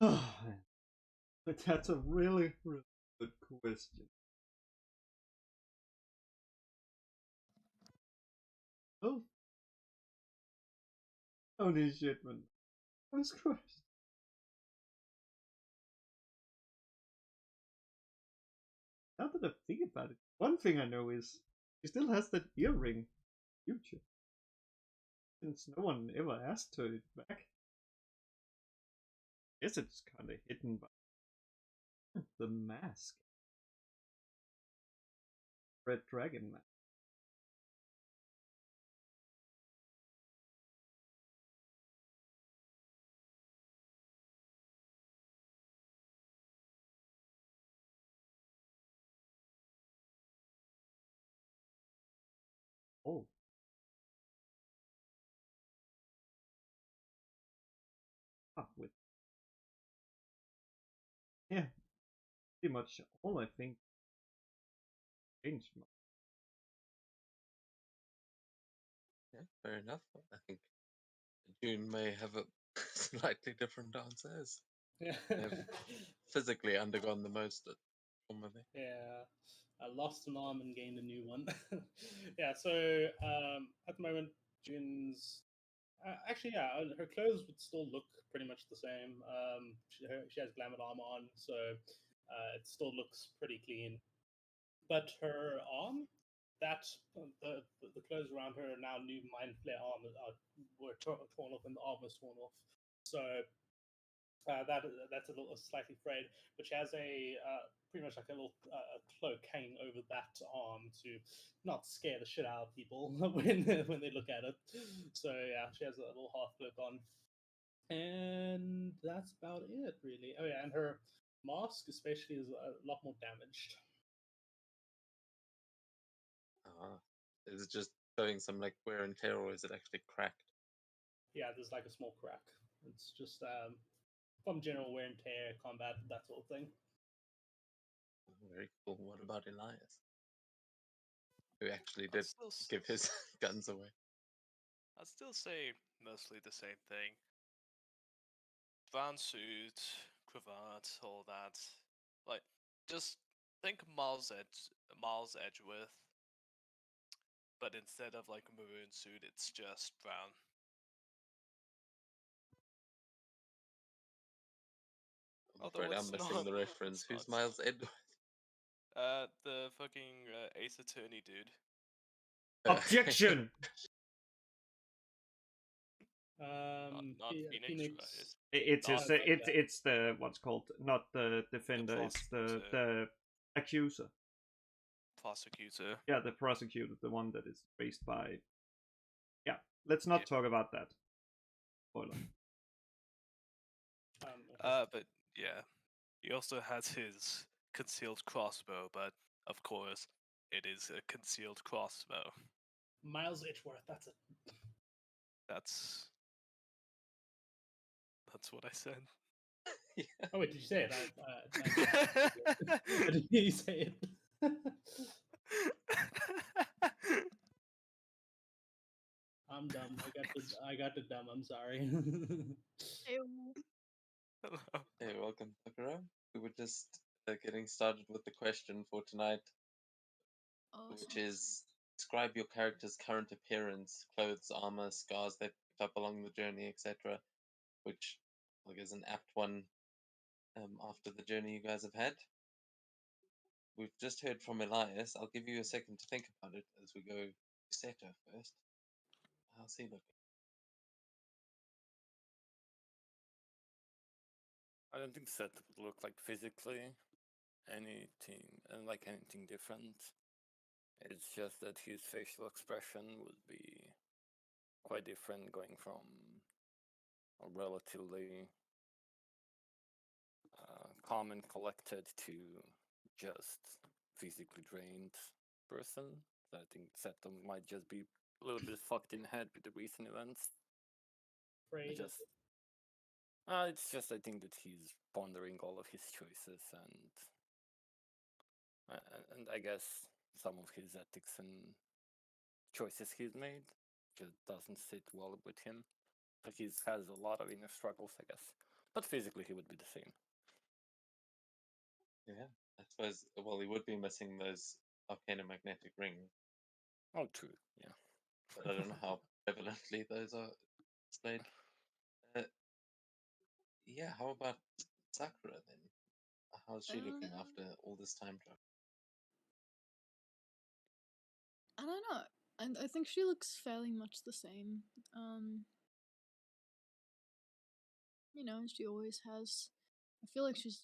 Oh, man. But that's a really, really good question. Oh, holy shit, man. Jesus Christ. Now that I think about it, one thing I know is she still has that earring. Future. Since no one ever asked her it back. I guess it's kind of hidden by the mask. Red Dragon mask. Oh. With yeah, pretty much all I think changed. Yeah, fair enough. I think June may have a slightly different answers. Yeah. They've physically undergone the most trauma there. Yeah. I lost an arm and gained a new one. Yeah, so at the moment, June's actually, yeah, her clothes would still look pretty much the same. She has glamour armor on, so it still looks pretty clean. But her arm, that the clothes around her now new Mind Flare armor were torn off and the arm was torn off. So that's a little slightly frayed, but she has a pretty much like a little cloak hanging over that arm to not scare the shit out of people when they look at it. So yeah, she has a little half cloak on, and that's about it really. Oh yeah, and her mask especially is a lot more damaged. Is it just showing some like wear and tear, or is it actually cracked? Yeah, there's like a small crack. It's just from general wear and tear, combat, that sort of thing. Very cool. What about Elias, who actually I'd did still, give his guns away? I'd still say mostly the same thing. Brown suit, cravat, all that. Like, just think Miles Edgeworth, but instead of like a maroon suit, it's just brown. I'm Although afraid I'm missing the reference. Who's Miles Edgeworth? The fucking Ace Attorney dude. Objection! Not Phoenix Wright. It's the what's called, not the defender. It's the accuser. Prosecutor. Yeah, the prosecutor, the one that is raised by. Yeah, let's not talk about that. Spoiler. But yeah, he also has his concealed crossbow, but of course, it is a concealed crossbow. Miles Edgeworth, that's it. That's what I said. Yeah. Oh wait, did you say it? I didn't hear you say it. I'm dumb. I got the dumb. I'm sorry. Hello. Hey, welcome, Sakura. We were just getting started with the question for tonight, which is describe your character's current appearance, clothes, armor, scars they picked up along the journey, etc. Which is an apt one after the journey you guys have had. We've just heard from Elias. I'll give you a second to think about it as we go to Seto first. How's he looking? I don't think Seth would look like physically anything different. It's just that his facial expression would be quite different, going from a relatively calm and collected to just physically drained person. So I think Seto might just be a little bit fucked in the head with the recent events. It's just I think that he's pondering all of his choices and I guess some of his ethics and choices he's made just doesn't sit well with him. So he has a lot of inner struggles, I guess. But physically, he would be the same. Yeah, I suppose. Well, he would be missing those arcana magnetic rings, Oh, true. Yeah. but I don't know how prevalently those are displayed. Yeah, how about Sakura then? How's she looking after all this time travel? I don't know. I think she looks fairly much the same. You know, she always has. I feel like she's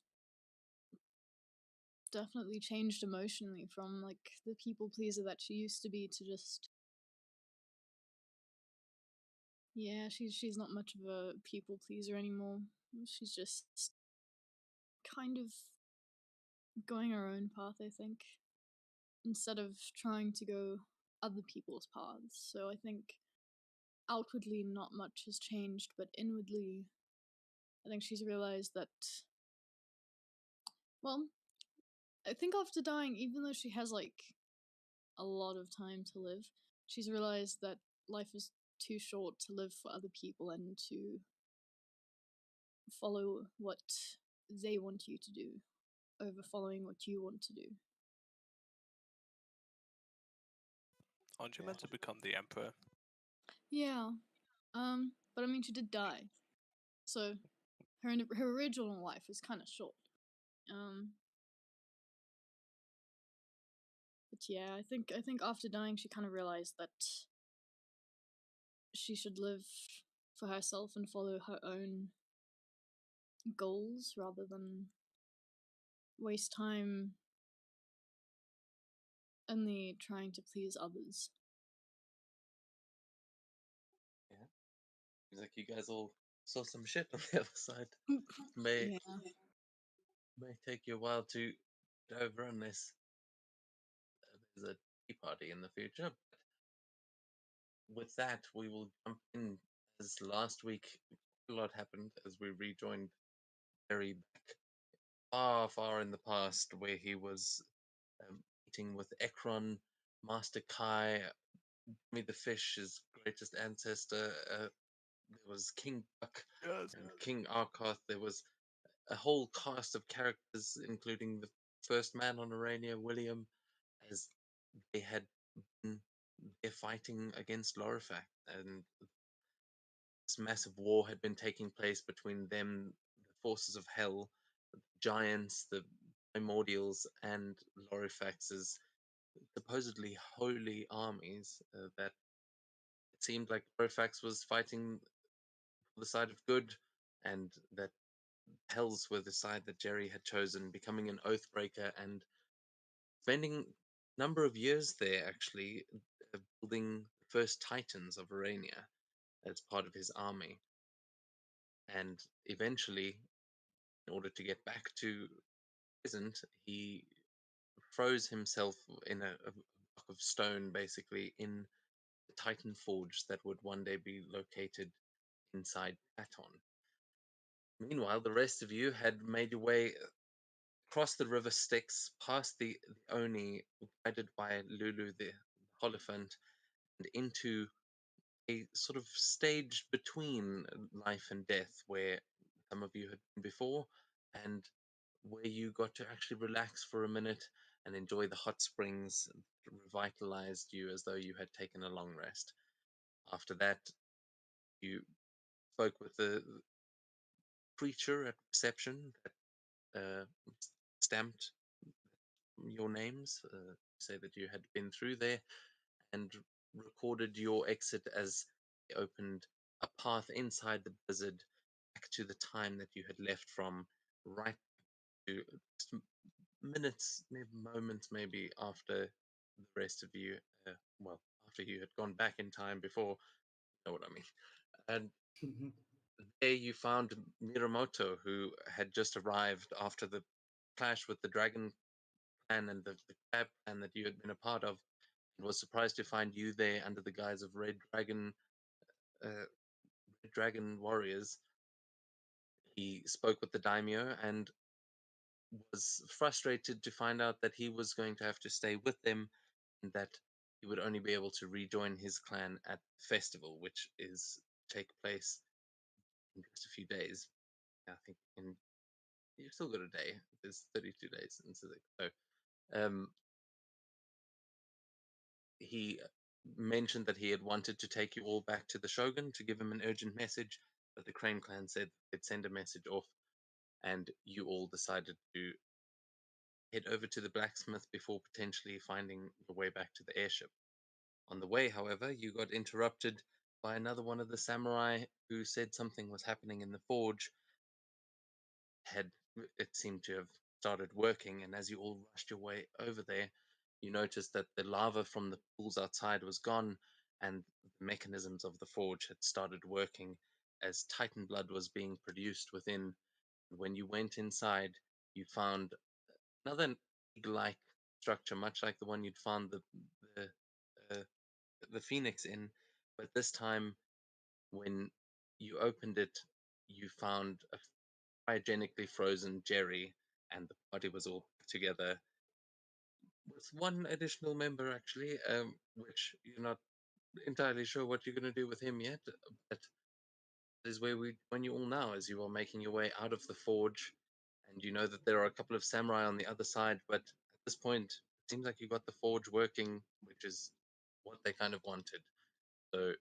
definitely changed emotionally from like the people pleaser that she used to be to just yeah, she's not much of a people pleaser anymore. She's just kind of going her own path, I think, instead of trying to go other people's paths. So I think outwardly not much has changed, but inwardly I think she's realized that well, I think after dying, even though she has like a lot of time to live, she's realized that life is too short to live for other people and to follow what they want you to do over following what you want to do. Aren't you meant to become the emperor? Yeah. But I mean she did die. So her original life was kind of short. But yeah, I think after dying she kind of realized that she should live for herself and follow her own goals rather than waste time only trying to please others. Yeah, seems like you guys all saw some shit on the other side. May Yeah. may take you a while to get over unless there's a tea party in the future. But with that, we will jump in. As last week, a lot happened as we rejoined Jerry back far, far in the past, where he was meeting with Ekron, Master Kai, me the Fish, his greatest ancestor. There was King Buck Yes. and King Arkoth. There was a whole cast of characters, including the first man on Arania, William, as they had been there fighting against Lorifac, and this massive war had been taking place between them, the forces of hell, the giants, the primordials, and Lorifax's supposedly holy armies. That it seemed like Lorifax was fighting for the side of good, and that hells were the side that Jerry had chosen, becoming an oathbreaker and spending a number of years there actually building the first Titans of Arania as part of his army. And eventually, in order to get back to present, he froze himself in a block of stone, basically, in the Titan Forge that would one day be located inside Platon. Meanwhile, the rest of you had made your way across the river Styx, past the Oni, guided by Lulu the Holophant, and into a sort of stage between life and death where some of you had been before, and where you got to actually relax for a minute and enjoy the hot springs that revitalized you as though you had taken a long rest. After that, you spoke with the preacher at reception that stamped your names, say that you had been through there, and recorded your exit as they opened a path inside the blizzard back to the time that you had left from, right to just minutes, maybe moments, maybe after the rest of you, well, after you had gone back in time before, you know what I mean. And there you found Miramoto, who had just arrived after the clash with the dragon clan and the crab clan that you had been a part of, and was surprised to find you there under the guise of Red Dragon warriors. He spoke with the daimyo and was frustrated to find out that he was going to have to stay with them, and that he would only be able to rejoin his clan at the festival, which is take place in just a few days. I think you've still got a day. There's 32 days in Civic. So he mentioned that he had wanted to take you all back to the Shogun to give him an urgent message, but the Crane clan said they'd send a message off, and you all decided to head over to the blacksmith before potentially finding your way back to the airship. On the way, however, you got interrupted by another one of the samurai who said something was happening in the forge. It seemed to have started working, and as you all rushed your way over there, you noticed that the lava from the pools outside was gone, and the mechanisms of the forge had started working as Titan blood was being produced within. When you went inside, you found another egg-like structure, much like the one you'd found the uh, the phoenix in, but this time when you opened it, you found a cryogenically frozen Jerry, and the party was all put together with one additional member, actually, which you're not entirely sure what you're going to do with him yet. But this is where we join you all now, as you are making your way out of the forge, and you know that there are a couple of samurai on the other side. But at this point, it seems like you got the forge working, which is what they kind of wanted. So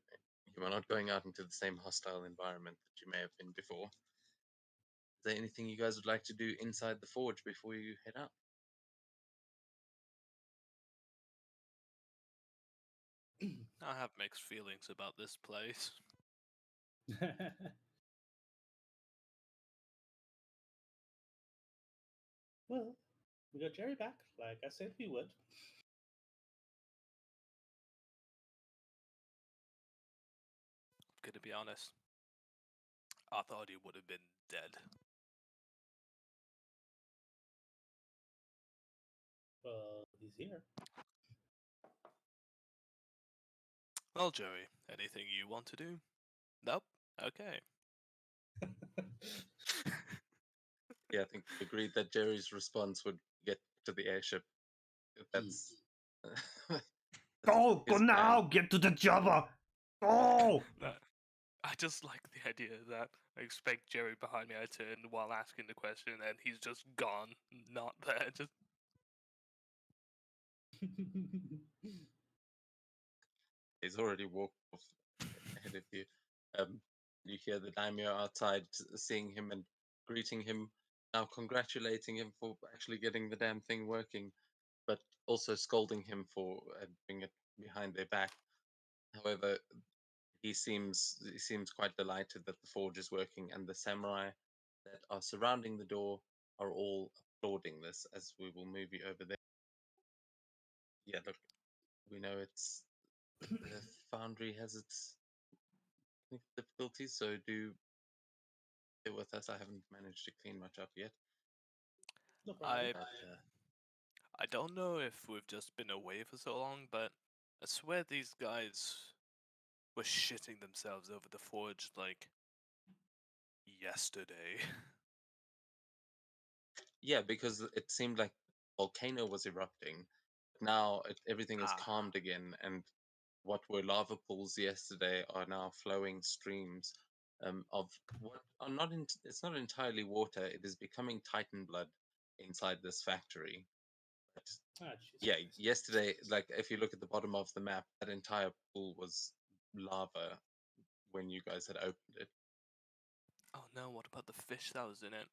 you are not going out into the same hostile environment that you may have been before. Is there anything you guys would like to do inside the forge before you head out? I have mixed feelings about this place. Well, we got Jerry back, like I said we would. Gonna be honest, I thought he would have been dead. Well, he's here. Well, Joey, anything you want to do? Nope. Okay. Yeah, I think we agreed that Jerry's response would get to the airship. That's Go his now! plan. Get to the jobber! Go! I just like the idea that I expect Jerry behind me. I turn while asking the question, and he's just gone, not there. Just He's already walked off ahead of you. You hear the daimyo outside seeing him and greeting him, now congratulating him for actually getting the damn thing working, but also scolding him for doing it behind their back. However, he seems quite delighted that the forge is working, and the samurai that are surrounding the door are all applauding this. As we will move you over there. Yeah, look, we know it's the foundry has its difficulties, so do bear with us. I haven't managed to clean much up yet. No problem. I don't know if we've just been away for so long, but I swear these guys were shitting themselves over the forge like yesterday. Yeah, because it seemed like volcano was erupting. Now everything is calmed again, and what were lava pools yesterday are now flowing streams of what are not. It's not entirely water. It is becoming Titan blood inside this factory. But yeah, yesterday, like if you look at the bottom of the map, that entire pool was lava when you guys had opened it. Oh no, what about the fish that was in it?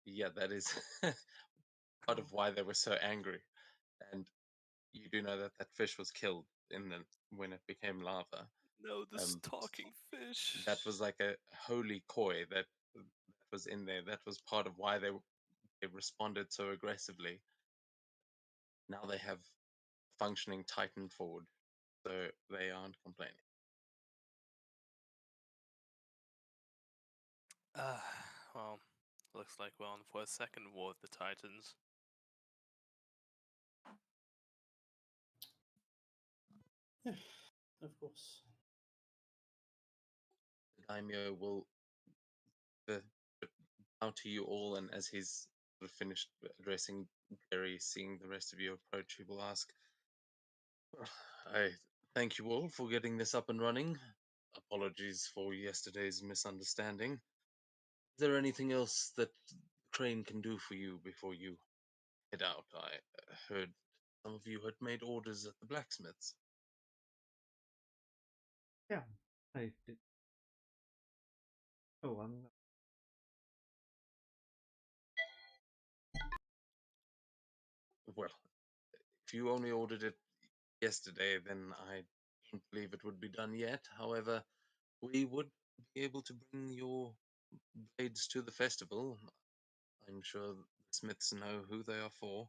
Yeah, that is part of why they were so angry. And you do know that that fish was killed when it became lava. No, this talking fish. That was like a holy koi that was in there. That was part of why they responded so aggressively. Now they have functioning Titan forge, so they aren't complaining. Well, looks like we're on for a second war of the Titans. Yeah, of course. The daimyo will bow to you all, and as he's sort of finished addressing Jerry, seeing the rest of you approach, he will ask, well, I thank you all for getting this up and running. Apologies for yesterday's misunderstanding. Is there anything else that Crane can do for you before you head out? I heard some of you had made orders at the blacksmiths. Yeah, I did. Oh, Well, if you only ordered it yesterday, then I don't believe it would be done yet. However, we would be able to bring your blades to the festival. I'm sure the smiths know who they are for.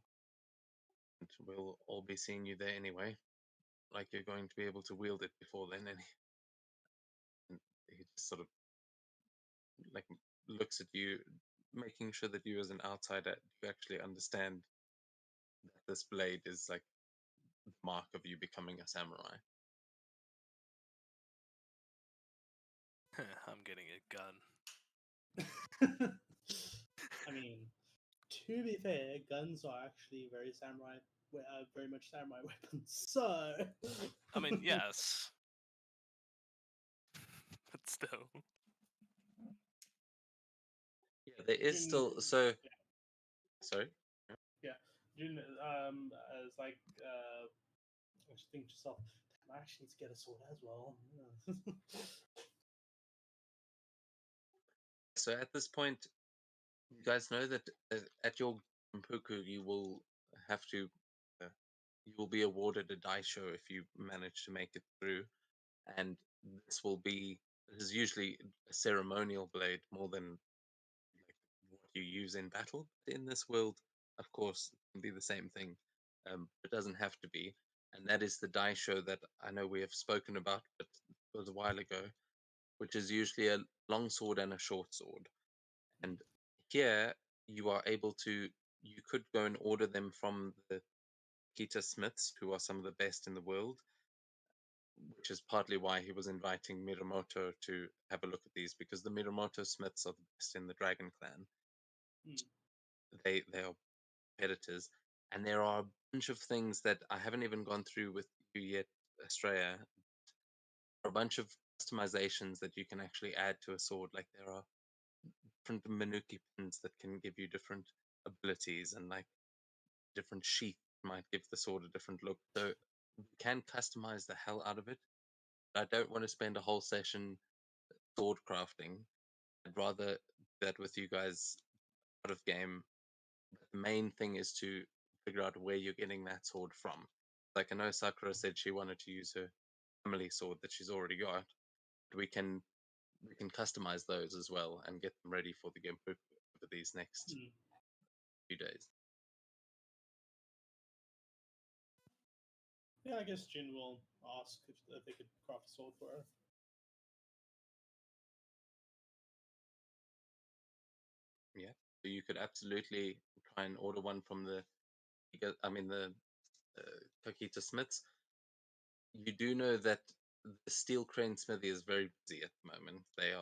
And we'll all be seeing you there anyway. Like you're going to be able to wield it before then. And he just sort of like looks at you, making sure that you as an outsider you actually understand that this blade is like the mark of you becoming a samurai. I'm getting a gun. I mean, to be fair, guns are actually very samurai, very much samurai weapons. So, I mean, yes, but still. Yeah, there is still so. Yeah. Sorry. Yeah, June. As like, I just think to yourself, damn, I actually need to get a sword as well. So at this point, you guys know that at your Mpuku, you will have to, you will be awarded a daisho if you manage to make it through, and this is usually a ceremonial blade more than like what you use in battle. In this world, of course, it can be the same thing. It doesn't have to be, and that is the daisho that I know we have spoken about, but it was a while ago, which is usually a long sword and a short sword. And here you are able to, you could go and order them from the Kita Smiths, who are some of the best in the world, which is partly why he was inviting Miramoto to have a look at these, because the Miramoto Smiths are the best in the Dragon Clan. They are competitors, and there are a bunch of things that I haven't even gone through with you yet, Estrella. There are a bunch of customizations that you can actually add to a sword. Like there are different Manuki pins that can give you different abilities, and like different sheath might give the sword a different look. So you can customize the hell out of it. But I don't want to spend a whole session sword crafting. I'd rather do that with you guys out of game. The main thing is to figure out where you're getting that sword from. Like I know Sakura said she wanted to use her family sword that she's already got. But we can customize those as well and get them ready for the game for these next few days. Yeah, I guess Jin will ask if they could craft a sword for her. Yeah, so you could absolutely try and order one from the Kakita Smiths. You do know that the Steel Crane Smithy is very busy at the moment. They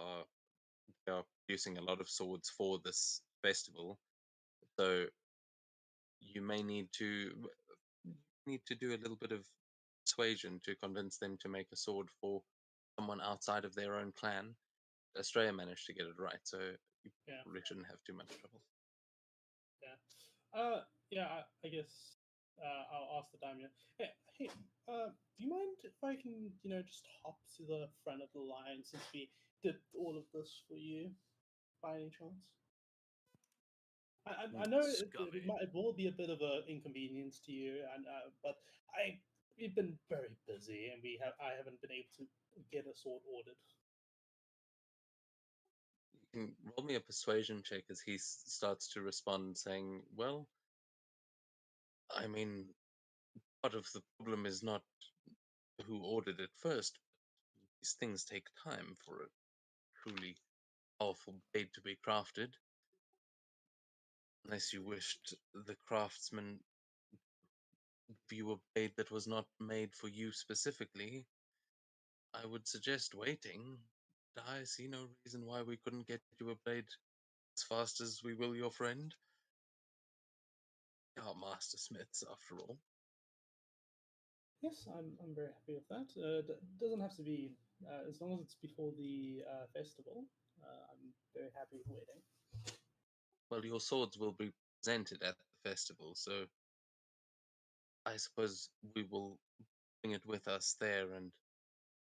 are producing a lot of swords for this festival, so you may need to do a little bit of persuasion to convince them to make a sword for someone outside of their own clan. Australia managed to get it right, so you probably shouldn't have too much trouble. Yeah. I guess I'll ask the daimyo. Hey, do you mind if I can, just hop to the front of the line since we did all of this for you, by any chance? I know it will be a bit of an inconvenience to you, and but we've been very busy, and I haven't been able to get a sword ordered. You can roll me a persuasion check as he starts to respond, saying, "Well, I mean, part of the problem is not who ordered it first. These things take time for a truly powerful blade to be crafted. Unless you wished the craftsman give you a blade that was not made for you specifically, I would suggest waiting. I see no reason why we couldn't get you a blade as fast as we will your friend. We are master smiths, after all." Yes, I'm very happy with that. Doesn't have to be as long as it's before the festival. I'm very happy with waiting. Well, your swords will be presented at the festival, so I suppose we will bring it with us there, and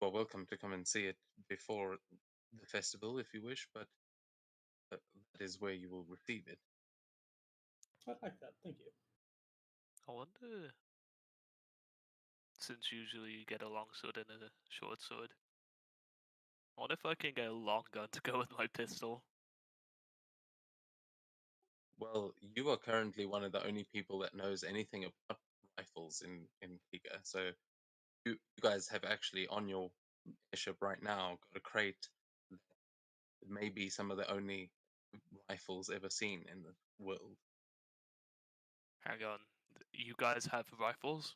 you are welcome to come and see it before the festival if you wish, but that is where you will receive it. I like that. Thank you. I wonder, since usually you get a long sword and a short sword, I wonder if I can get a long gun to go with my pistol. Well, you are currently one of the only people that knows anything about rifles in Giga, so you guys have actually on your ship right now got a crate that may be some of the only rifles ever seen in the world. Hang on, you guys have rifles?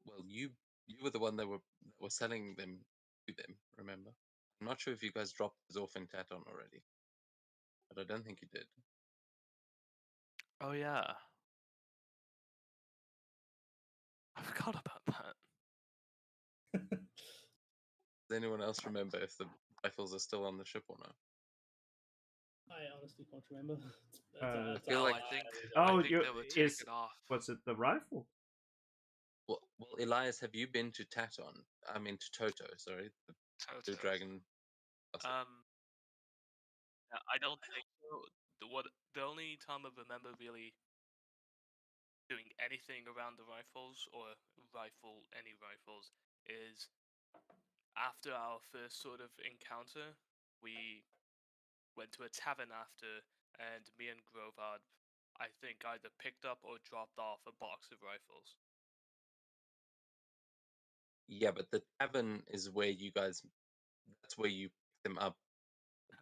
Well, you were the one that were selling them to them. Remember? I'm not sure if you guys dropped those off in Taton already, but I don't think you did. Oh yeah. I forgot about that. Does anyone else remember if the rifles are still on the ship or not? I honestly can't remember. I feel like- I Oh, think you they were is taken off. was it the rifle? Well, Elias, have you been to Taton? I mean to Toto, sorry, the Blue Toto. Dragon. Yeah, I don't think so. The only time I remember really doing anything around the rifles or any rifles is after our first sort of encounter. We went to a tavern after, and me and Grovard, I think, either picked up or dropped off a box of rifles. Yeah, but the tavern is where you guys. That's where you picked them up.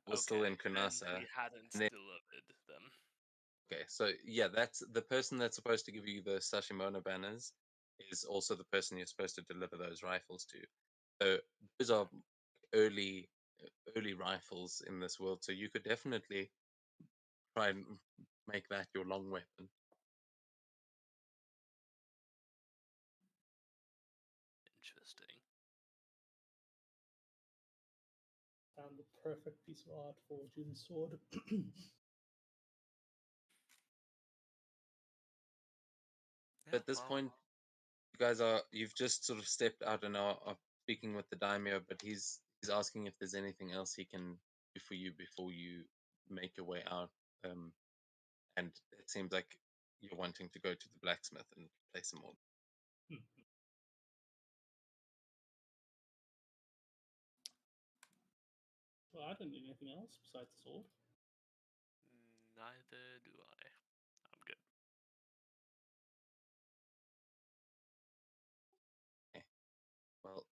Was still in then Kunasa. we hadn't and then- delivered them. Okay, so yeah, that's the person that's supposed to give you the Sashimono banners is also the person you're supposed to deliver those rifles to. So those are early rifles in this world. So you could definitely try and make that your long weapon. Interesting. Found the perfect piece of art for Jun's sword. At this point, you've just sort of stepped out and are speaking with the daimyo, but he's asking if there's anything else he can do for you before you make your way out. And it seems like you're wanting to go to the blacksmith and place some more. Well, I don't need anything else besides the sword. Neither do I. I'm good. Okay. Well,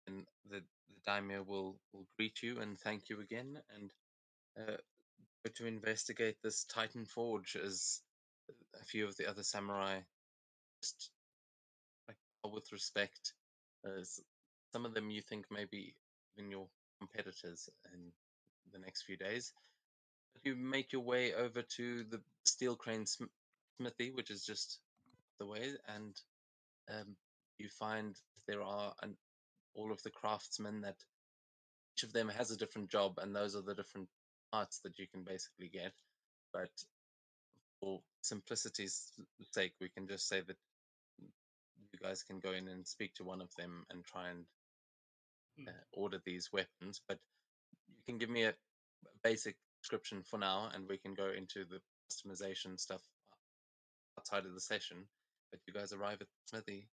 then the daimyo will greet you and thank you again, and go to investigate this Titan Forge as a few of the other samurai just like with respect. Some of them you think maybe even your competitors in the next few days. But you make your way over to the Steel Crane Smithy, which is just the way, and you find there are all of the craftsmen that each of them has a different job, and those are the different parts that you can basically get. But for simplicity's sake, we can just say that you guys can go in and speak to one of them and try and order these weapons. But you can give me a basic description for now, and we can go into the customization stuff outside of the session. But you guys arrive at the smithy.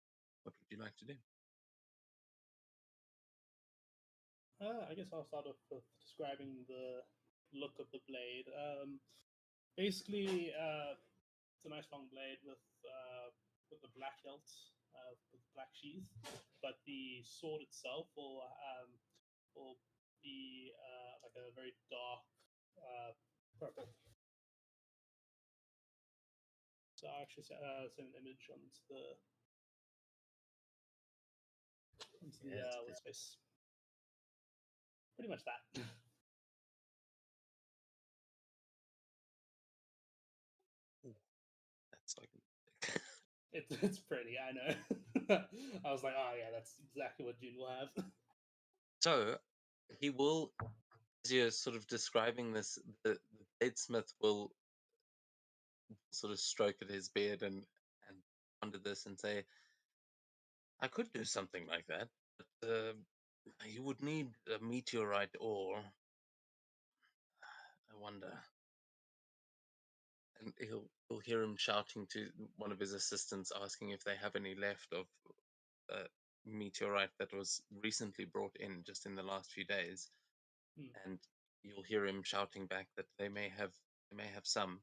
What would you like to do? I guess I'll start off with describing the look of the blade. Basically, it's a nice long blade with a black hilt, with black sheath, but the sword itself will be like a very dark purple. So I'll actually send an image onto the space. Pretty much that. That's like It's pretty, I know. I was like, oh yeah, that's exactly what June will have. so. He will as you're sort of describing this, the bladesmith will sort of stroke at his beard and ponder this and say, I could do something like that, but you would need a meteorite ore. I wonder. And he'll hear him shouting to one of his assistants, asking if they have any left of meteorite that was recently brought in just in the last few days. And you'll hear him shouting back that they may have some.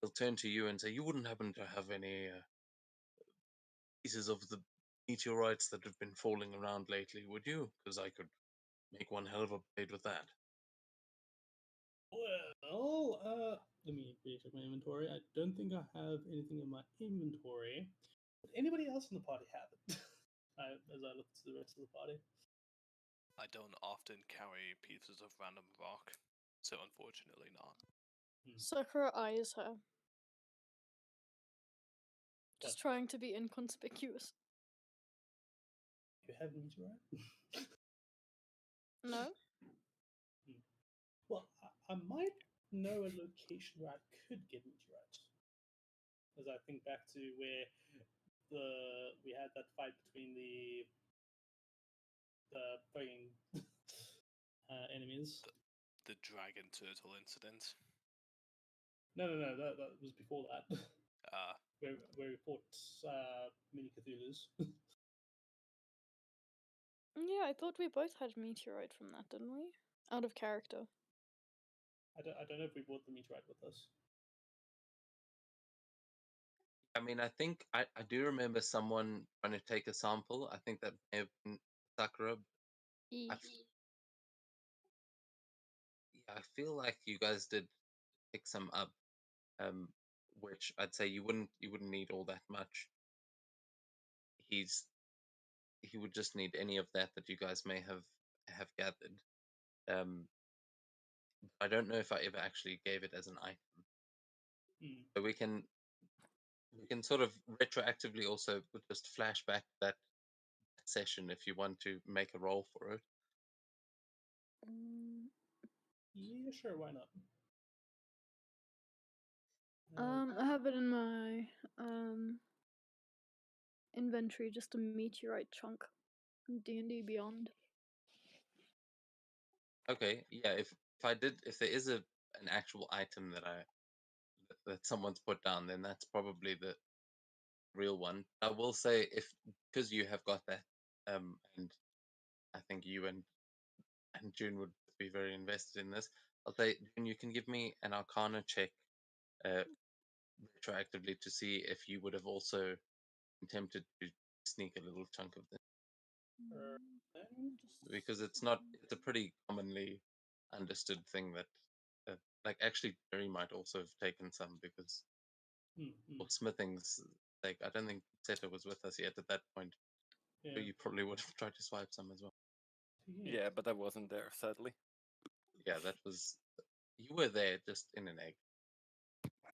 He'll turn to you and say, you wouldn't happen to have any pieces of the meteorites that have been falling around lately, would you? Because I could make one hell of a blade with that. Well, let me recheck my inventory. I don't think I have anything in my inventory. Would anybody else in the party have it? As I look to the rest of the party. I don't often carry pieces of random rock, so unfortunately not. Sakura eyes her. Just trying to be inconspicuous. You have meteorite? No? Well, I might know a location where I could get meteorite. As I think back to where we had that fight between the fucking enemies. The dragon turtle incident. No, that was before that. Ah. Where we fought mini Cthulhu's. Yeah, I thought we both had meteorite from that, didn't we? Out of character. I don't know if we brought the meteorite with us. I mean, I think I do remember someone trying to take a sample. I think that may have been Sakura. I feel like you guys did pick some up, which I'd say you wouldn't need all that much. He would just need any of that you guys may have gathered. I don't know if I ever actually gave it as an item. So we can sort of retroactively also just flash back that session if you want to make a roll for it. Yeah, sure, why not? I have it in my inventory, just a meteorite chunk from D&D Beyond. Okay, yeah. If there is an actual item that someone's put down, then that's probably the real one. I will say, because you have got that, and I think you and June would be very invested in this. I'll say, June, you can give me an Arcana check retroactively to see if you would have also attempted to sneak a little chunk of this. Because it's a pretty commonly understood thing that like actually Jerry might also have taken some, because for smithing's sake, I don't think Seto was with us yet at that point. So you probably would have tried to swipe some as well. Yeah, but I wasn't there, sadly. Yeah, that was, you were there, just in an egg.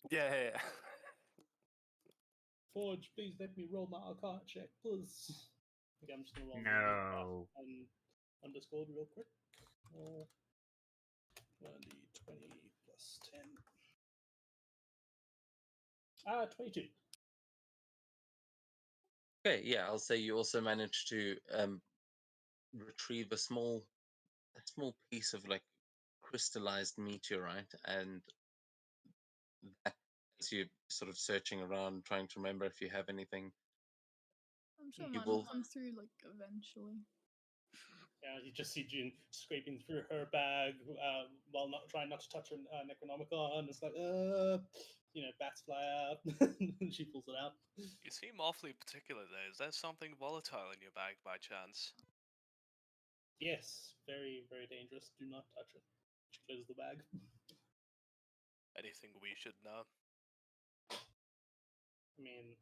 Yeah. Forge, please let me roll my Arcana check, please. Okay, I'm just gonna roll No. on Discord real quick. 20 plus 10. 22. Okay, yeah, I'll say you also managed to retrieve a small piece of like crystallized meteorite, and that, as you're sort of searching around trying to remember if you have anything, I'm sure mine will come through like eventually. Yeah, you just see June scraping through her bag while trying not to touch her Necronomicon. It's like, bats fly out. And she pulls it out. You seem awfully particular there. Is there something volatile in your bag by chance? Yes, very, very dangerous. Do not touch it. She closes the bag. Anything we should know? I mean,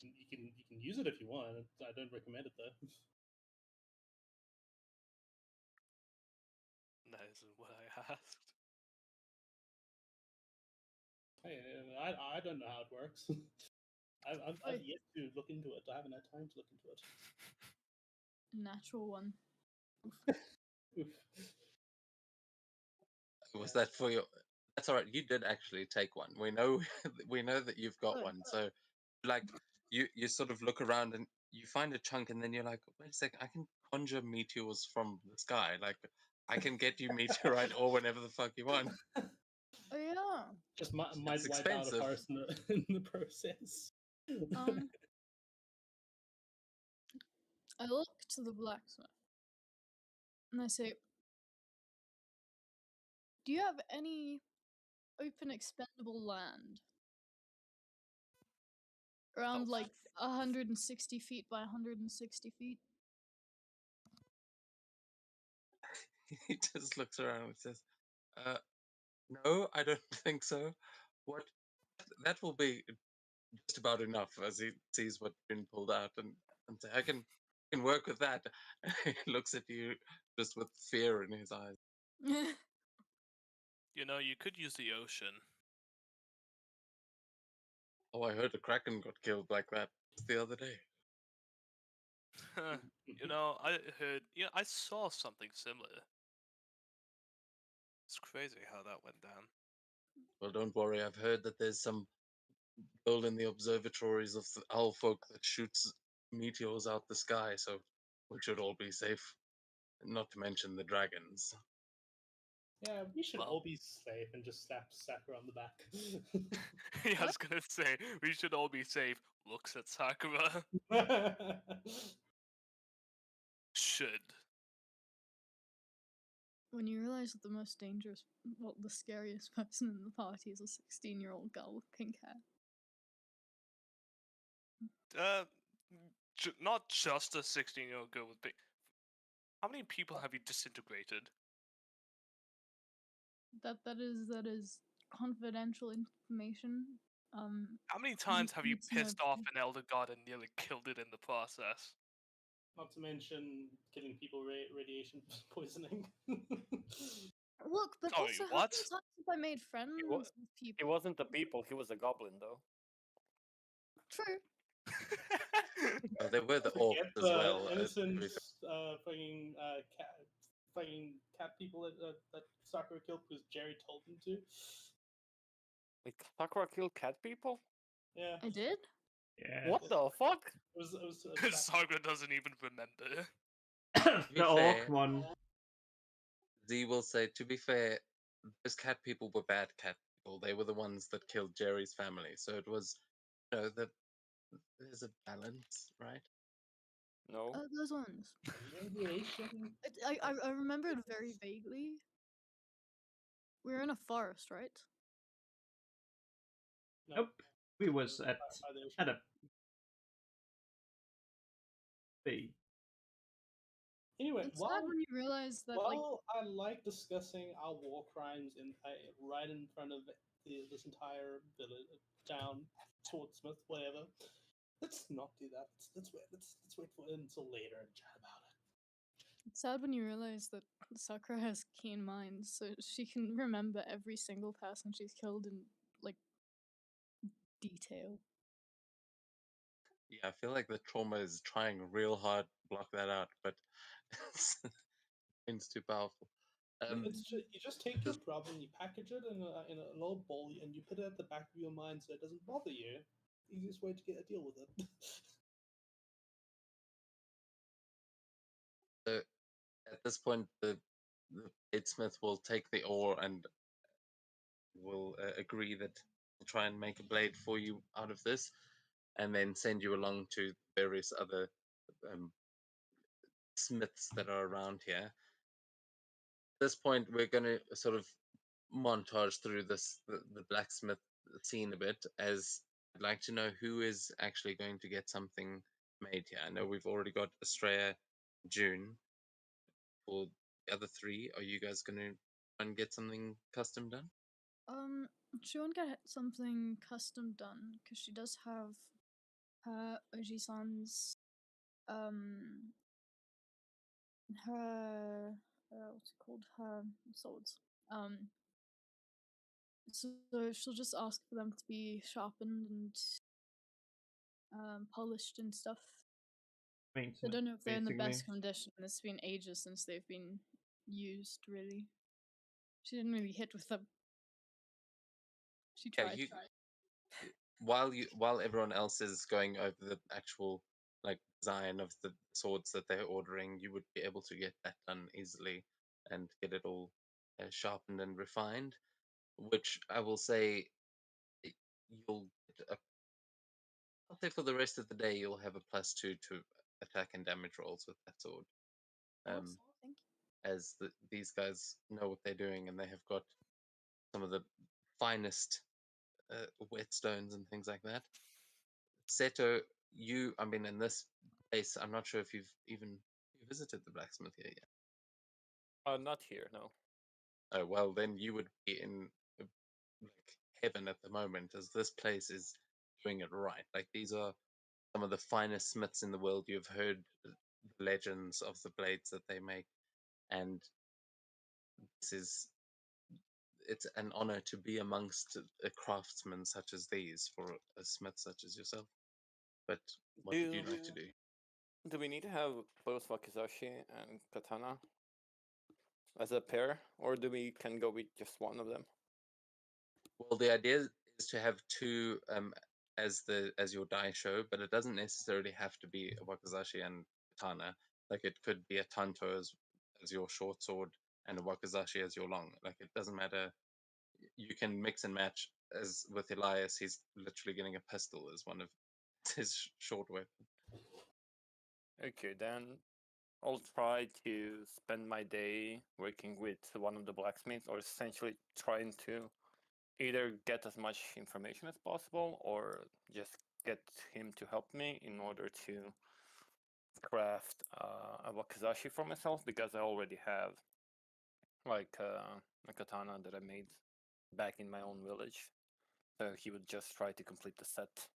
you can use it if you want. I don't recommend it though. That isn't what I asked. Hey, I don't know how it works. I've yet to look into it. I haven't had time to look into it. Natural one. Oof. Was that for your? That's all right. You did actually take one. We know we know that you've got Good. one. So, like, you sort of look around and you find a chunk, and then you're like, wait a second, I can conjure meteors from the sky. Like, I can get you meteorite ore whenever the fuck you want. Oh yeah. Just might It's wipe out a expensive. forest in the process. I look to the blacksmith and I say, "Do you have any open expendable land around Oh. like 160 feet by 160 feet?" He just looks around and says, "No, I don't think so. What? That will be just about enough." As he sees what's been pulled out, and say, "I can work with that." He looks at you just with fear in his eyes. You know, you could use the ocean. Oh, I heard a kraken got killed like that the other day. You know, I heard. Yeah, I saw something similar. It's crazy how that went down. Well, don't worry. I've heard that there's some girl in the observatories of the owl folk that shoots meteors out the sky, so we should all be safe. Not to mention the dragons. Yeah, we should Well. all be safe and just slap Sakura on the back. Yeah, I was gonna say we should all be safe. Looks at Sakura. Should. When you realize that the most dangerous, well, the scariest person in the party is a 16-year-old girl with pink hair. Not just a 16-year-old girl with big. How many people have you disintegrated? That is confidential information. How many times have you need to know pissed off an elder god and nearly killed it in the process? Not to mention killing people radiation poisoning. Look, but Sorry, also what? how many times have I made friends with He people? wasn't the people, he was a goblin, though. True. Oh, they were the Forget orcs as the well. innocent fucking cat people that Sakura killed because Jerry told them to. Wait, Sakura killed cat people? Yeah. I did? Yeah. What the fuck? It was Sakura doesn't even remember. The orc fair, one. Z will say, to be fair, those cat people were bad cat people. They were the ones that killed Jerry's family. So it was, that there's a balance, right? No. Those ones. radiation. I remember it very vaguely. We were in a forest, right? No, Nope. We was at by the ocean. at a B. Anyway, It's sad when you realize that, like, I like discussing our war crimes right in front of this entire village, town, Portsmouth, whatever. Let's not do that. Let's wait for it until later and chat about it. it's sad when you realize that Sakura has keen minds, so she can remember every single person she's killed in, like, detail. Yeah, I feel like the trauma is trying real hard to block that out, but it's too powerful. You just take your problem, you package it in an old bowl, and you put it at the back of your mind so it doesn't bother you. Easiest way to get a deal with it. So at this point, the bladesmith will take the ore and will agree that we'll try and make a blade for you out of this, and then send you along to various other smiths that are around here. At this point, we're going to sort of montage through the blacksmith scene a bit, as I'd like to know who is actually going to get something made here. I know we've already got Estrella, June. For the other three, are you guys going to try and get something custom done? She won't get something custom done because she does have her Oji-san's, her, what's it called? Her swords. So she'll just ask for them to be sharpened and polished and stuff. I don't know if they're in the best condition. It's been ages since they've been used, really. She didn't really hit with them. She Yeah, tried. while everyone else is going over the actual like design of the swords that they're ordering, you would be able to get that done easily and get it all sharpened and refined. Which I will say you'll get I'll say for the rest of the day you'll have a +2 to attack and damage rolls with that sword. Awesome, thank you. As these guys know what they're doing and they have got some of the finest whetstones and things like that. Seto, I mean, in this place, I'm not sure if you've even visited the blacksmith here yet. Not here, no. Oh, well, then you would be in like heaven at the moment, as this place is doing it right. Like, these are some of the finest smiths in the world. You've heard the legends of the blades that they make, and it's an honor to be amongst a craftsman such as these for a smith such as yourself. But what would you like to do? Do we need to have both wakizashi and katana as a pair, or do we can go with just one of them? Well, the idea is to have two as your dai show, but it doesn't necessarily have to be a wakizashi and katana. Like, it could be a tanto as your short sword and a wakizashi as your long. Like, it doesn't matter. You can mix and match. As with Elias, he's literally getting a pistol as one of his short weapon. Okay, then I'll try to spend my day working with one of the blacksmiths, or essentially trying to either get as much information as possible or just get him to help me in order to craft a wakizashi for myself, because I already have like a katana that I made back in my own village. So he would just try to complete the set.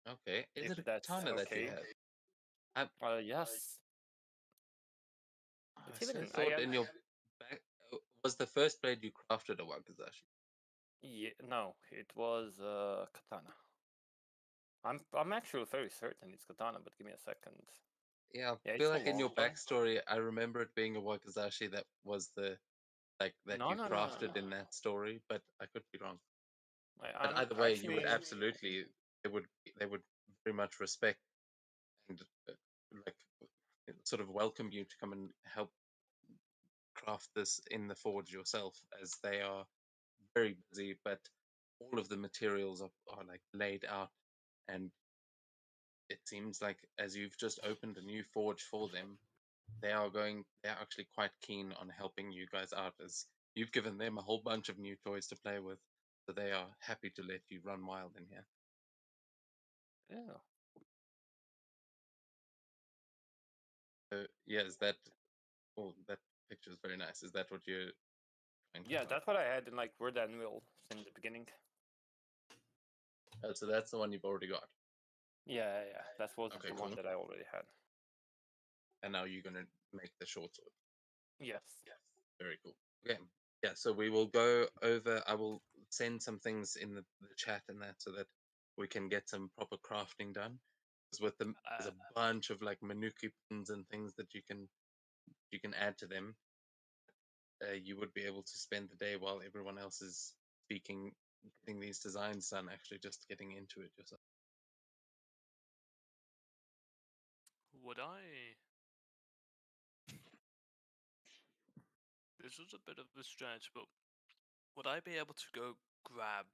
Okay, is If it a that's katana that you okay. have? Yes. I It's even sort of thought in your back was the first blade you crafted a wakizashi. Yeah, no, it was katana. I'm actually very certain it's katana, but give me a second. Yeah, Yeah, I feel it's the like in your long one. backstory, I remember it being a wakizashi that was the that No, you no, no, crafted no. in that story, but I could be wrong. But I'm either way, you would actually absolutely they would very much respect and like sort of welcome you to come and help craft this in the forge yourself, as they are very busy, but all of the materials are like laid out, and it seems like as you've just opened a new forge for them, they're actually quite keen on helping you guys out, as you've given them a whole bunch of new toys to play with, so they are happy to let you run wild in here. yeah. So yeah, that picture is very nice. Is that what you're trying to Yeah, craft? that's what I had in like Word Anvil in the beginning. Oh, so that's the one you've already got. Yeah, that was Okay, the cool. one that I already had. And now you're gonna make the short sword. Yes. Very cool. Okay. Yeah, so we will go over. I will send some things in the chat and that, so that we can get some proper crafting done. Because with them, there's a bunch of like Manuki pins and things that you can add to them. You would be able to spend the day while everyone else is speaking, getting these designs done. Actually, just getting into it yourself. Would I? This was a bit of a stretch, but would I be able to go grab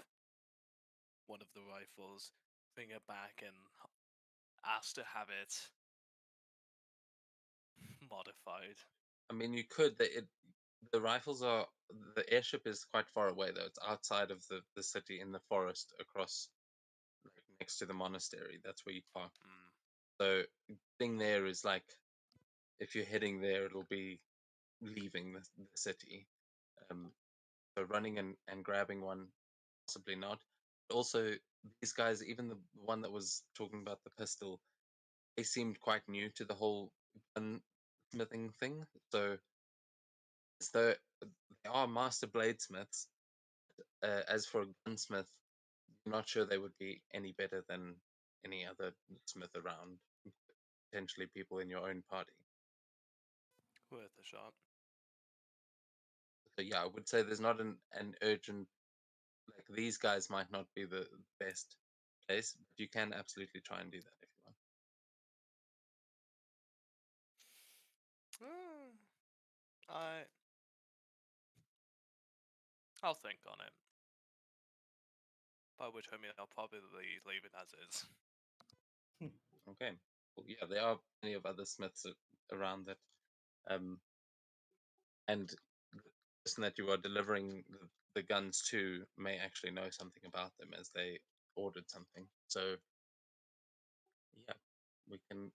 one of the rifles, bring it back, and ask to have it modified? I mean, you could. The rifles are. The airship is quite far away, though. It's outside of the city, in the forest, across like next to the monastery. That's where you park. Mm. So getting there is like, if you're heading there, it'll be leaving the city. So running and grabbing one, possibly not. Also, these guys, even the one that was talking about the pistol, they seemed quite new to the whole gunsmithing thing. So as though they are master bladesmiths. As for a gunsmith, I'm not sure they would be any better than any other smith around. Potentially people in your own party. Worth a shot. So yeah, I would say there's not an urgent, like these guys might not be the best place, but you can absolutely try and do that if you want. I'll think on it. By which I mean I'll probably leave it as is. Okay. Well, yeah, there are plenty of other smiths around that, and the person that you are delivering the guns to may actually know something about them as they ordered something. So yeah, we can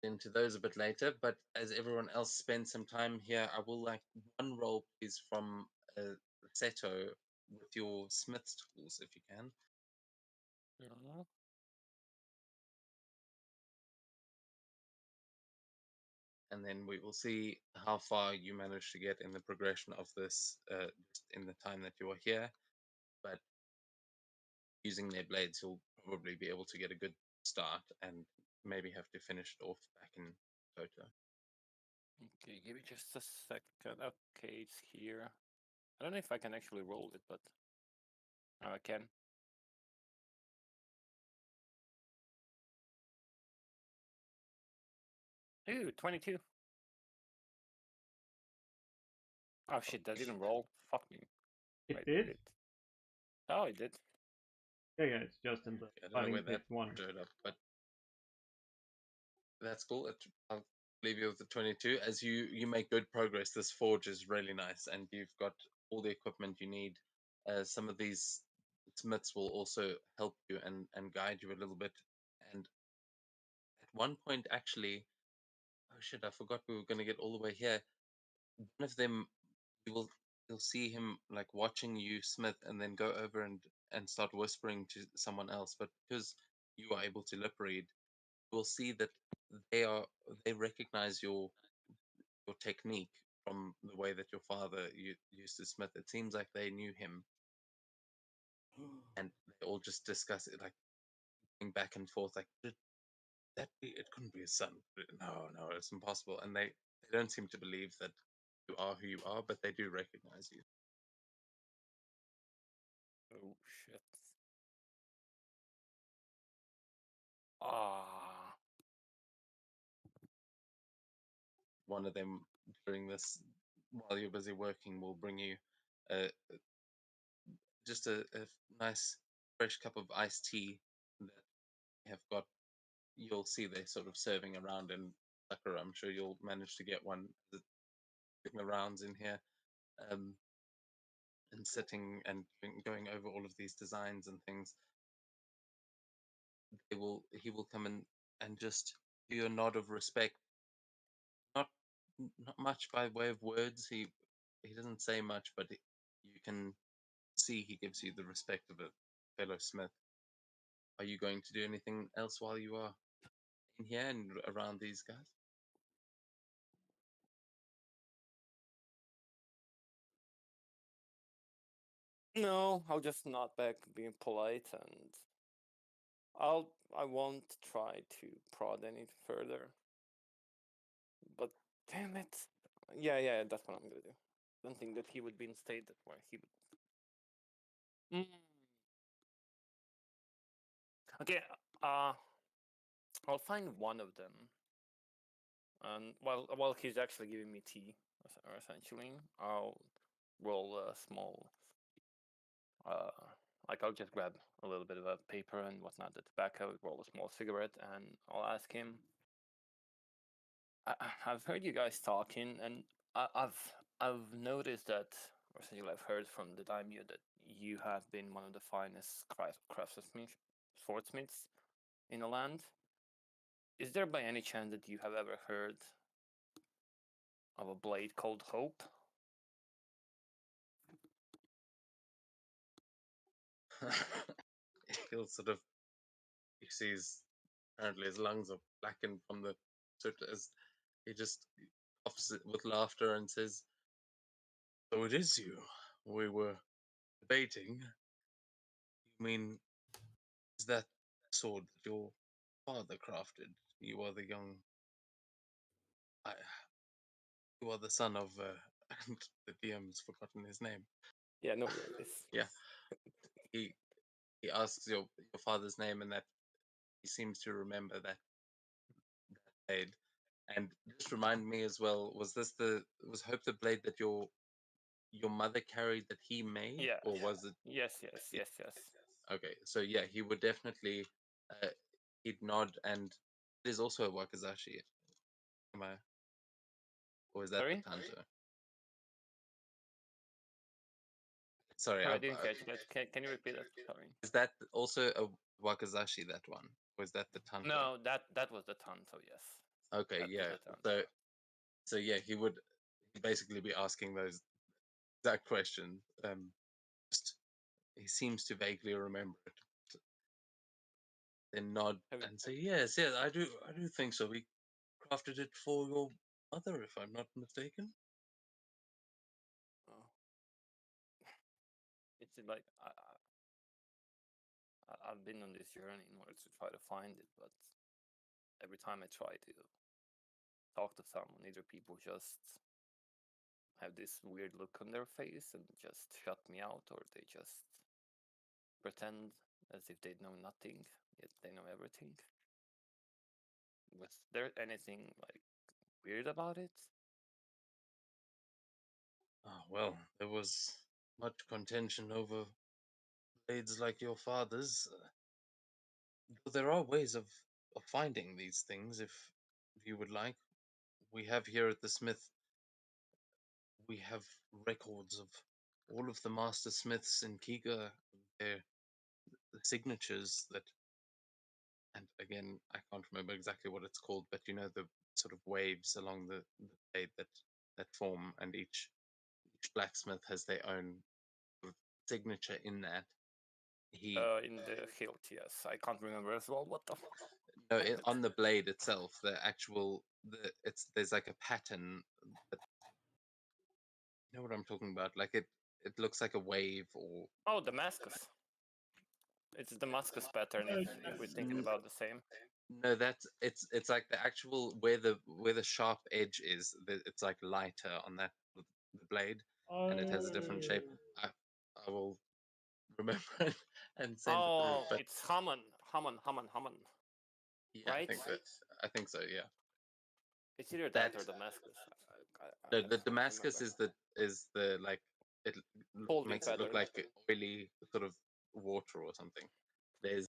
get into those a bit later. But as everyone else spends some time here, I will like one roll, please, from Seto with your smith's tools, if you can. Yeah. And then we will see how far you manage to get in the progression of this just in the time that you are here. But using their blades, you'll probably be able to get a good start and maybe have to finish it off back in Toto. Okay, give me just a second. Okay, it's here. I don't know if I can actually roll it, but I can. Ooh, 22. Oh shit, that didn't roll. Fuck me. It Wait, did? Oh, it did. Yeah, it's just in the I don't know fighting where that pit one. showed up, but that's cool. I'll leave you with the 22. As you make good progress, this forge is really nice, and you've got all the equipment you need. Some of these smiths will also help you and guide you a little bit. And at one point, actually, oh shit, I forgot we were going to get all the way here. One of them, you'll see him like watching you, Smith, and then go over and start whispering to someone else. But because you are able to lip read, we'll see that they recognize your technique from the way that your father used to smith. It seems like they knew him, and they all just discuss it, like going back and forth, like that be? It couldn't be his son. No, it's impossible. And they don't seem to believe that you are who you are, but they do recognize you. Oh shit. Ah. One of them during this, while you're busy working, will bring you uh, just a nice fresh cup of iced tea that they have got. You'll see they're sort of serving around in Sakura. I'm sure you'll manage to get one doing the rounds in here, and sitting and going over all of these designs and things. He will come in and just do you a nod of respect. Not not much by way of words. He doesn't say much, but you can see he gives you the respect of a fellow smith. Are you going to do anything else while you are in here and around these guys? No, I'll just nod back, being polite, and I won't try to prod any further. But damn it. Yeah, that's what I'm gonna do. Don't think that he would be in state that where he would. Okay, I'll find one of them, and while he's actually giving me tea, essentially, I'll roll a small, like I'll just grab a little bit of a paper and whatnot, the tobacco, roll a small cigarette, and I'll ask him. I've heard you guys talking, and I've noticed that, or essentially I've heard from the daimyo that you have been one of the finest craftsmiths, swordsmiths in the land. Is there by any chance that you have ever heard of a blade called Hope? He'll sort of, he sees apparently his lungs are blackened from the soot as he just coughs it with laughter and says, "So it is you. We were debating. You mean, is that sword that your father crafted? You are the young. I, you are the son of and the DM's forgotten his name. Yeah, no worries. Yeah, he asks your father's name, and that he seems to remember that blade. And just remind me as well, was Hope the blade that your mother carried that he made? Yeah. Or was it? Yes. Okay, so yeah, he would definitely he'd nod, and there's also a wakizashi. Am I? Or is that Sorry? the tanto? Sorry, I didn't catch that. Can you repeat that? Sorry. is that also a wakizashi, that one? Or is that the tanto? No, that was the tanto, yes. Okay, That was yeah. the tanto. So yeah, he would basically be asking that question. Just he seems to vaguely remember it. Then nod and say, "Yes, I do think so. We crafted it for your mother, if I'm not mistaken." Oh. It's like I've been on this journey in order to try to find it, but every time I try to talk to someone, either people just have this weird look on their face and just shut me out, or they just pretend as if they know nothing, yet they know everything. Was there anything like weird about it? Ah, well, there was much contention over blades like your father's. Though there are ways of finding these things if you would like. We have here at the Smith, we have records of all of the master smiths in Kiga, their signatures that, and again, I can't remember exactly what it's called, but you know, the sort of waves along the blade that form, and each blacksmith has their own sort of signature in that. In the hilt, yes. I can't remember as well. What the? No, on the blade itself, there's like a pattern. That, you know what I'm talking about? Like it looks like a wave, or Oh, Damascus. It's the Damascus pattern. If we're thinking about the same. No, it's like the actual where the sharp edge is. It's like lighter on that the blade, and it has a different shape. I will remember it and send it through. But It's Haman. yeah, right? I think so. Yeah. It's either that or Damascus. The Damascus is the like it makes it look like oily sort of water or something. There's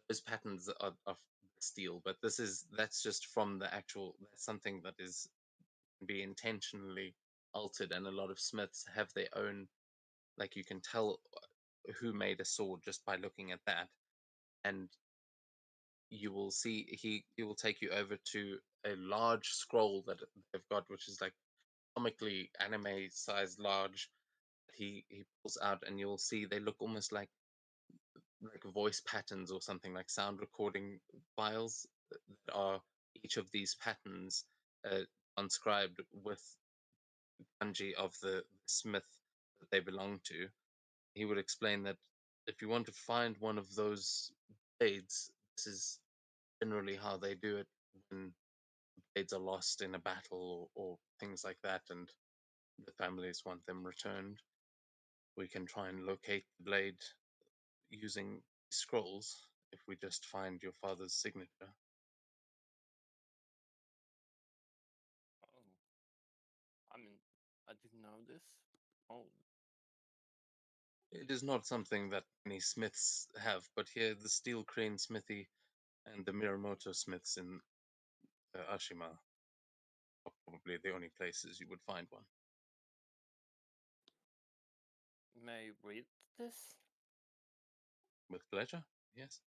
those patterns are of steel, but that's just from the actual. That's something that is be intentionally altered, and a lot of smiths have their own. Like you can tell who made a sword just by looking at that, and you will see he will take you over to a large scroll that they've got, which is like comically anime sized large. He pulls out, and you'll see they look almost like voice patterns or something, like sound recording files that are each of these patterns transcribed with kanji of the smith that they belong to. He would explain that if you want to find one of those blades, this is generally how they do it when blades are lost in a battle, or things like that, and the families want them returned. We can try and locate the blade using scrolls if we just find your father's signature. Oh, I mean, I didn't know this. Oh, It is not something that many smiths have, but here the Steel Crane Smithy and the Miramoto Smiths in Ashima are probably the only places you would find one. may I read this? With pleasure, yes.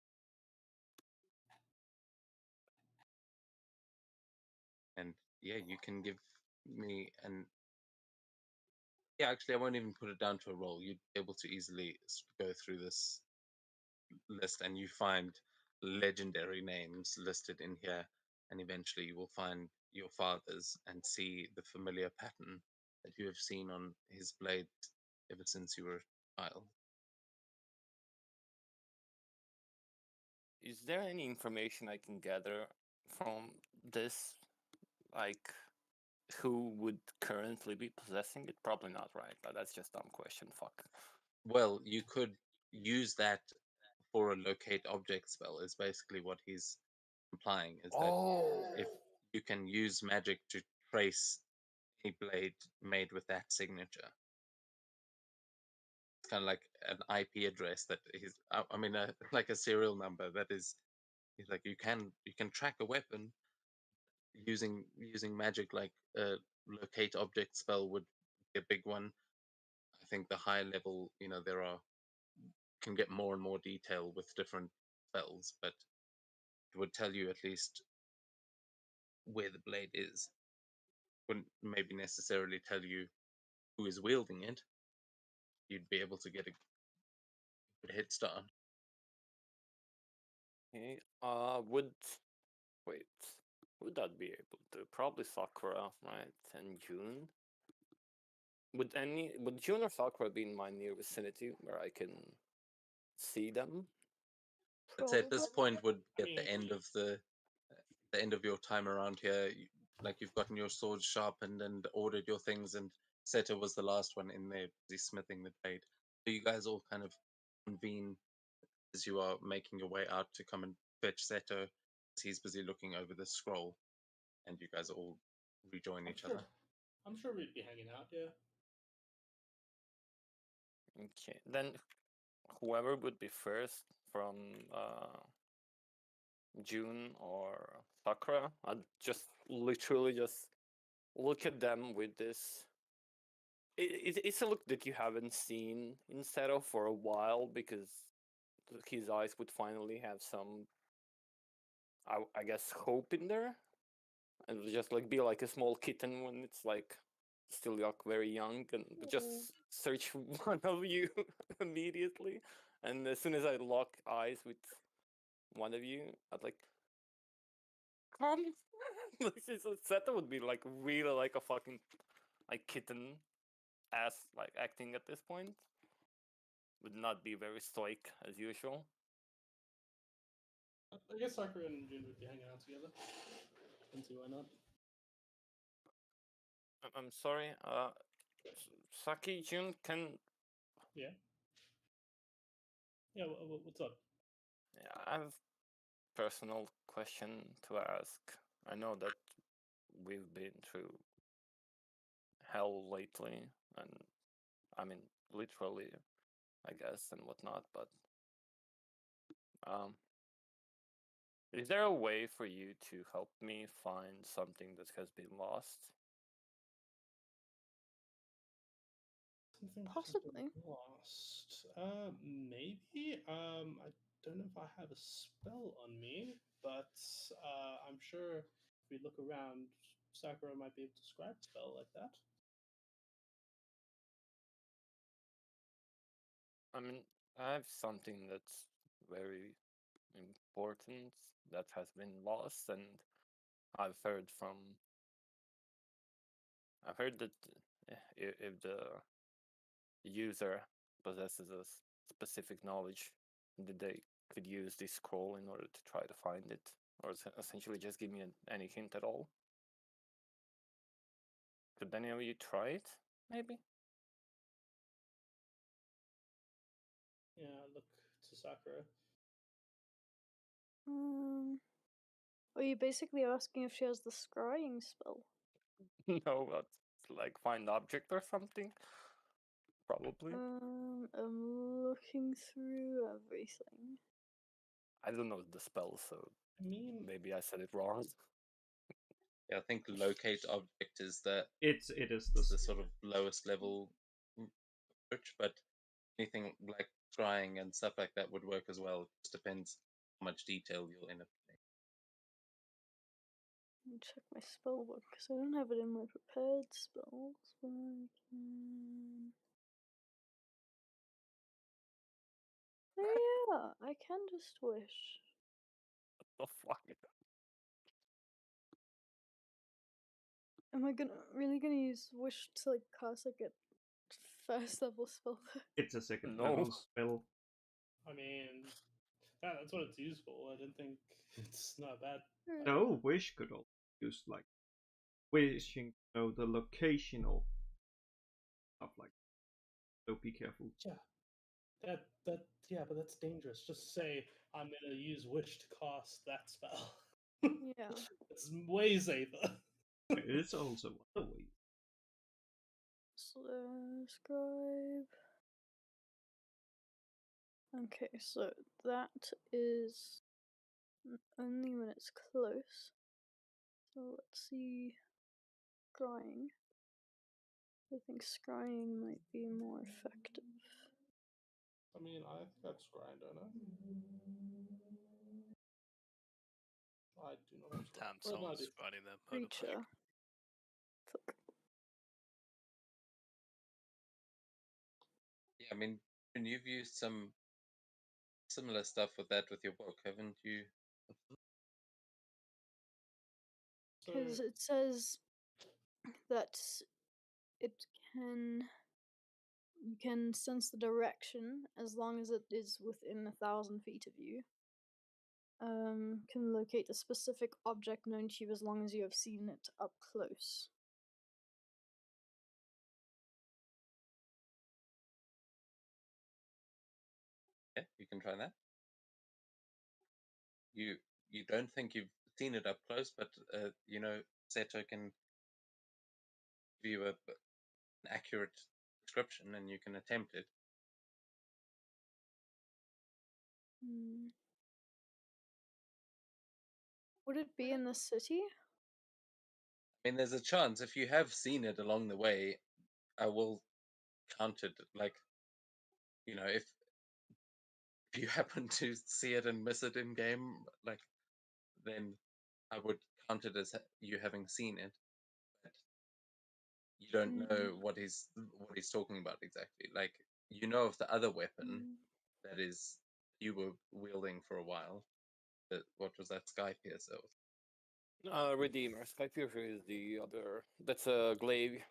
And yeah, you can give me an. Yeah, actually, I won't even put it down to a roll. You'd be able to easily go through this list, and you find legendary names listed in here, and eventually you will find your father's and see the familiar pattern that you have seen on his blade ever since you were a child. Is there any information I can gather from this? Like, who would currently be possessing it? Probably not, right? But that's just a dumb question. Fuck. Well, you could use that for a locate object spell. Is basically what he's implying. Is that if you can use magic to trace a blade made with that signature, it's kind of like an IP address that is. I mean, like a serial number that is. It's like you can track a weapon using magic, like a locate object spell would be a big one. I think the high level, there can get more and more detail with different spells, but it would tell you at least where the blade is. Wouldn't maybe necessarily tell you who is wielding it. You'd be able to get a good head start. Okay. Would that be able to? Probably Sakura, right? And June. Would June or Sakura be in my near vicinity where I can see them? I'd say at this point would be I at the mean, end of your time around here. Like you've gotten your swords sharpened and ordered your things, and Seta was the last one in there, busy smithing the blade. So you guys all kind of convene as you are making your way out to come and fetch Seto. He's busy looking over the scroll, and you guys all rejoin each other. I'm sure we'd be hanging out, yeah. Okay, then whoever would be first from June or Sakura, I'd just literally just look at them with this. It's a look that you haven't seen in Seto for a while because his eyes would finally have some, I guess, hope in there, and just like be like a small kitten when it's like still very young, and just search one of you immediately. And as soon as I lock eyes with one of you, I'd like, come. Seta would be like really like a fucking like kitten ass like acting at this point. Would not be very stoic as usual. I guess Sakura and Jun would be hanging out together. Don't see why not. I'm sorry, Saki Jun can. Yeah. Yeah. What's up? Yeah, I have a personal question to ask. I know that we've been through hell lately, and I mean literally, I guess, and whatnot. But is there a way for you to help me find something that has been lost? Something Possibly. lost. Maybe. I don't know if I have a spell on me, but I'm sure if we look around, Sakura might be able to scribe a spell like that. I mean, I have something that's very important that has been lost, and I've heard from. I've heard that if the user possesses a specific knowledge, that they could use this scroll in order to try to find it, or essentially just give me any hint at all. Could any of you try it? Maybe. Yeah, look to Sakura. Are you basically asking if she has the scrying spell? No, but like find object or something. Probably. I'm looking through everything. I don't know the spell, so I mean, maybe I said it wrong. Yeah, I think locate object is it is the sort of lowest level approach, but anything like scrying and stuff like that would work as well. It just depends how much detail you'll end up getting. Let me check my spell book because I don't have it in my prepared spells. But I can. Oh yeah, I can just wish. What the fuck? Am I really gonna use wish to like cast like a first level spell? It's a second No. level spell. I mean, that's what it's used for. I don't think it's not bad. No, wish could also be used like wishing to know the location of stuff like that. So be careful. Yeah, but that's dangerous. Just say I'm gonna use wish to cast that spell. Yeah. It's way safer. It is also other way. Scribe. Okay, so that is only when it's close. So let's see. Scrying. I think scrying might be more effective. I mean, I think that's grind, don't I? I do not have Damn, What am I someone's do? running their motorbike. Creature. Fuck. Yeah, I mean, and you've used some similar stuff with that with your book, haven't you? So, Because it says that it can you can sense the direction as long as it is within 1,000 feet of you. Can locate a specific object known to you as long as you have seen it up close. Yeah, you can try that. You don't think you've seen it up close, but you know, Seto can give you an accurate description, and you can attempt it. Hmm. Would it be in the city? I mean, there's a chance if you have seen it along the way, I will count it. Like, you know, if you happen to see it and miss it in game, like, then I would count it as you having seen it. But you don't know what he's talking about exactly. Like, you know of the other weapon that is you were wielding for a while. What was that, Sky Piercer? Redeemer. Skypiercer is the other. That's a glaive,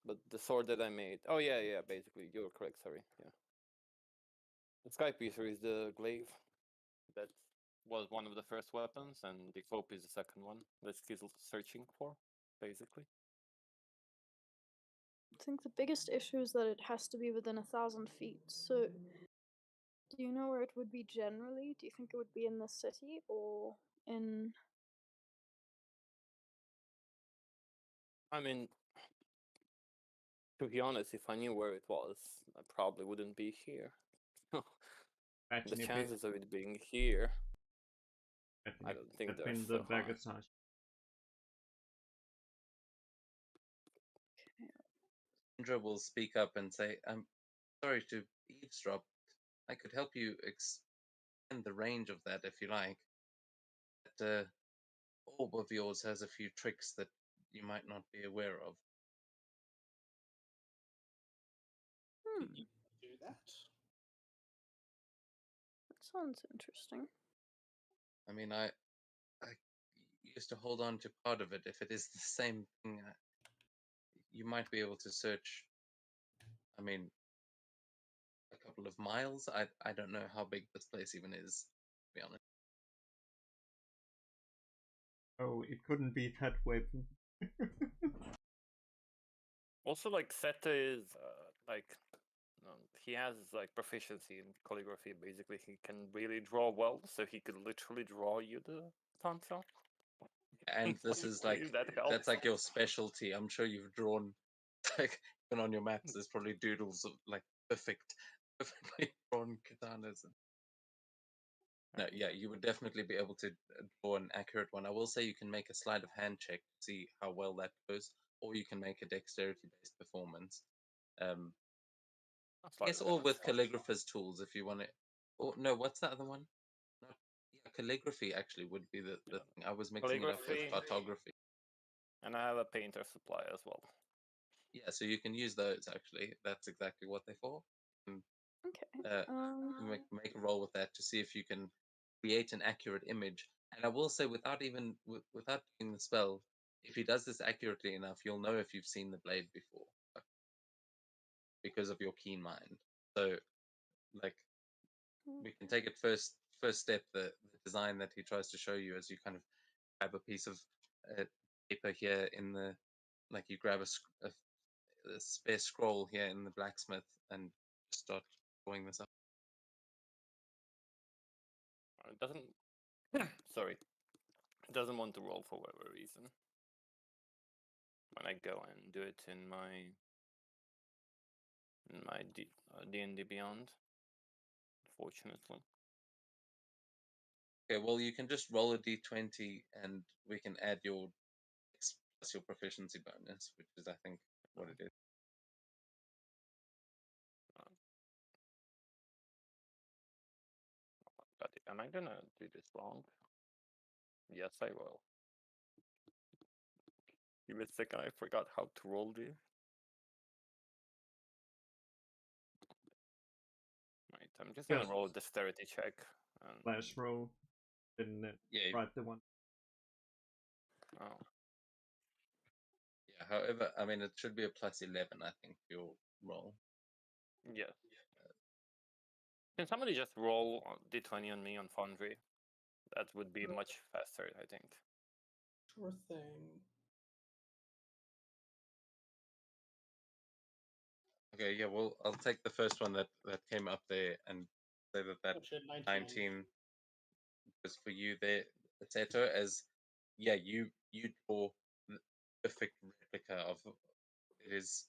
but the sword that I made. Oh yeah, basically, you're correct. Sorry, yeah. The Skypiercer is the glaive. That was one of the first weapons, and the Cope is the second one that he's searching for, basically. I think the biggest issue is that it has to be within 1,000 feet. So, do you know where it would be generally? Do you think it would be in the city or in? I mean, to be honest, if I knew where it was, I probably wouldn't be here. The chances of it being here, I don't think they're in so the high. Bagasage. Indra will speak up and say, "I'm sorry to eavesdrop. I could help you extend the range of that if you like. That orb of yours has a few tricks that you might not be aware of." Hmm. can you do that? That sounds interesting. I mean, I used to hold on to part of it. If it is the same thing, you might be able to search. I mean, a couple of miles. I don't know how big this place even is, to be honest. Oh, it couldn't be that weapon. Also, like Seta is like he has like proficiency in calligraphy. Basically, he can really draw well, so he could literally draw you the tonsil. And this is like that's like your specialty. I'm sure you've drawn, like, even on your maps. There's probably doodles of like perfectly drawn katanas. No, yeah, you would definitely be able to draw an accurate one. I will say you can make a sleight of hand check to see how well that goes, or you can make a dexterity-based performance. Yes, or with calligrapher's tools if you want it. Or no, what's the other one? No, yeah, calligraphy actually would be the thing. I was mixing it up with cartography. And I have a painter supply as well. Yeah, so you can use those actually. That's exactly what they're for. Okay. Make a roll with that to see if you can create an accurate image. And I will say, without doing the spell, if he does this accurately enough, you'll know if you've seen the blade before, because of your keen mind. So, like, we can take it first step, the design that he tries to show you as you kind of grab a piece of paper here in the like you grab a spare scroll here in the blacksmith and start drawing this up. It doesn't. Sorry, it doesn't want to roll for whatever reason. When I go and do it in my D&D Beyond, unfortunately. Okay, well you can just roll a d20 and we can add your plus your proficiency bonus, which is I think what it is. But am I gonna do this wrong? Yes, I will. Give me a second, I forgot how to roll this. Right, I'm just gonna roll a dexterity check. Flash roll. Didn't Yeah. write the one. Oh. Yeah, however, I mean it should be a plus 11, I think, your roll. Yes. Can somebody just roll d20 on me on Foundry? That would be much faster, I think. Sure thing. Okay, yeah, well, I'll take the first one that came up there and say that Oh, shit, 19 was for you there, Seto, as yeah, you draw the perfect replica of it. Is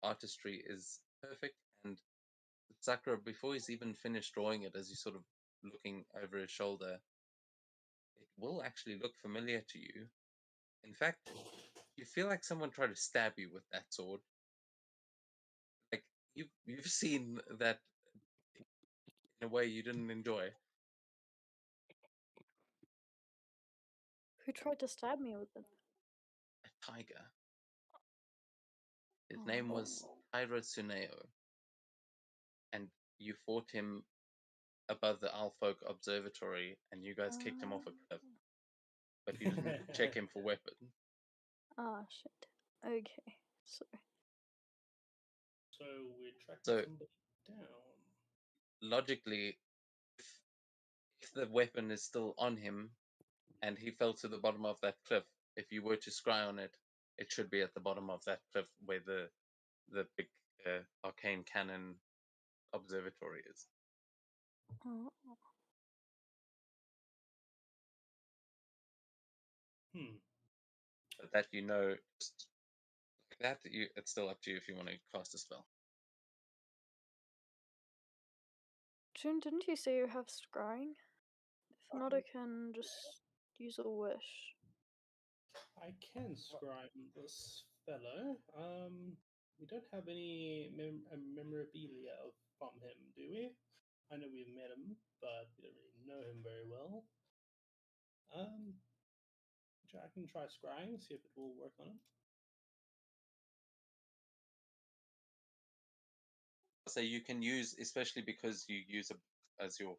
artistry is perfect, and Sakura, before he's even finished drawing it, as he's sort of looking over his shoulder, it will actually look familiar to you. In fact, you feel like someone tried to stab you with that sword. Like you've seen that in a way you didn't enjoy. Who tried to stab me with it? A tiger. His name was Taira Tsuneo, and you fought him above the Alfolk Observatory, and you guys kicked him off a cliff, but you didn't check him for weapon. Ah, shit. Okay, sorry. So we're tracking So- somebody down. Logically, if the weapon is still on him, and he fell to the bottom of that cliff, if you were to scry on it, it should be at the bottom of that cliff where the big arcane cannon observatory is. Oh. But that you know, just like that, it's still up to you if you want to cast a spell. June, didn't you say you have scrying? If not, I can just use a wish. I can scribe this fellow. We don't have any memorabilia from him, do we? I know we've met him, but we don't really know him very well. I can try scrying, see if it will work on him. So you can use, especially because you use as your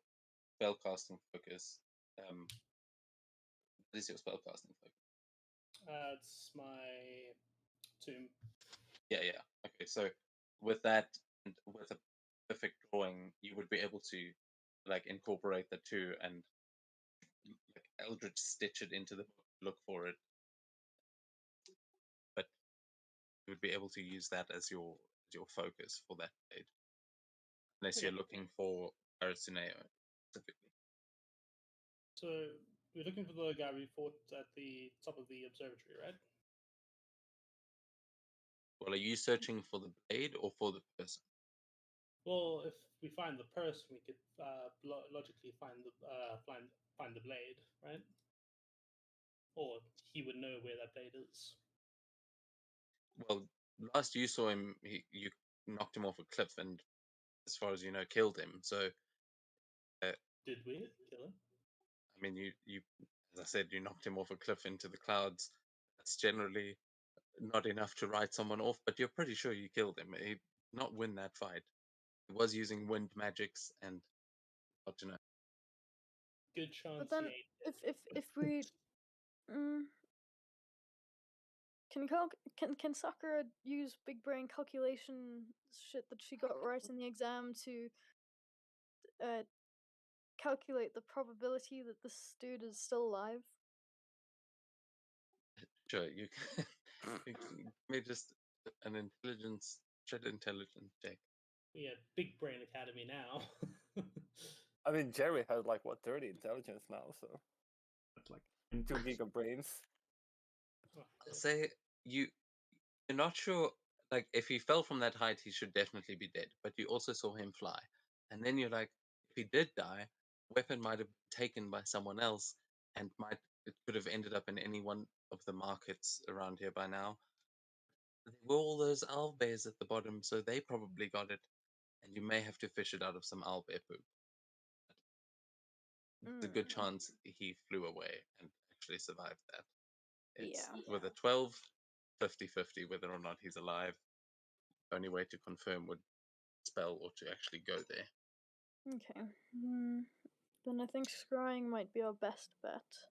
spellcasting focus. What is your spellcasting focus? It's my tomb. Yeah. Okay, so with that, and with a perfect drawing, you would be able to like incorporate the two and like Eldritch stitch it into the book, look for it. But you would be able to use that as your focus for that blade. Unless you're looking for Arasuneo specifically. So we're looking for the guy we fought at the top of the observatory, right? Well, are you searching for the blade or for the person? Well, if we find the person, we could logically find the blade, right? Or he would know where that blade is. Well, last you saw him, you knocked him off a cliff, and as far as you know, killed him. So, did we kill him? I mean, you, as I said, you knocked him off a cliff into the clouds. That's generally not enough to write someone off, but you're pretty sure you killed him. He did not win that fight. He was using wind magics, and what to know. Good chance. But then, if we, can Sakura use big brain calculation shit that she got right in the exam to calculate the probability that this dude is still alive? Sure, you can. Give me just an intelligence check. Yeah, big brain academy now. I mean, Jerry has like what 30 intelligence now, so That's like 2 giga brains. Say you're not sure. Like, if he fell from that height, he should definitely be dead. But you also saw him fly, and then you're like, if he did die, weapon might have been taken by someone else, and it could have ended up in any one of the markets around here by now. There were all those owlbears at the bottom, so they probably got it, and you may have to fish it out of some owlbear poop. There's a good chance he flew away and actually survived that. It's with a 12, 50-50 whether or not he's alive. The only way to confirm would spell or to actually go there. Okay. Then I think scrying might be our best bet.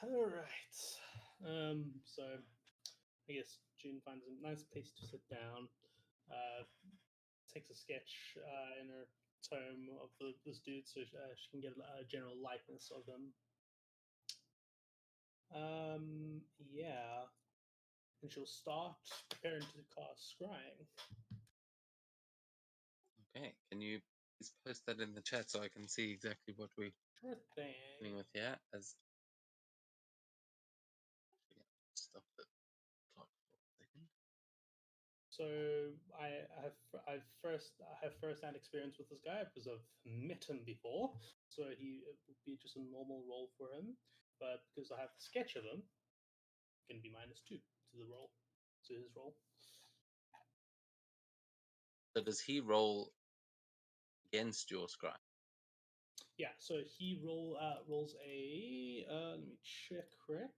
All right. So I guess June finds a nice place to sit down. Takes a sketch in her tome of this dude, so she can get a general likeness of him. Yeah, and she'll start preparing to cast scrying. Okay, can you please post that in the chat so I can see exactly what we're Sure thing. dealing with here? Stop the clock for a second. So I have first-hand experience with this guy because I've met him before. So it would be just a normal roll for him, but because I have the sketch of him, it can be -2 to the roll, to his roll. So does he roll against your scry? Yeah. So he rolls a let me check quick.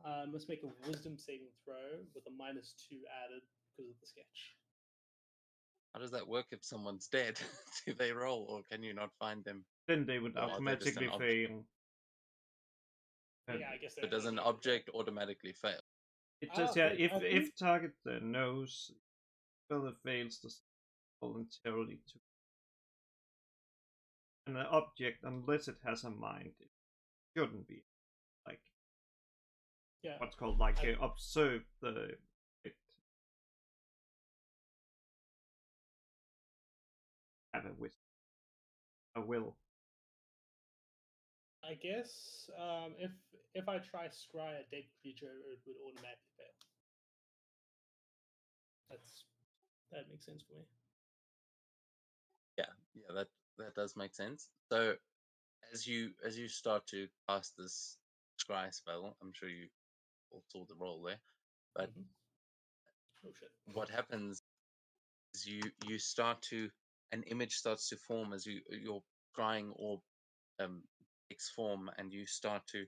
Must make a wisdom saving throw with a -2 added because of the sketch. How does that work if someone's dead? Do they roll, or can you not find them? Then they would Or are they just an automatically fail. Yeah, I guess. But does an object automatically fail? It does, yeah. If target knows, well, it fails to voluntarily to. And an object, unless it has a mind, it shouldn't be like what's called like observe the it. Have a will. I guess if I try scry a dead creature, it would automatically fail. That makes sense for me. Yeah, that does make sense. So as you start to cast this scry spell, I'm sure you all saw the roll there, but Oh shit! What happens is you start to an image starts to form as your scrying orb takes form, and you start to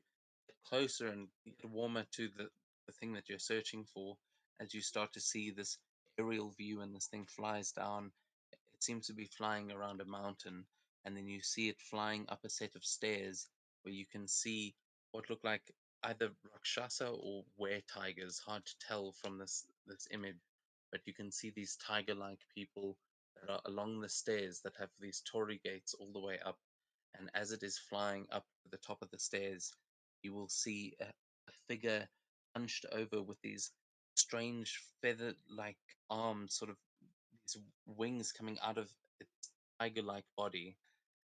get closer and get warmer to the thing that you're searching for. As you start to see this aerial view and this thing flies down, it seems to be flying around a mountain, and then you see it flying up a set of stairs where you can see what look like either Rakshasa or were tigers. Hard to tell from this image, but you can see these tiger-like people that are along the stairs that have these torii gates all the way up. And as it is flying up to the top of the stairs, you will see a figure hunched over with these strange feather-like arms, sort of these wings coming out of its tiger-like body.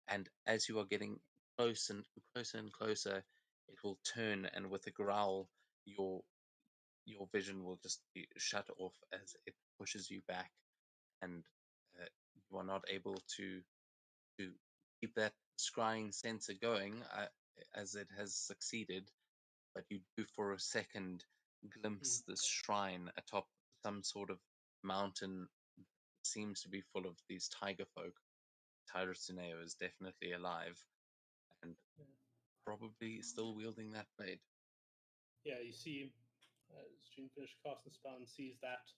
And as you are getting close and closer and closer, it will turn, and with a growl, your vision will just be shut off as it pushes you back, and you are not able to keep that scrying sensor going as it has succeeded. But you do for a second glimpse this shrine atop some sort of mountain. Seems to be full of these tiger folk. Tyra Tsuneo is definitely alive and probably still wielding that blade. Yeah, you see, as June finishes casting the spell and sees that,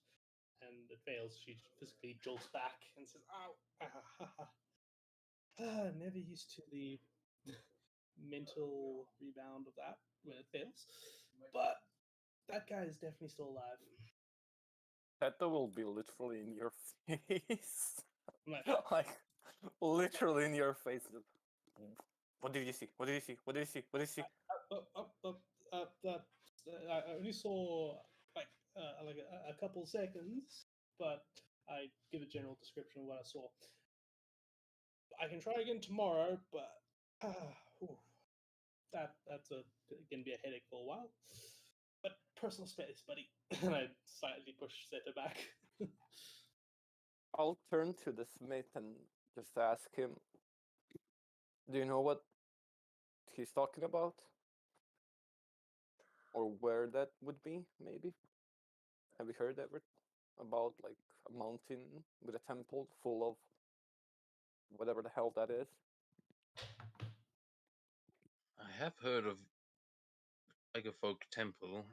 and it fails, she physically jolts back and says, "Ow! Never used to the mental rebound of that when it fails, but that guy is definitely still alive." That will be literally in your face. Like, like literally in your face. What did you see? What did you see? What did you see? What did you see? I only saw like a couple seconds, but I give a general description of what I saw. I can try again tomorrow, but that's gonna be a headache for a while. But personal space, buddy. And I slightly push Seto back. I'll turn to the smith and just ask him, do you know what he's talking about? Or where that would be, maybe? Have you heard ever about like a mountain with a temple full of whatever the hell that is? I have heard of Tiger Folk Temple.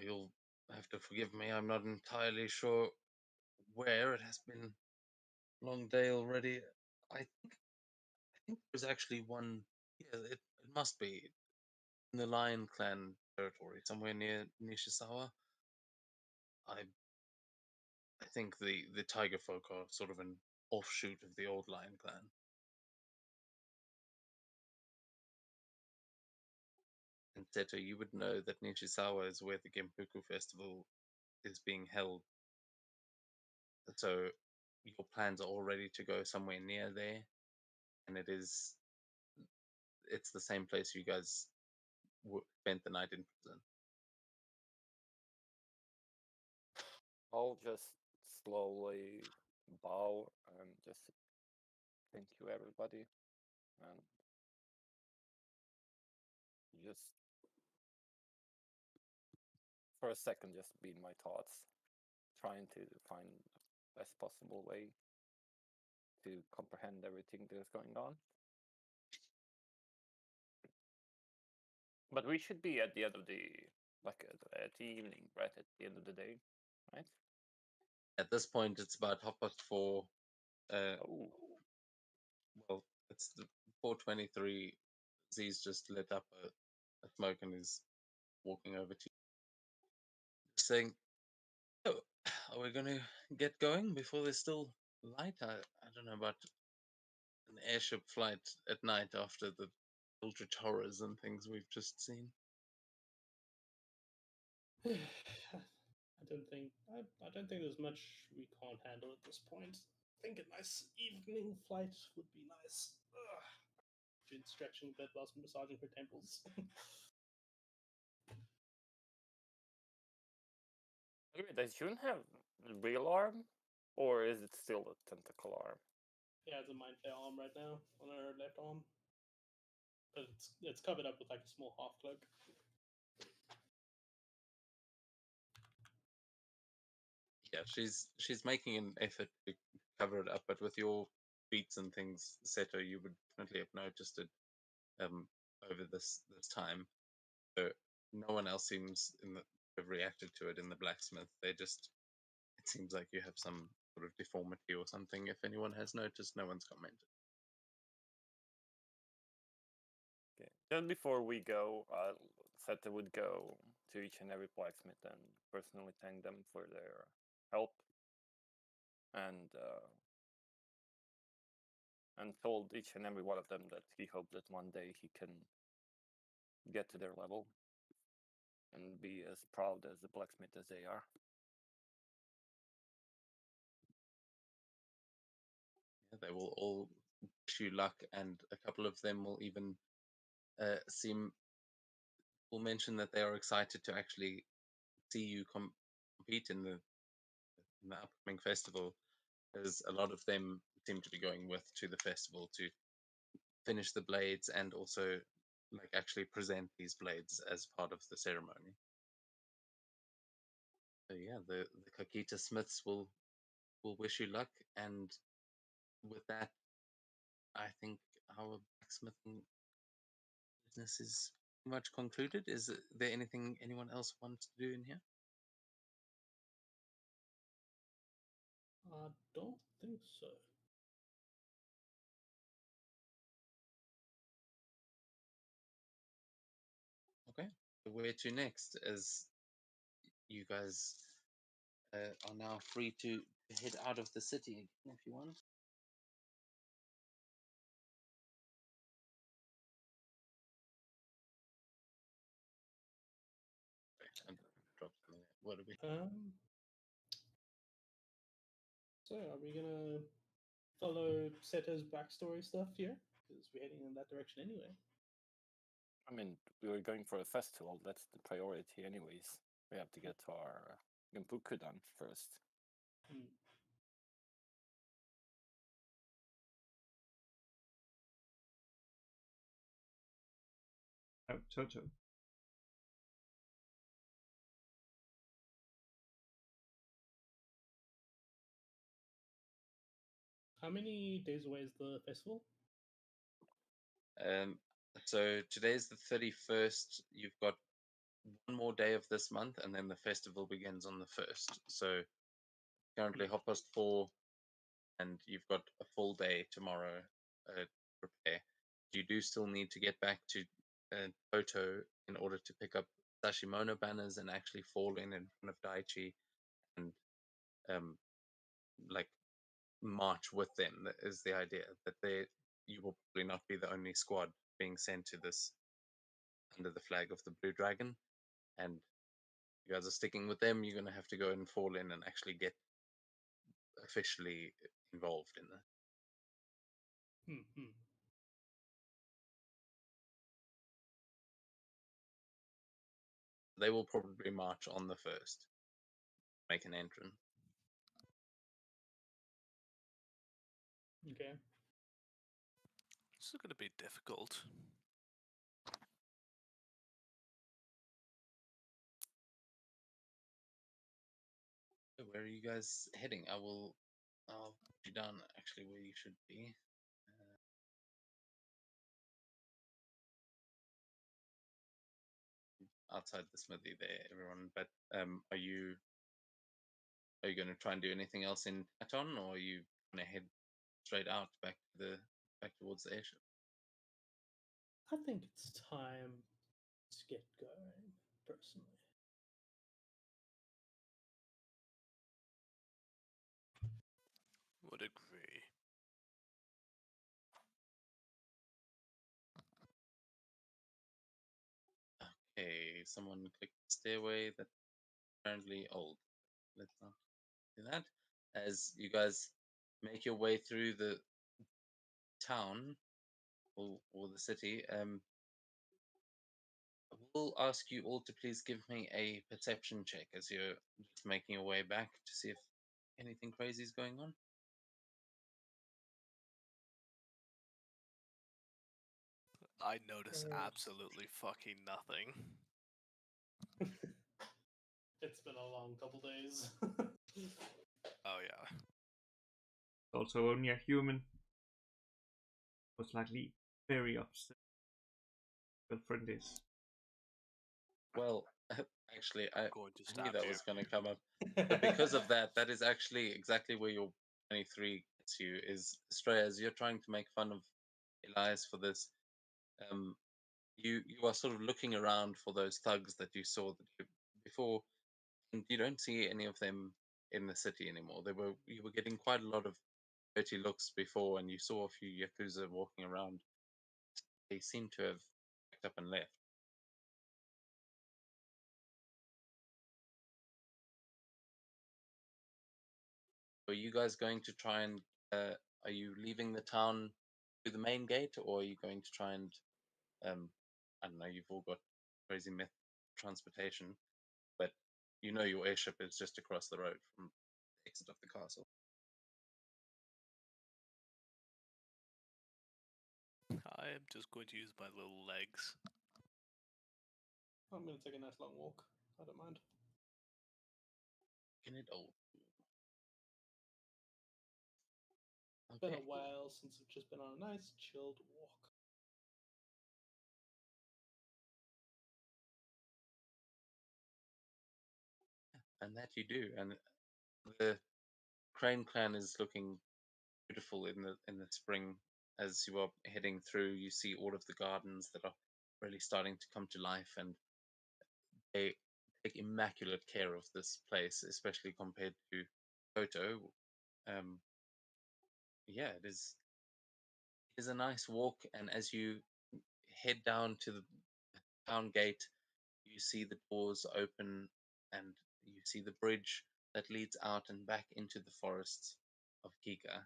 You'll have to forgive me. I'm not entirely sure where. It has been a long day already. I think there's actually one. Yeah, it must be in the Lion Clan territory, somewhere near Nishisawa. I think the Tiger Folk are sort of an offshoot of the old Lion Clan. And Seto, you would know that Nishisawa is where the Genpuku Festival is being held. So your plans are all ready to go somewhere near there, and it's the same place you guys spent the night in prison. I'll just slowly bow and just thank you, everybody, and just for a second just be in my thoughts, trying to find the best possible way to comprehend everything that's going on. But we should be at the end of the at the evening, right? At the end of the day, right? At this point, it's about 4:30. Oh, Well, it's the 4:23. Z's just lit up a smoke and is walking over to you, saying, "Oh, are we going to get going before there's still light? I don't know about an airship flight at night after the eldritch horrors and things we've just seen." I don't think there's much we can't handle at this point. I think a nice evening flight would be nice. June stretching a bit whilst massaging her temples. wait, does June have a real arm, or is it still a tentacle arm? Yeah, it's a Mind Flayer arm right now on her left arm, but it's covered up with like a small half cloak. Yeah, she's making an effort to cover it up, but with your beats and things, Seto, you would definitely have noticed it over this time. So no one else seems to have reacted to it in the blacksmith. It seems like you have some sort of deformity or something. If anyone has noticed, no one's commented. Okay. Just before we go, Seta would go to each and every blacksmith and personally thank them for their help, and told each and every one of them that he hoped that one day he can get to their level and be as proud as a blacksmith as they are. Yeah, they will all wish you luck, and a couple of them will even will mention that they are excited to actually see you compete in the upcoming festival, as a lot of them seem to be going to the festival to finish the blades and also like actually present these blades as part of the ceremony. So yeah, the Kakita Smiths will wish you luck, and with that, I think our blacksmithing business is pretty much concluded. Is there anything anyone else wants to do in here? I don't think so. Okay, so where to next? As you guys are now free to head out of the city again if you want. what do we? So are we gonna follow Seto's backstory stuff here? Because we're heading in that direction anyway. I mean, we were going for a festival. That's the priority, anyways. We have to get to our Genpuku done first. Hmm. Oh, Toto. How many days away is the festival? So today's the 31st. You've got one more day of this month, and then the festival begins on the 1st. So currently 4:30, and you've got a full day tomorrow to prepare. You do still need to get back to Toto in order to pick up Sashimono banners and actually fall in front of Daichi and like march with them. That is the idea, that you will probably not be the only squad being sent to this under the flag of the Blue Dragon, and you guys are sticking with them. You're going to have to go and fall in and actually get officially involved in that. They will probably march on the 1st, make an entrance. Okay. This is going to be difficult. Where are you guys heading? I'll put you down actually where you should be. Outside the smithy there, everyone. But are you going to try and do anything else in Aton, or are you going to head straight out back towards the airship? I think it's time to get going, personally. Would agree. Okay, someone click the stairway that's apparently old. Let's not do that. As you guys make your way through the town or the city, we'll ask you all to please give me a perception check as you're just making your way back to see if anything crazy is going on. I notice absolutely fucking nothing. It's been a long couple days. Oh yeah. Also only a human. Most likely very upset. Girlfriend is. Well, actually, I Going to knew stab that you. was going to come up. But because of that, that is actually exactly where your 23 gets you, is Stray, as you're trying to make fun of Elias for this. You are sort of looking around for those thugs that you saw before, and you don't see any of them in the city anymore. You were getting quite a lot of dirty looks before, and you saw a few yakuza walking around. They seem to have picked up and left. Are you guys going to try and? Are you leaving the town through the main gate, or are you going to try and? I don't know. You've all got crazy myth transportation, but you know your airship is just across the road from the exit of the castle. I am just going to use my little legs. I'm going to take a nice long walk. I don't mind. In it all. It's been a while since I've just been on a nice chilled walk. And that you do, and the Crane Clan is looking beautiful in the spring. As you are heading through, you see all of the gardens that are really starting to come to life, and they take immaculate care of this place, especially compared to Koto. Yeah, it is a nice walk, and as you head down to the town gate, you see the doors open, and you see the bridge that leads out and back into the forests of Giga.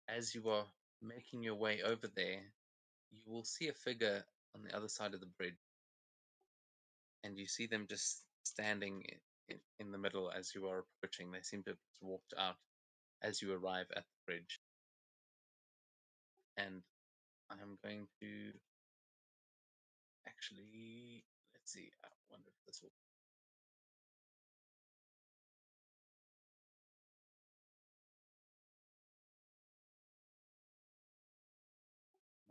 As you are making your way over there, you will see a figure on the other side of the bridge, and you see them just standing in the middle as you are approaching. They seem to have walked out as you arrive at the bridge. And I'm going to actually, let's see, I wonder if this will.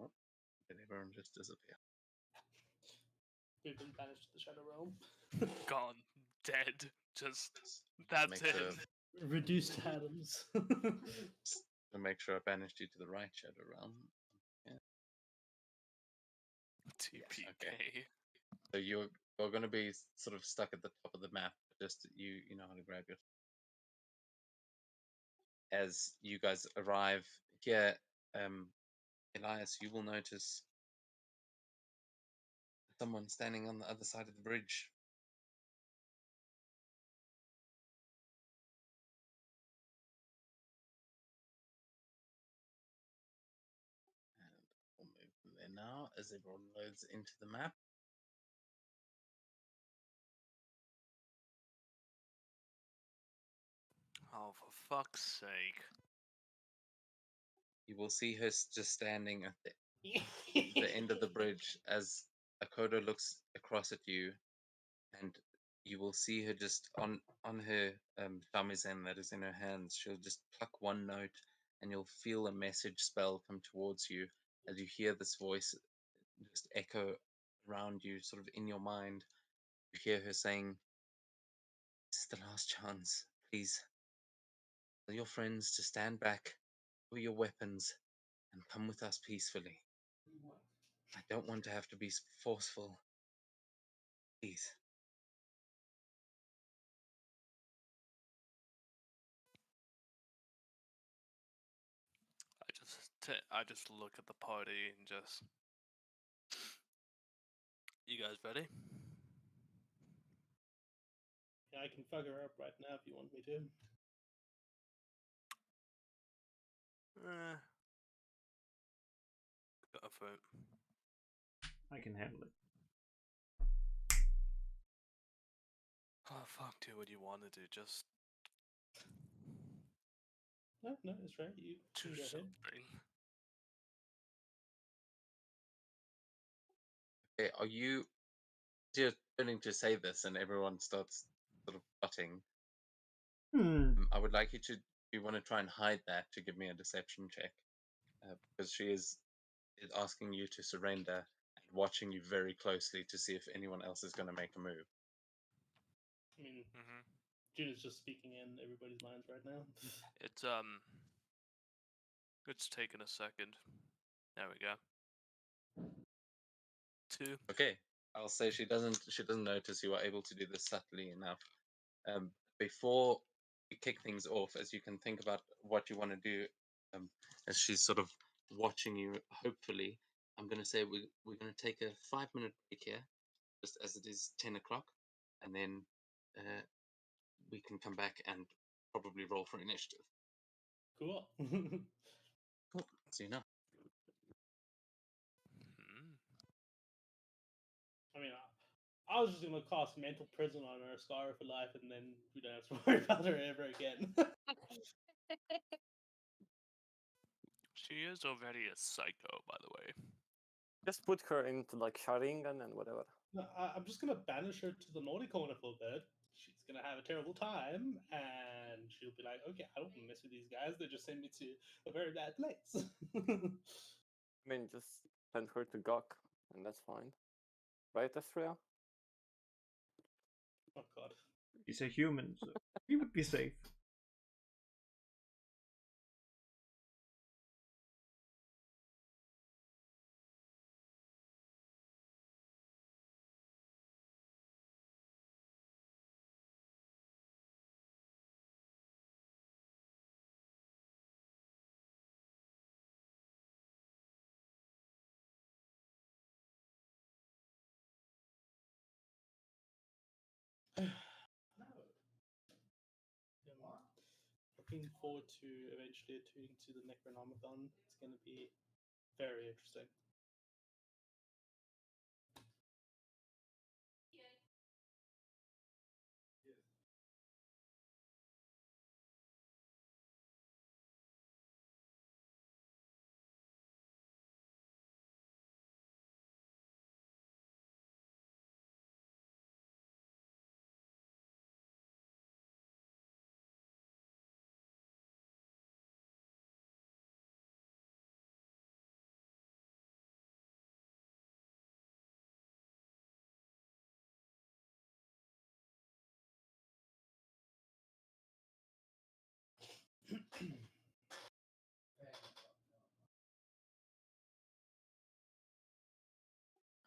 Oh, did everyone just disappear? We've been banished to the Shadow Realm. Gone, dead. Just Make that's sure, it. Reduced to atoms. to make sure I banished you to the right Shadow Realm. TPK. So you're going to be sort of stuck at the top of the map. Just you know how to grab your. As you guys arrive here, Elias, you will notice someone standing on the other side of the bridge. And we'll move from there now as everyone loads into the map. Oh, for fuck's sake. You will see her just standing at the end of the bridge as Akodo looks across at you, and you will see her just on her shamisen that is in her hands. She'll just pluck one note, and you'll feel a message spell come towards you as you hear this voice just echo around you, sort of in your mind. You hear her saying, "This is the last chance. Please tell your friends to stand back, for your weapons, and come with us peacefully. I don't want to have to be forceful. Please." I just look at the party and just. You guys ready? Yeah, I can fuck her up right now if you want me to. Go for it. I can handle it. Oh fuck, do what you want to do. Just No, it's right. You do can go ahead. something. Okay, are you? You're turning to say this, and everyone starts sort of butting. I would like you to. You want to try and hide that to give me a deception check, because she is asking you to surrender and watching you very closely to see if anyone else is going to make a move. I mean, June is just speaking in everybody's minds right now. It's taken a second. There we go. 2. Okay, I'll say she doesn't notice you are able to do this subtly enough. Before we kick things off, as you can think about what you want to do, as she's sort of watching you, hopefully, I'm going to say we're going to take a 5-minute break here, just as it is 10 o'clock, and then we can come back and probably roll for initiative. Cool. Cool. So you know. I mean, I was just gonna cast mental prison on her, scar her for life, and then we don't have to worry about her ever again. She is already a psycho, by the way. Just put her into like Sharingan and whatever. No, I'm just gonna banish her to the naughty corner for a bit. She's gonna have a terrible time, and she'll be like, "Okay, I don't want to mess with these guys. They just sent me to a very bad place." I mean, just send her to Gok, and that's fine. Right, Astrea? Oh god. He's a human, so he would be safe. looking forward to eventually attuning to the Necronomicon. It's going to be very interesting.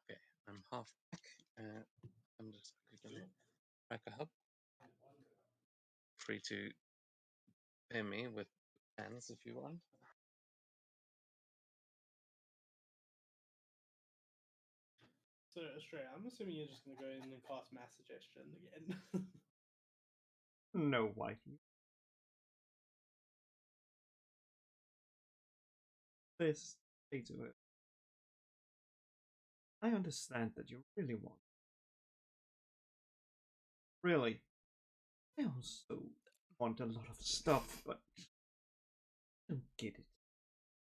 Okay, I'm half back. I'm just going to back a hub. Free to pay me with hands if you want. So, Australia, I'm assuming you're just going to go in and cast Mass Suggestion again. No, Whitey. This say to it. I understand that you really want. Really. I also want a lot of stuff, but I don't get it.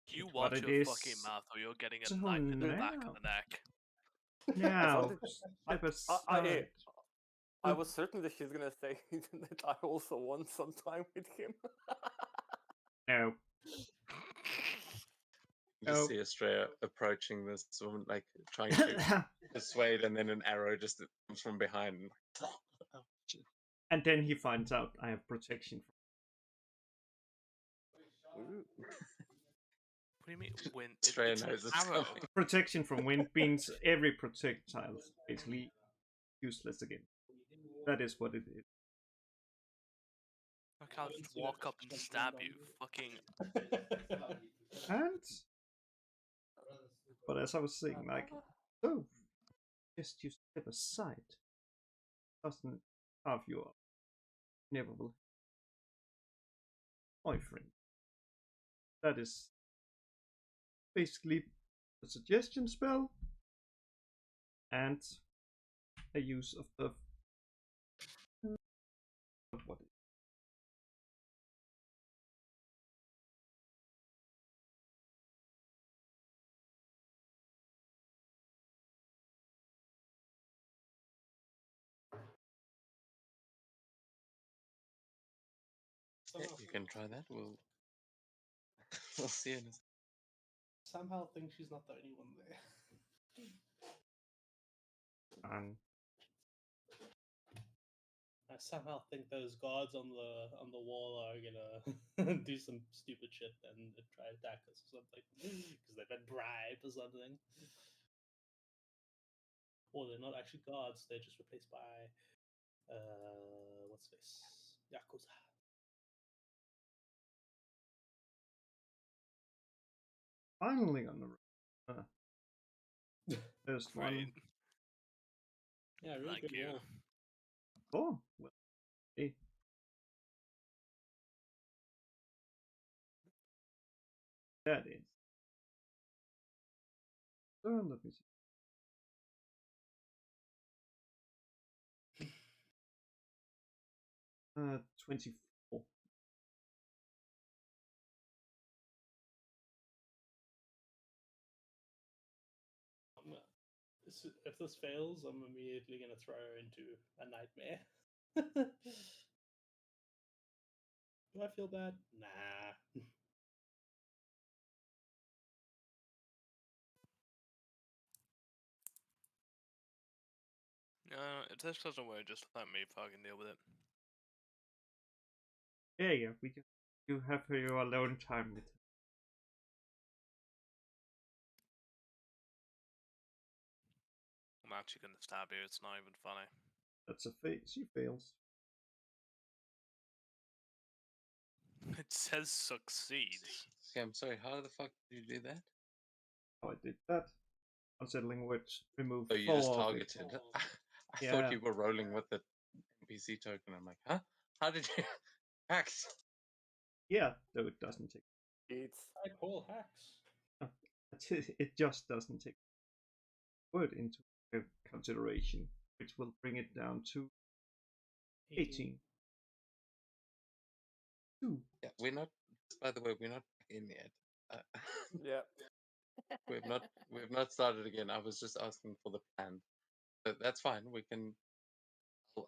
You It's watch what your it fucking is. mouth or you're getting a So knife in the back now- of the neck. Now, I step aside. I was certain that she's gonna say that I also want some time with him. No. You just Oh. see Estrella approaching this woman, like trying to persuade, and then an arrow just comes from behind. And then he finds out I have protection. Ooh. What do you mean? When Estrella it's an knows it's arrow. coming. Protection from wind means every projectile is basically useless again. That is what it is. I can't just walk up and stab you. Fucking. And but as I was saying, like, so just you step aside. Doesn't have your never will boyfriend. That is basically a suggestion spell and a use of the what Yeah, you can try that. We'll see in a Somehow think she's not the only one there. and I somehow think those guards on the wall are gonna do some stupid shit and try to attack us or something because they've been bribed or something. Or they're not actually guards; they're just replaced by what's this? Yakuza. finally on the first one. Right. Yeah, really Thank good you. wall. Oh, well, hey. That is. So let me see. Uh, 24. If this fails, I'm immediately gonna throw her into a nightmare. Do I feel bad? Nah. If this doesn't work, just let me fucking deal with it. Yeah, we can. You have your alone time with. I'm actually gonna stab you. It's not even funny. That's a fate. She fails. It says succeeds. Okay, I'm sorry. How the fuck did you do that? How I did that. Unsettling words. Remove. Oh, you just 4 of it. targeted. I Yeah. thought you were rolling with the NPC token. I'm like, huh? How did you? Max. Yeah, though it doesn't take. It's I call hacks. It just doesn't take word into consideration, which will bring it down to 18. 2. Yeah, we're not. By the way, we're not in yet. yeah. We've not started again. I was just asking for the plan, but that's fine. We can.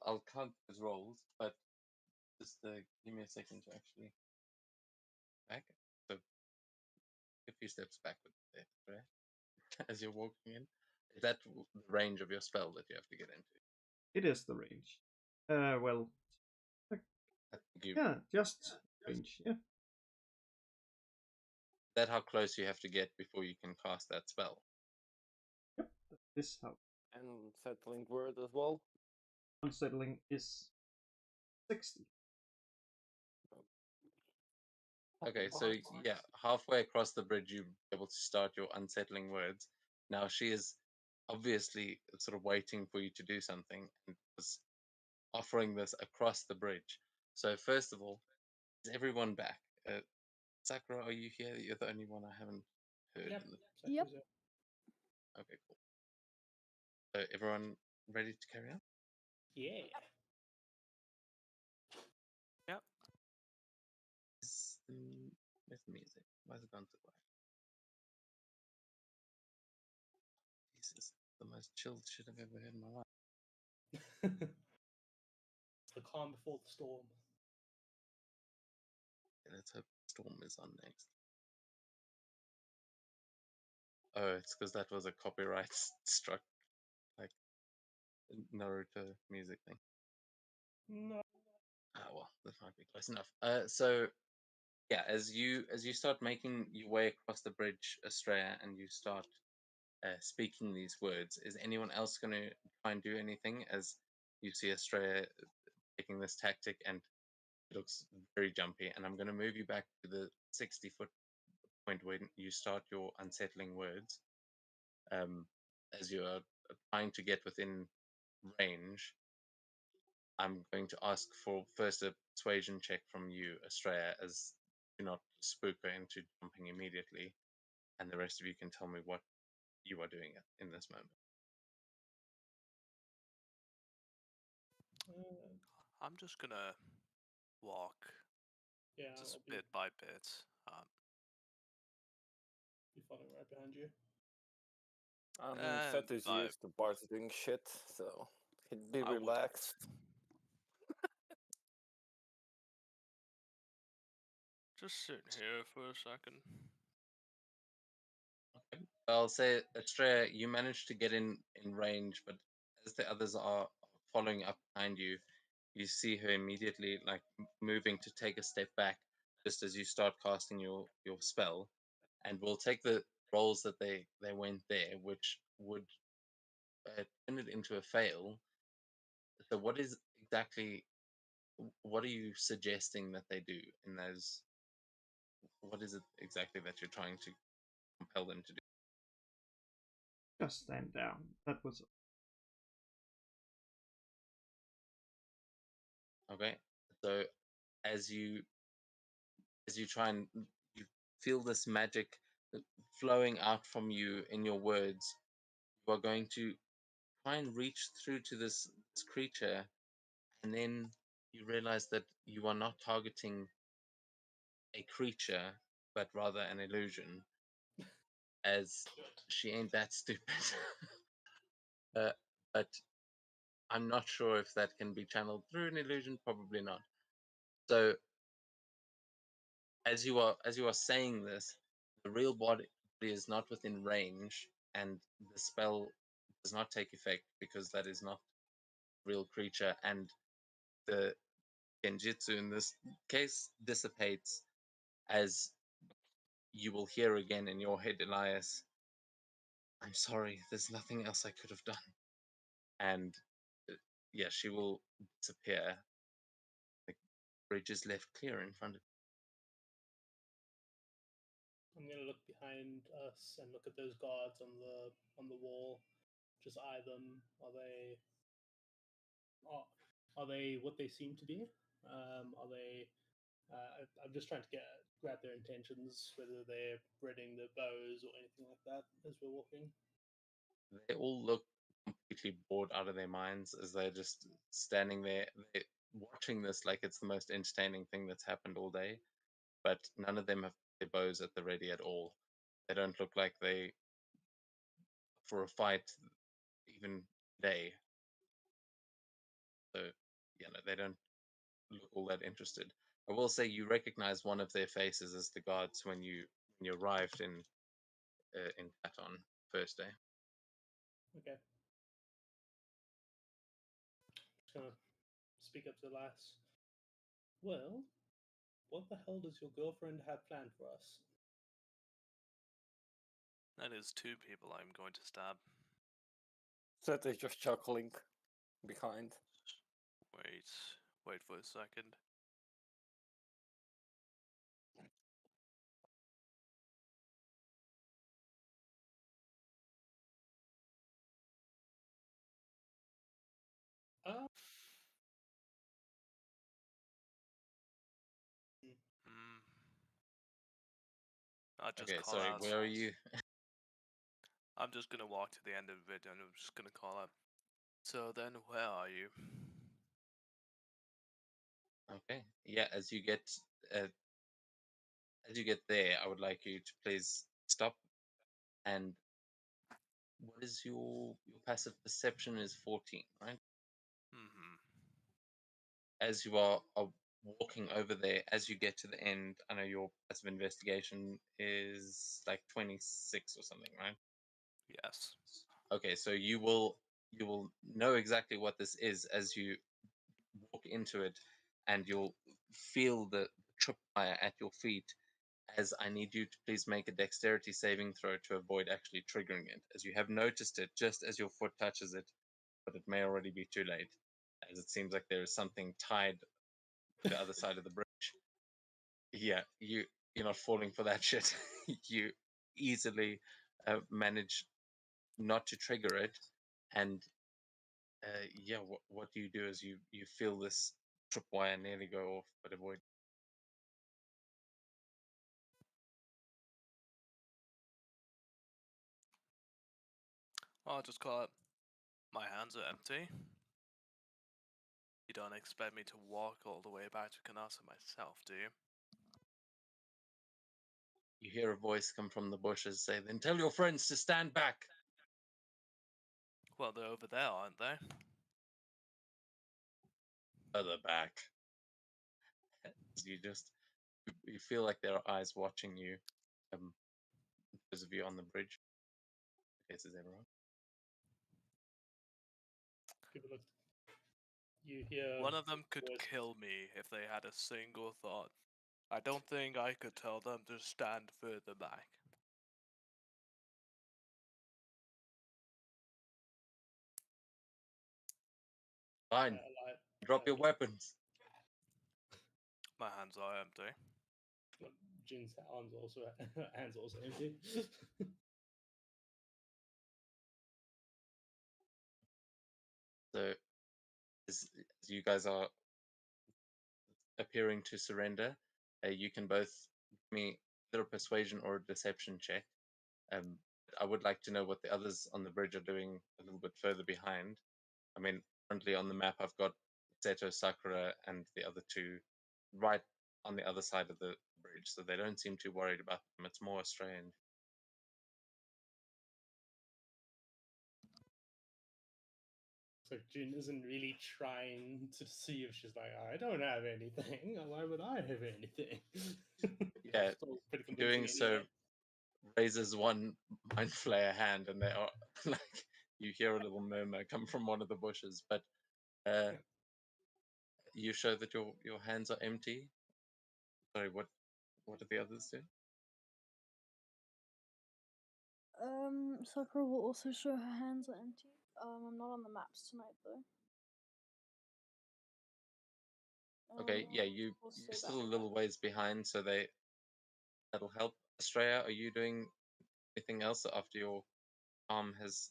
I'll count those rolls, but just give me a second to actually back. So a few steps backward there, right? As you're walking in. Is that the range of your spell that you have to get into? It is the range. Well, I think you, yeah, just range. Yeah. that how close you have to get before you can cast that spell. Yep. This how And settling word as well. unsettling is 60. Okay, so yeah, halfway across the bridge, you're able to start your unsettling words. Now she is obviously sort of waiting for you to do something and was offering this across the bridge. So first of all, is everyone back? Sakura, are you here? You're the only one I haven't heard. Yep. Yep. Okay, cool. So everyone ready to carry on? Yeah. Yep. Where's the music? Why has it gone so quiet? Jesus, the most chilled shit I've ever heard in my life. It's the calm before the storm. Okay, let's hope Storm is on next. Oh, it's because that was a copyright struck, like Naruto music thing. No. Ah, well, that might be close enough. So yeah, as you start making your way across the bridge, Estrella, and you start speaking these words, is anyone else going to try and do anything as you see Estrella taking this tactic and it looks very jumpy? And I'm going to move you back to the 60-foot point when you start your unsettling words. As you are trying to get within range, I'm going to ask for first a persuasion check from you, Estrella, as do not spook her into jumping immediately, and the rest of you can tell me what you are doing in this moment. I'm just gonna walk Yeah, just I'll bit by bit. be following right behind you. I mean, Seth is I- used to bars doing shit, so he'd be I wouldn't. relaxed. Just sitting here for a second. Okay. I'll say, Estrella, you managed to get in range, but as the others are following up behind you, you see her immediately like moving to take a step back just as you start casting your spell, and we'll take the rolls that they went there, which would turn it into a fail. So what is exactly, what are you suggesting that they do in those? What is it exactly that you're trying to compel them to do? Just stand down. That was Okay, so as you try and you feel this magic flowing out from you in your words, you are going to try and reach through to this creature, and then you realize that you are not targeting a creature, but rather an illusion, as she ain't that stupid. But I'm not sure if that can be channeled through an illusion. Probably not. So as you are saying this, the real body is not within range, and the spell does not take effect because that is not a real creature, and the genjutsu in this case dissipates as you will hear again in your head, Elias, "I'm sorry, there's nothing else I could have done." And yeah, she will disappear. The bridge is left clear in front of I'm gonna look behind us and look at those guards on the wall. Just eye them. Are they what they seem to be? Are they I'm just trying to grab their intentions, whether they're readying their bows or anything like that as we're walking. They all look completely bored out of their minds as they're just standing there, watching this like it's the most entertaining thing that's happened all day. But none of them have their bows at the ready at all. They don't look like they for a fight even today. So yeah, no, they don't look all that interested. I will say you recognize one of their faces as the guards when you arrived in Katon first day. Okay. Just gonna speak up to the lass. Well, what the hell does your girlfriend have planned for us? That is 2 people I'm going to stab. Seth is just chuckling behind. Wait for a second. Uh, I'll just Okay, call sorry, out. where are you? I'm just gonna walk to the end of the video and I'm just gonna call out. So then, where are you? Okay, yeah, as you get there, I would like you to please stop. And what is your passive perception is 14, right? Mm-hmm. As you are walking over there, as you get to the end, I know your passive investigation is like 26 or something, right? Yes. Okay, so you will know exactly what this is as you walk into it, and you'll feel the tripwire at your feet. As I need you to please make a dexterity saving throw to avoid actually triggering it, as you have noticed it just as your foot touches it, but it may already be too late, as it seems like there is something tied to the other side of the bridge. Yeah, you're not falling for that shit. You easily manage not to trigger it, and yeah, what do you do as you feel this tripwire nearly go off, but avoid? I'll just call it. My hands are empty. You don't expect me to walk all the way back to Kanasa myself, do you? You hear a voice come from the bushes say, "Then tell your friends to stand back." Well, they're over there, aren't they? Further back. You feel like there are eyes watching you. Those of you on the bridge. Faces everyone. People look. You hear. One of them could voices. kill me if they had a single thought. I don't think I could tell them to stand further back. Fine. Drop your weapons. My hands are empty. Jin's hands also empty. So, as you guys are appearing to surrender, you can both give me either a persuasion or a deception check. I would like to know what the others on the bridge are doing a little bit further behind. I mean, currently on the map, I've got Seto, Sakura, and the other 2 right on the other side of the bridge, so they don't seem too worried about them. It's more Australian. So Jin isn't really trying to see if she's like, I don't have anything. Why would I have anything? Yeah, Still pretty in convincing doing so, anyway. raises one mind flayer hand, and they are like, you hear a little murmur come from one of the bushes, but you show that your hands are empty. Sorry, what do the others do? Sakura will also show her hands are empty. I'm not on the maps tonight though. Okay, yeah, you're still a little ways behind, so that'll help. Estrella, are you doing anything else after your arm has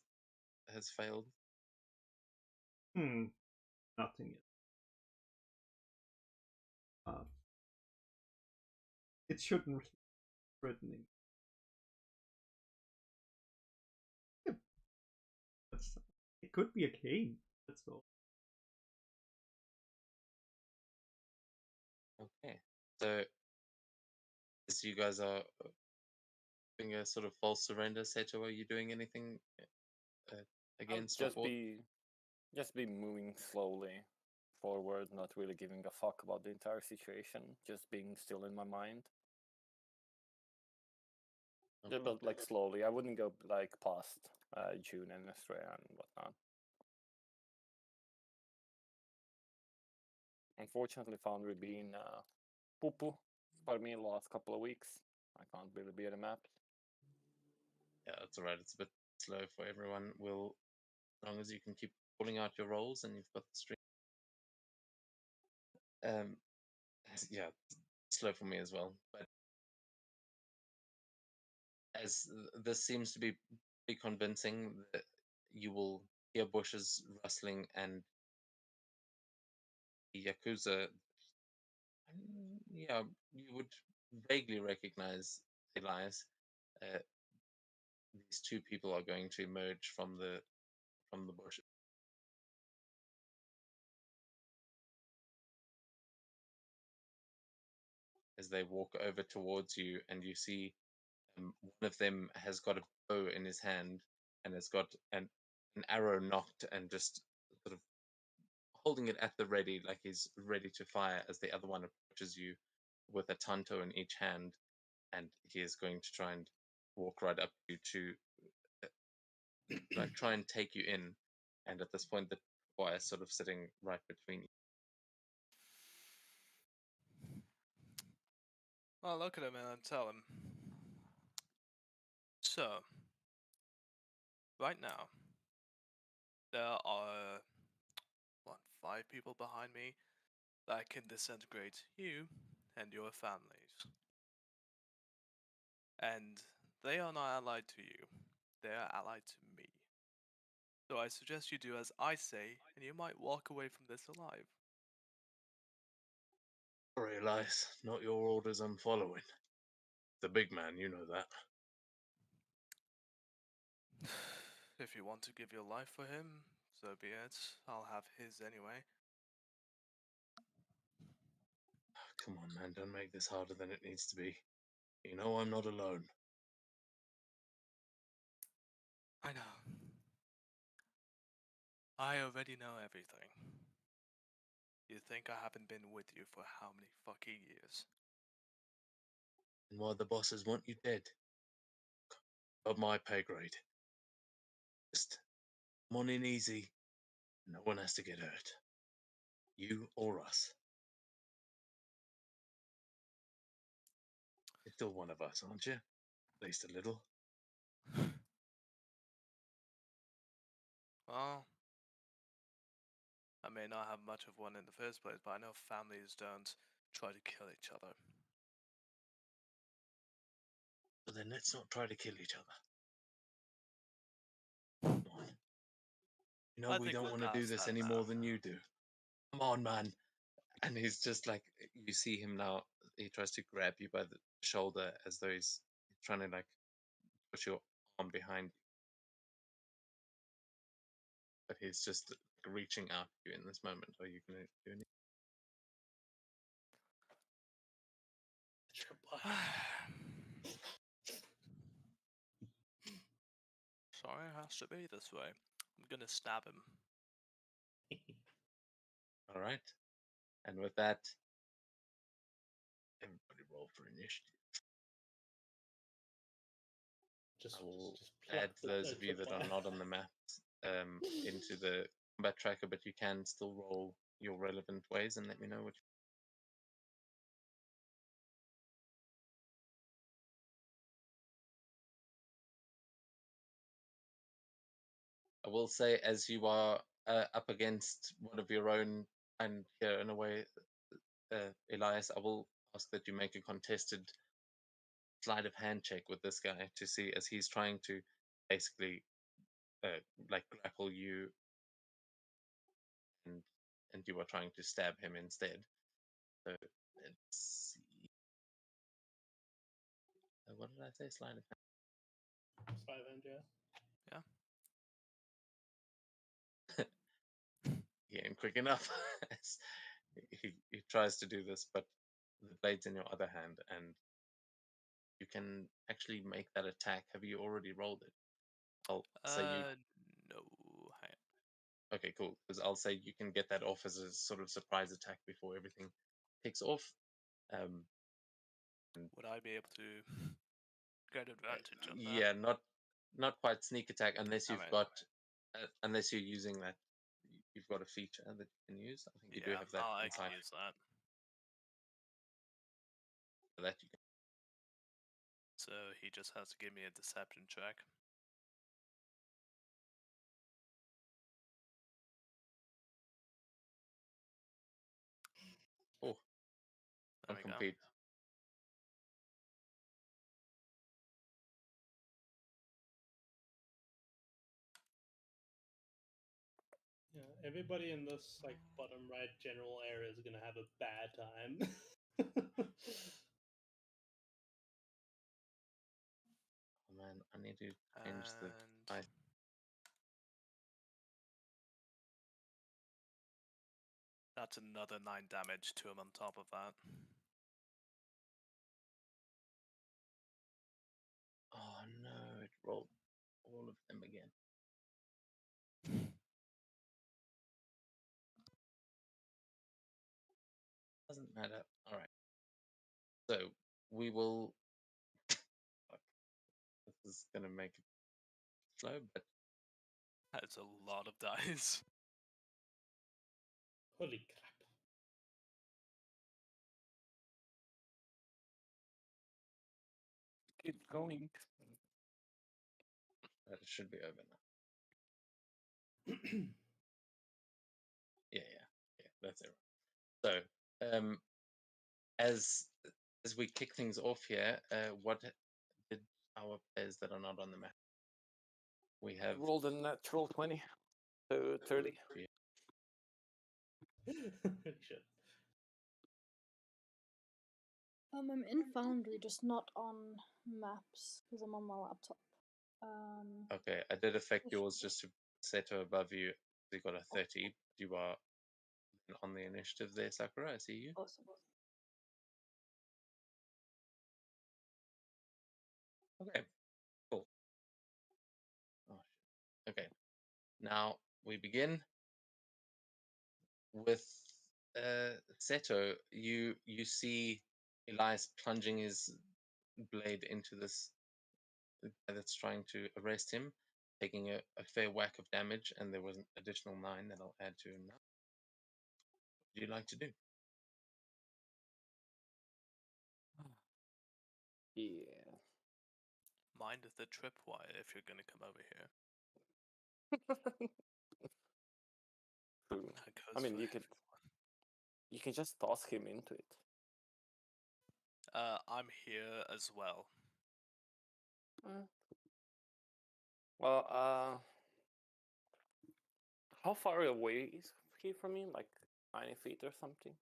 failed? Nothing yet. it shouldn't really be threatening. Yeah, it could be a cane. That's all. Okay, so as you guys are doing a sort of false surrender, Seto, are you doing anything I'll against or just for? be moving slowly forward, not really giving a fuck about the entire situation, just being still in my mind. Yeah, but like slowly. I wouldn't go like past June and Estrella and whatnot. Unfortunately, Foundry being poo-poo for me the last couple of weeks. I can't really be at the maps. Yeah, that's alright. It's a bit slow for everyone. Will, as long as you can keep pulling out your rolls and you've got the stream. Yeah, slow for me as well. But as this seems to be pretty convincing, that you will hear bushes rustling and the Yakuza. Yeah, you would vaguely recognize Elias. These two people are going to emerge from the bushes. As they walk over towards you, and you see one of them has got a bow in his hand and has got an arrow knocked and just sort of holding it at the ready, like he's ready to fire, as the other one approaches you with a tanto in each hand, and he is going to try and walk right up to you to like try and take you in. And at this point, the boy is sort of sitting right between you. I'll look at him and tell him. So, right now, there are, 5 people behind me that can disintegrate you and your families. And they are not allied to you, they are allied to me. So I suggest you do as I say, and you might walk away from this alive. Sorry, Elias, not your orders I'm following. The big man, you know that. If you want to give your life for him, so be it. I'll have his anyway. Come on, man, don't make this harder than it needs to be. You know I'm not alone. I know. I already know everything. You think I haven't been with you for how many fucking years? And why the bosses want you dead? Of my pay grade. Just come on in easy. No one has to get hurt. You or us. You're still one of us, aren't you? At least a little. Well, I may not have much of one in the first place, but I know families don't try to kill each other. But then let's not try to kill each other. Come on. You know I we think don't we're want to do past this that any now. more than you do. Come on, man. And he's just like, you see him now. He tries to grab you by the shoulder as though he's trying to like put your arm behind you. But he's just reaching out to you in this moment. Are you going to do anything? Sorry it has to be this way. I'm gonna stab him. All right. And with that, everybody roll for initiative. I will add those of you that are not on the map into the combat tracker, but you can still roll your relevant ways and let me know what you. I will say, as you are up against one of your own, and here in a way, Elias, I will ask that you make a contested sleight of hand check with this guy to see as he's trying to basically like grapple you, and you are trying to stab him instead. So let's see. What did I say? Sleight of hand. Sleight of hand, yeah. He ain't quick enough. he tries to do this, but the blade's in your other hand, and you can actually make that attack. Have you already rolled it? I'll say you. No. Hang Okay, cool. Because I'll say you can get that off as a sort of surprise attack before everything kicks off. Would I be able to get advantage on that? Yeah, not quite sneak attack unless you've mean- got unless you're using that. You've got a feature that you can use. I think you do Yeah, have that I inside. can use that. So that you can. So he just has to give me a deception check. Oh, There we go. complete. Yeah, everybody in this like bottom right general area is gonna have a bad time. Oh man, I need to change the. And that's another 9 damage to him on top of that. Oh no! It rolled all of them again. Doesn't matter. All right. So we will. This is gonna make it slow, but That's a lot of dice. Holy crap. Keep going. it should be over now. Yeah, that's it. So, as we kick things off here, what did our players that are not on the map? We have Rolled a natural 20, so 30. Shit. I'm in Foundry, just not on maps because I'm on my laptop. Okay, I did affect Which- yours just to set her above you. You got a 30. You are on the initiative there, Sakura. I see you. Awesome. Okay, cool. Oh, shit. Okay, now we begin with Seto. You see Elias plunging his blade into this guy that's trying to arrest him, taking a fair whack of damage, and there was an additional 9 that I'll add to him now. What would you like to do? Yeah. Mind the tripwire if you're gonna come over here. True. That goes I mean, for you can everyone. just toss him into it. I'm here as well. Well, how far away is he from me? Like 90 feet or something,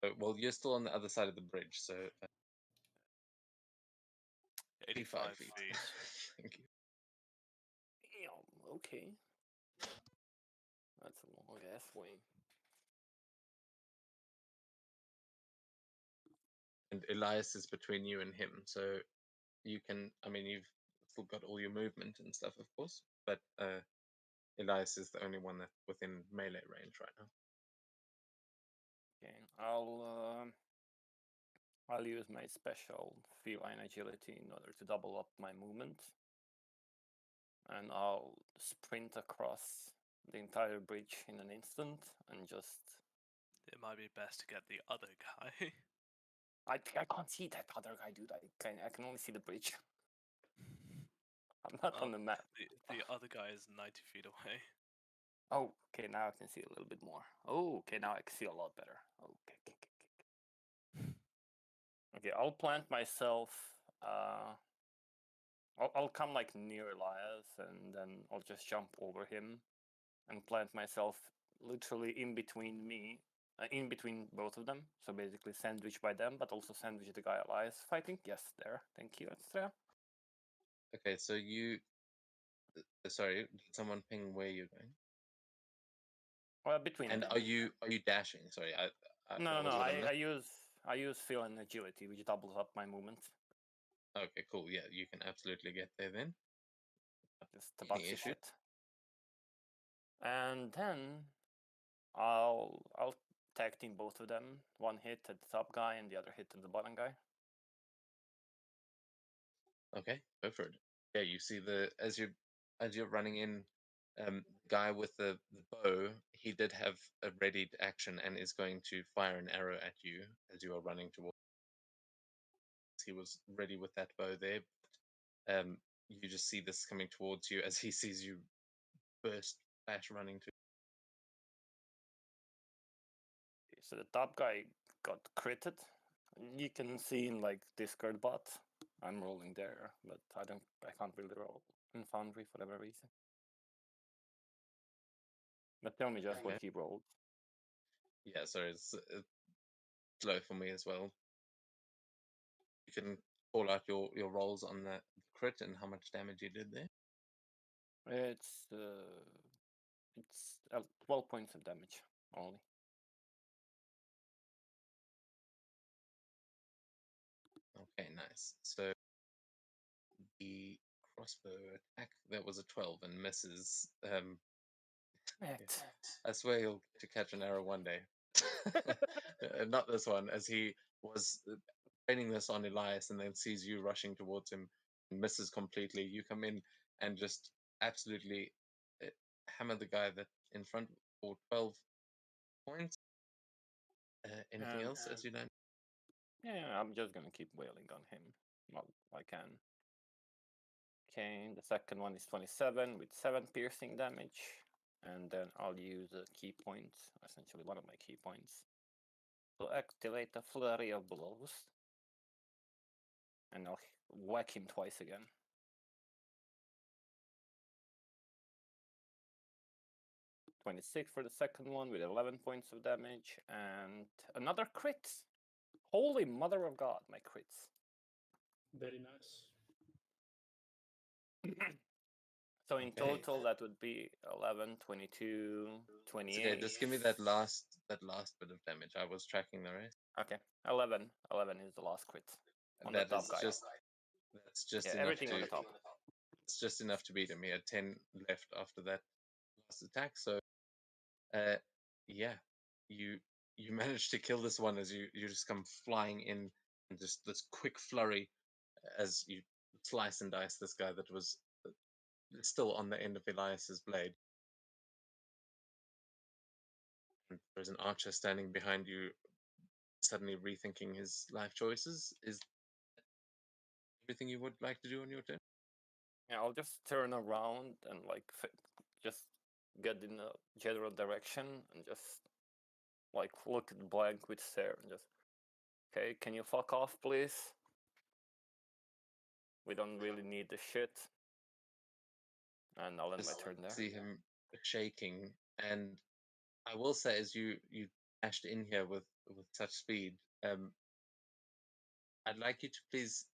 right? Well, you're still on the other side of the bridge, so 85 feet. Thank you. Damn, okay. That's a long ass way. And Elias is between you and him, so you can. I mean, you've still got all your movement and stuff, of course, but Elias is the only one that's within melee range right now. Okay, I'll use my special feline agility in order to double up my movement, and I'll sprint across the entire bridge in an instant and just. It might be best to get the other guy. I can't see that other guy, dude. I can only see the bridge. I'm not on the map. The other guy is 90 feet away. Oh, okay, now I can see a little bit more. Oh, okay, now I can see a lot better. Okay. Okay, I'll plant myself. I'll come like near Elias, and then I'll just jump over him and plant myself literally in between me in between both of them. So basically sandwiched by them, but also sandwich the guy Elias fighting. Yes, there. Thank you, Extra. Okay, so you. Sorry, did someone ping where you're going? Well, between And them. are you dashing? Sorry, No. was what I I missed. use feel and agility, which doubles up my movement. Okay, cool. Yeah, you can absolutely get there then. Just the Any boxy issue? shit. And then I'll tag team both of them. One hit at the top guy and the other hit at the bottom guy. Okay, go for it. Yeah, you see as you're running in, guy with the bow, he did have a readied action and is going to fire an arrow at you as you are running towards. He was ready with that bow there. You just see this coming towards you as he sees you burst flash running to. So the top guy got critted. You can see in like Discord bot, I'm rolling there, but I can't really roll in Foundry for whatever reason. But tell me just what he rolled. Yeah, sorry, it's slow for me as well. You can call out your rolls on the crit and how much damage you did there. It's 12 points of damage only. Okay, nice. So the crossbow attack, that was a 12 and misses. I swear he'll get to catch an arrow one day. Not this one, as he was training this on Elias and then sees you rushing towards him and misses completely. You come in and just absolutely hammer the guy that in front for 12 points. Anything else as you land? Yeah, I'm just gonna keep wailing on him. Well, I can. Okay, the second one is 27 with 7 piercing damage. And then I'll use a key point, essentially one of my key points, to activate a flurry of blows. And I'll whack him twice again. $26 for the second one with 11 points of damage. And another crit. Holy mother of God, my crits. Very nice. So in total, that would be 11, 22, 28. Okay, just give me that last bit of damage. I was tracking the rest. Okay, 11. 11 is the last crit on That the top is guy. That's just Yeah, enough everything to. on the top. It's just enough to beat him. He had 10 left after that last attack. So, yeah, you managed to kill this one as you just come flying in and just this quick flurry as you slice and dice this guy that was still on the end of Elias's blade. And there's an archer standing behind you, suddenly rethinking his life choices. Is everything you would like to do on your turn? Yeah, I'll just turn around and like just get in a general direction and just like look at blank with stare and just, okay, can you fuck off, please? We don't really need the shit. And I'll end my turn there. See him shaking, and I will say, as you dashed in here with such speed, I'd like you to please.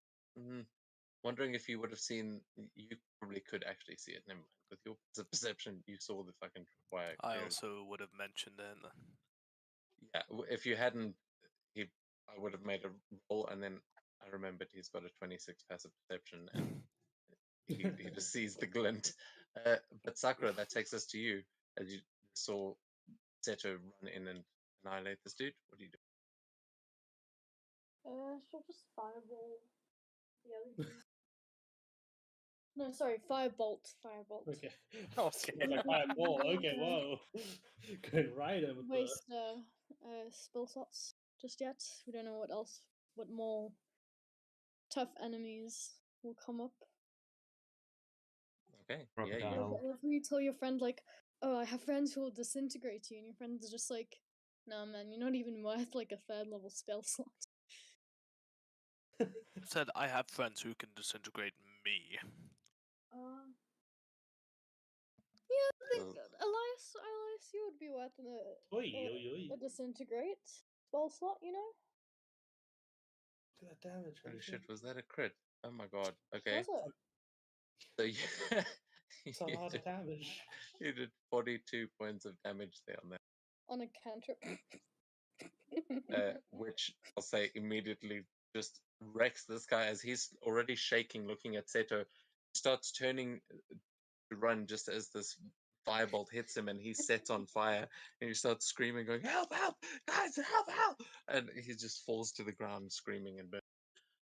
Wondering if you would have seen. You probably could actually see it. Never mind. With your perception, you saw the fucking wire. I also would have mentioned it. Yeah, if you hadn't, I would have made a roll, and then I remembered he's got a 26 passive perception, and he just sees the glint. But Sakura, that takes us to you, as you saw Seto run in and annihilate this dude. What do you do? She'll just fireball the other dude. No, sorry, firebolt. Okay. Okay. Like fireball. Okay, whoa. Going right over the. Waste spell slots just yet. We don't know what more tough enemies will come up. Okay. Yeah. If you tell your friend like, "Oh, I have friends who will disintegrate you," and your friend's just like, "Nah, man, you're not even worth like a 3rd level spell slot." Said I have friends who can disintegrate me. Yeah, I think Elias bucks, you would be worth Oi, oi, oi. a disintegrate spell slot, you know? Look at that damage. Holy shit, was that a crit? Oh my god. Okay. Was it? So you, It's a lot of damage. you did 42 points of damage there on that. On a cantrip. Which I'll say immediately just wrecks this guy as he's already shaking looking at Seto. Starts turning to run just as this firebolt hits him and he's set on fire and he starts screaming, going, "Help, help, guys, help, help!" And he just falls to the ground screaming and burning.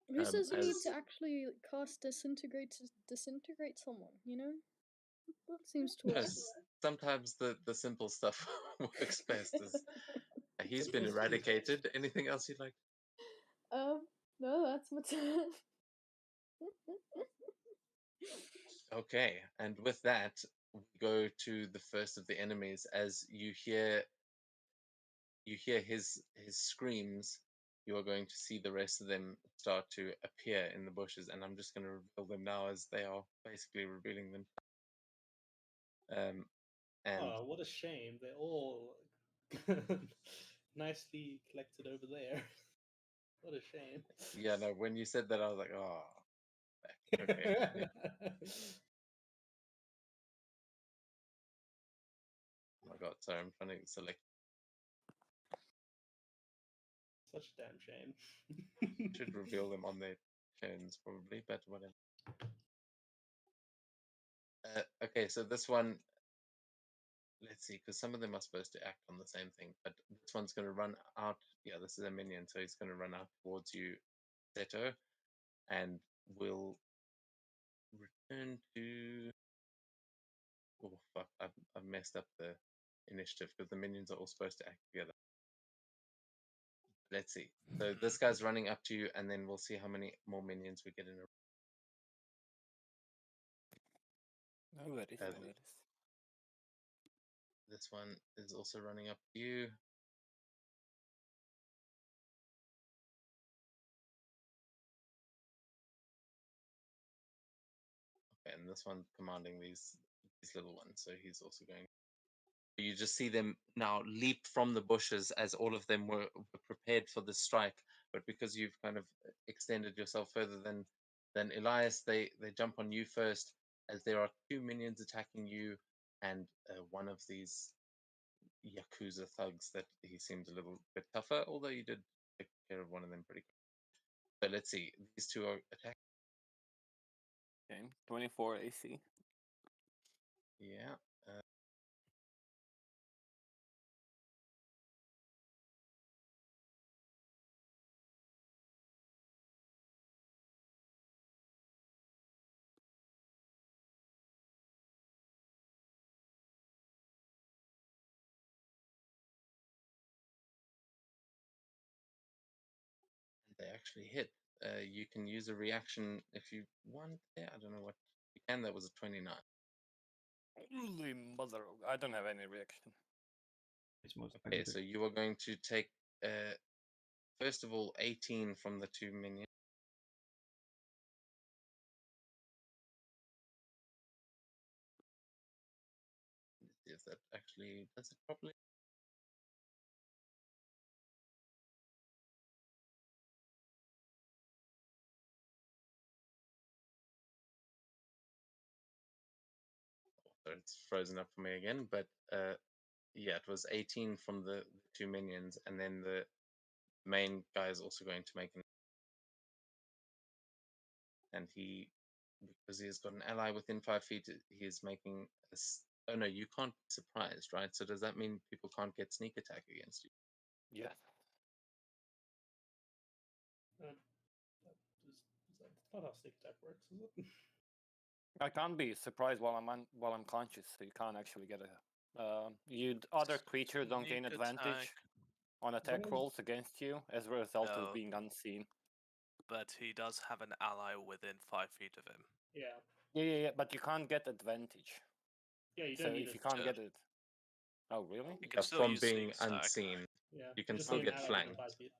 Who says you need as- to actually cast disintegrate to disintegrate someone, you know? That seems to work. Yes, sometimes the simple stuff works best. He's been eradicated. Anything else you'd like? No, that's my turn. Okay, and with that, we go to the first of the enemies. As you hear his screams, you are going to see the rest of them start to appear in the bushes, and I'm just going to reveal them now as they are basically revealing them. And Oh, what a shame. They're all nicely collected over there. What a shame. yeah, no, when you said that, I was like, oh, okay. Oh my god, sorry, I'm trying to select. Such a damn shame. Should reveal them on their turns probably, but whatever. Okay, so this one, let's see, because some of them are supposed to act on the same thing, but this one's going to run out. Yeah, this is a minion, so he's going to run out towards you, Seto, and will return to. Oh fuck! I've messed up the initiative because the minions are all supposed to act together. Let's see. So this guy's running up to you, and then we'll see how many more minions we get in a. No worries, no worries. This one is also running up to you. Okay, and this one's commanding these little ones, so he's also going. You just see them now leap from the bushes as all of them were prepared for the strike, but because you've kind of extended yourself further than Elias, they jump on you first, as there are two minions attacking you, and one of these Yakuza thugs that he seems a little bit tougher, although you did take care of one of them pretty quick. So let's see, these two are attacking. Okay, 24 AC. Yeah. They actually hit. You can use a reaction if you want. Yeah, I don't know what you can. That was a 29. Holy mother! I don't have any reaction. It's most Okay, so you are going to take first of all 18 from the two minions. Let's see if that actually does it properly. So it's frozen up for me again, but yeah, it was 18 from the two minions, and then the main guy is also going to make an. And he, because he has got an ally within 5 feet, he is making a. Oh no, you can't be surprised, right? So does that mean people can't get sneak attack against you? Yeah. That's not how sneak attack works, is it? I can't be surprised while I'm conscious, so you can't actually get a. You other creatures don't gain Sneak advantage attack. on attack Someone- rolls against you as a result No. of being unseen. But he does have an ally within 5 feet of him. Yeah. Yeah, but you can't get advantage. Yeah, you So don't need if it. you can't to- get it, oh really? You can still From use being sneak attack. unseen, Yeah. you can just still need an get ally within flanked. 5 feet.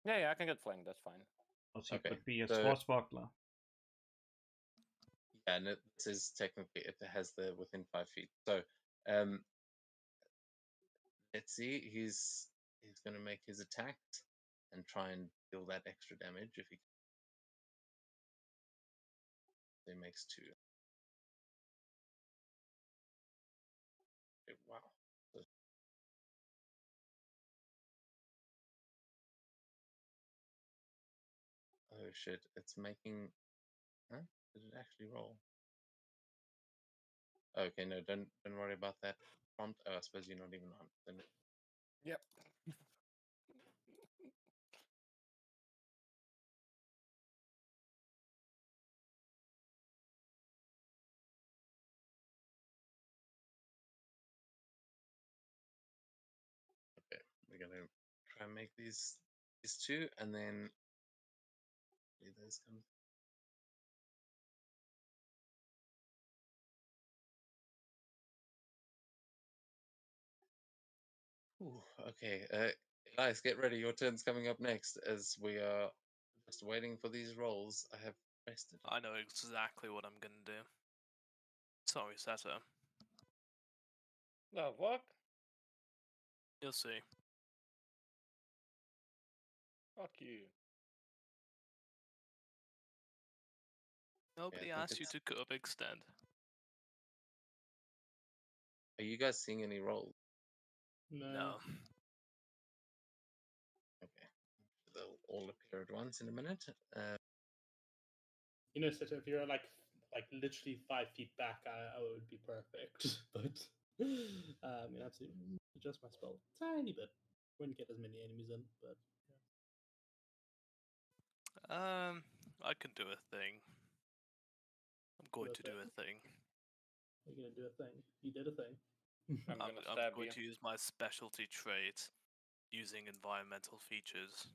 Yeah, I can get flanked. That's fine. Also, Okay, could be a so- swashbuckler. Yeah, and this is technically it has the within 5 feet. So let's see. He's going to make his attack and try and deal that extra damage if he. He makes 2. Okay, wow. Oh shit! It's making. Huh? Did it actually roll? Okay, no, don't worry about that prompt. Oh, I suppose you're not even on. Then Yep. okay, we're gonna try and make these 2, and then those come. Ooh, okay, Elias, get ready. Your turn's coming up next as we are just waiting for these rolls. I have rested. I know exactly what I'm gonna do. Sorry, Sato. No, what? You'll see. Fuck you. Nobody I think asked you to curb extend. Are you guys seeing any rolls? No. Okay, they'll all appear at once in a minute. You know, Sito, if you're like literally 5 feet back, I would be perfect. But you have to adjust my spell a tiny bit. Wouldn't get as many enemies in, but I can do a thing. I'm going to do a thing. you're gonna do a thing. You did a thing. I'm I'm gonna stab going you. to use my specialty trait using environmental features.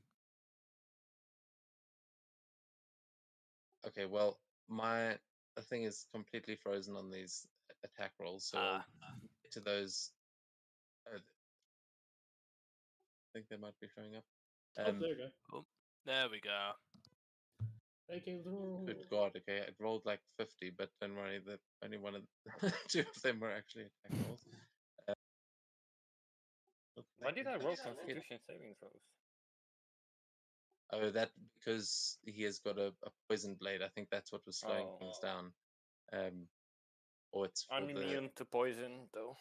Okay, well, my thing is completely frozen on these attack rolls, so I'll get to those. I think they might be showing up. Oh, there you go. Oh, there we go. They came through. Good God, okay, it rolled like 50, but don't worry, the only one of 2 of them were actually attack rolls. Why did I roll Constitution saving throws? Oh, that because he has got a poison blade. I think that's what was slowing things down. Or it's for I'm immune to poison, though.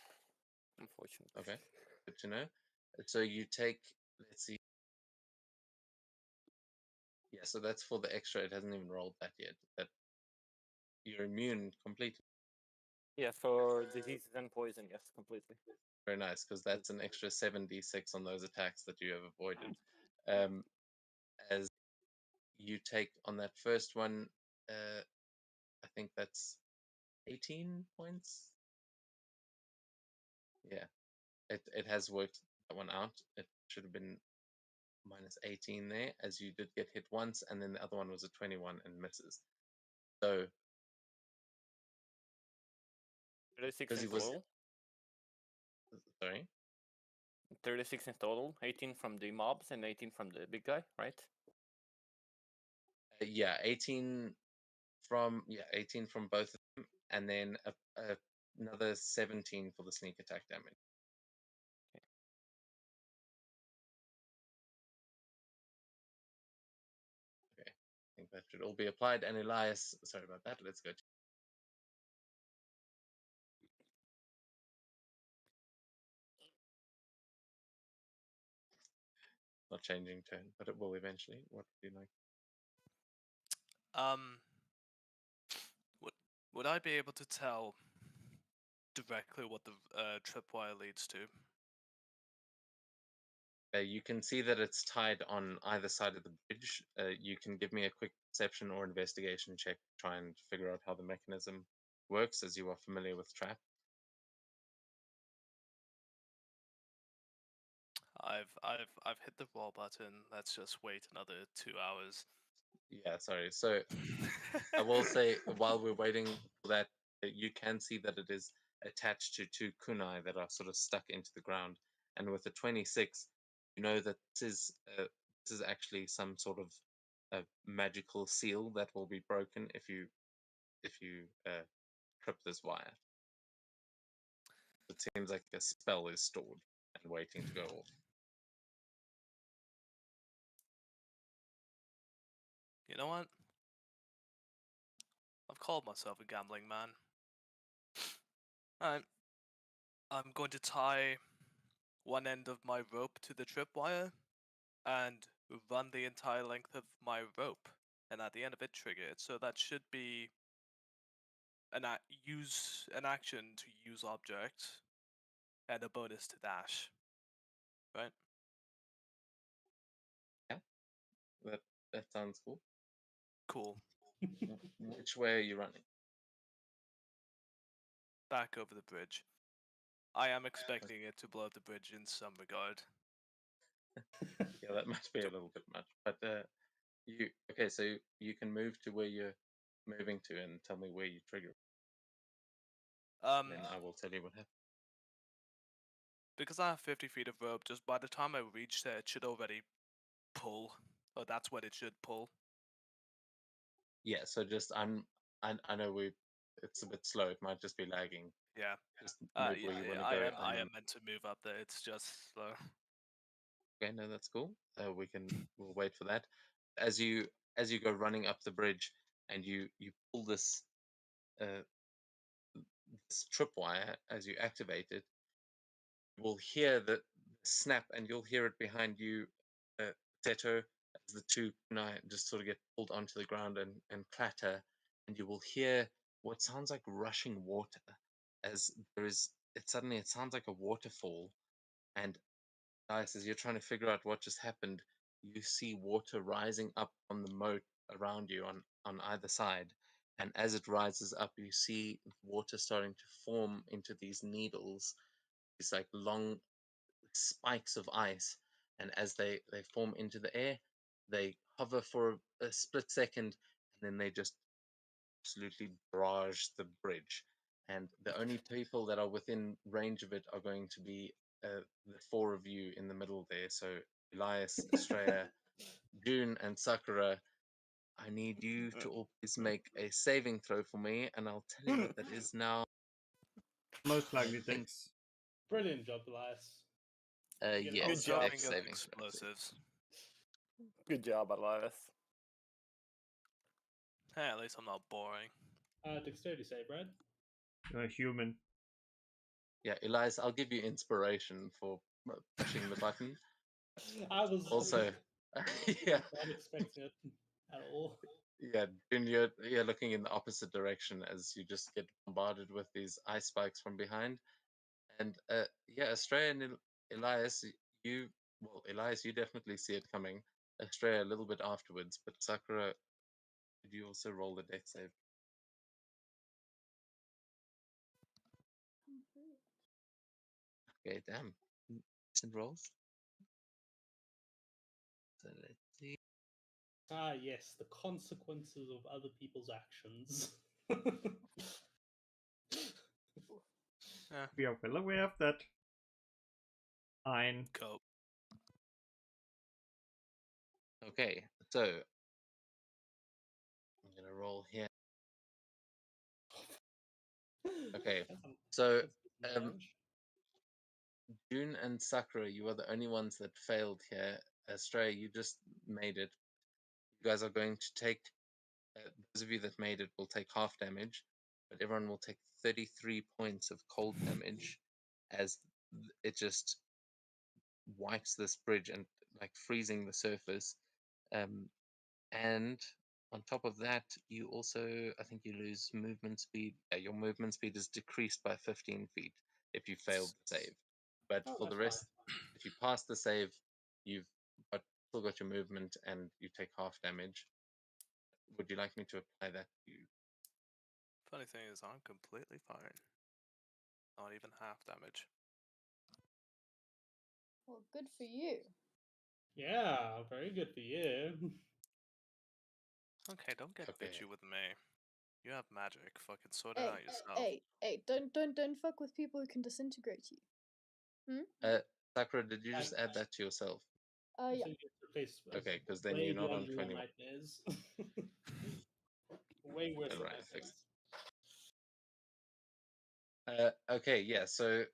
Unfortunately. Okay, good to know. So you take, let's see. Yeah, so that's for the extra. It hasn't even rolled that yet. That you're immune completely. Yeah, for diseases and poison, yes, completely. Very nice, because that's an extra 7d6 on those attacks that you have avoided. As you take on that first one, I think that's 18 points. Yeah, it has worked that one out. It should have been minus 18 there, as you did get hit once, and then the other one was a 21 and misses. So 36 because in he was total. sorry, 36 in total. 18 from the mobs and 18 from the big guy, right? yeah, 18 from both of them, and then another 17 for the sneak attack damage. Okay, I think that should all be applied. And Elias, sorry about that. Let's go. Not changing turn, but it will eventually. What would you like? Would I be able to tell directly what the tripwire leads to? You can see that it's tied on either side of the bridge. You can give me a quick perception or investigation check to try and figure out how the mechanism works, as you are familiar with trap. I've hit the wall button. Let's just wait another 2 hours. Yeah, sorry. So I will say, while we're waiting for that, you can see that it is attached to 2 kunai that are sort of stuck into the ground. And with the 26, you know that this is actually some sort of a magical seal that will be broken if you trip this wire. It seems like a spell is stored, and waiting to go off. You know what? I've called myself a gambling man. I'm going to tie one end of my rope to the tripwire and run the entire length of my rope, and at the end of it, trigger it. So that should be use an action to use object, and a bonus to dash. Right? That sounds cool. Cool. Which way are you running? Back over the bridge. I am expecting it to blow up the bridge in some regard. Yeah, that must be a little bit much. But so you can move to where you're moving to and tell me where you trigger. Then I will tell you what happens. Because I have 50 feet of rope, just by the time I reach there, it should already pull. Or that's what it should pull. Yeah, so just I know it's a bit slow. It might just be lagging. Yeah. Just move where you want to go. I am meant to move up there. It's just slow. Okay, no, that's cool. We'll wait for that. As you go running up the bridge and you pull this tripwire as you activate it, you will hear the snap, and you'll hear it behind you, Teto, as the two just sort of get pulled onto the ground and clatter, and you will hear what sounds like rushing water, as it sounds like a waterfall, and as you're trying to figure out what just happened, you see water rising up on the moat around you on either side. And as it rises up, you see water starting to form into these needles, these like long spikes of ice. And as they form into the air, they hover for a split second, and then they just absolutely barrage the bridge. And the only people that are within range of it are going to be the four of you in the middle there. So Elias, Estrella, June, and Sakura. I need you to all please make a saving throw for me, and I'll tell you what that is now. Most likely thanks. Brilliant job, Elias. Yes, job. dex saving Explosives. Good job, Elias. Hey, at least I'm not boring. Dexterity save, right? You're a human. Yeah, Elias, I'll give you inspiration for pushing the button. I was Also, yeah, not expecting it at all. yeah, June, you're looking in the opposite direction as you just get bombarded with these ice spikes from behind. And yeah, Estrella and Elias, Elias, you definitely see it coming. Estrella a little bit afterwards, but Sakura, did you also roll the dex save? Okay, damn. Decent rolls. So let's see. Ah, yes, the consequences of other people's actions. We are well aware of that. Fine. Go. Okay, so I'm gonna roll here. Okay, so June and Sakura, you are the only ones that failed here. Estrella, you just made it. You guys are going to take, those of you that made it will take half damage, but everyone will take 33 points of cold damage as it just wipes this bridge and like freezing the surface. And on top of that, you also, I think you lose movement speed. Yeah, your movement speed is decreased by 15 feet if you failed the save. But for the rest, if you pass the save, you've still got your movement and you take half damage. Would you like me to apply that to you? Funny thing is, I'm completely fine. Not even half damage. Well, good for you. Yeah, very good for you. Okay, don't get Okay. bitchy with me. You have magic. Fucking sort it out yourself. Hey! Don't fuck with people who can disintegrate you. Sakura, did you just add that to yourself? Yeah. Okay, because then you're not on 21. Nightmares. Way worse than Right, nightmares. okay, yeah. So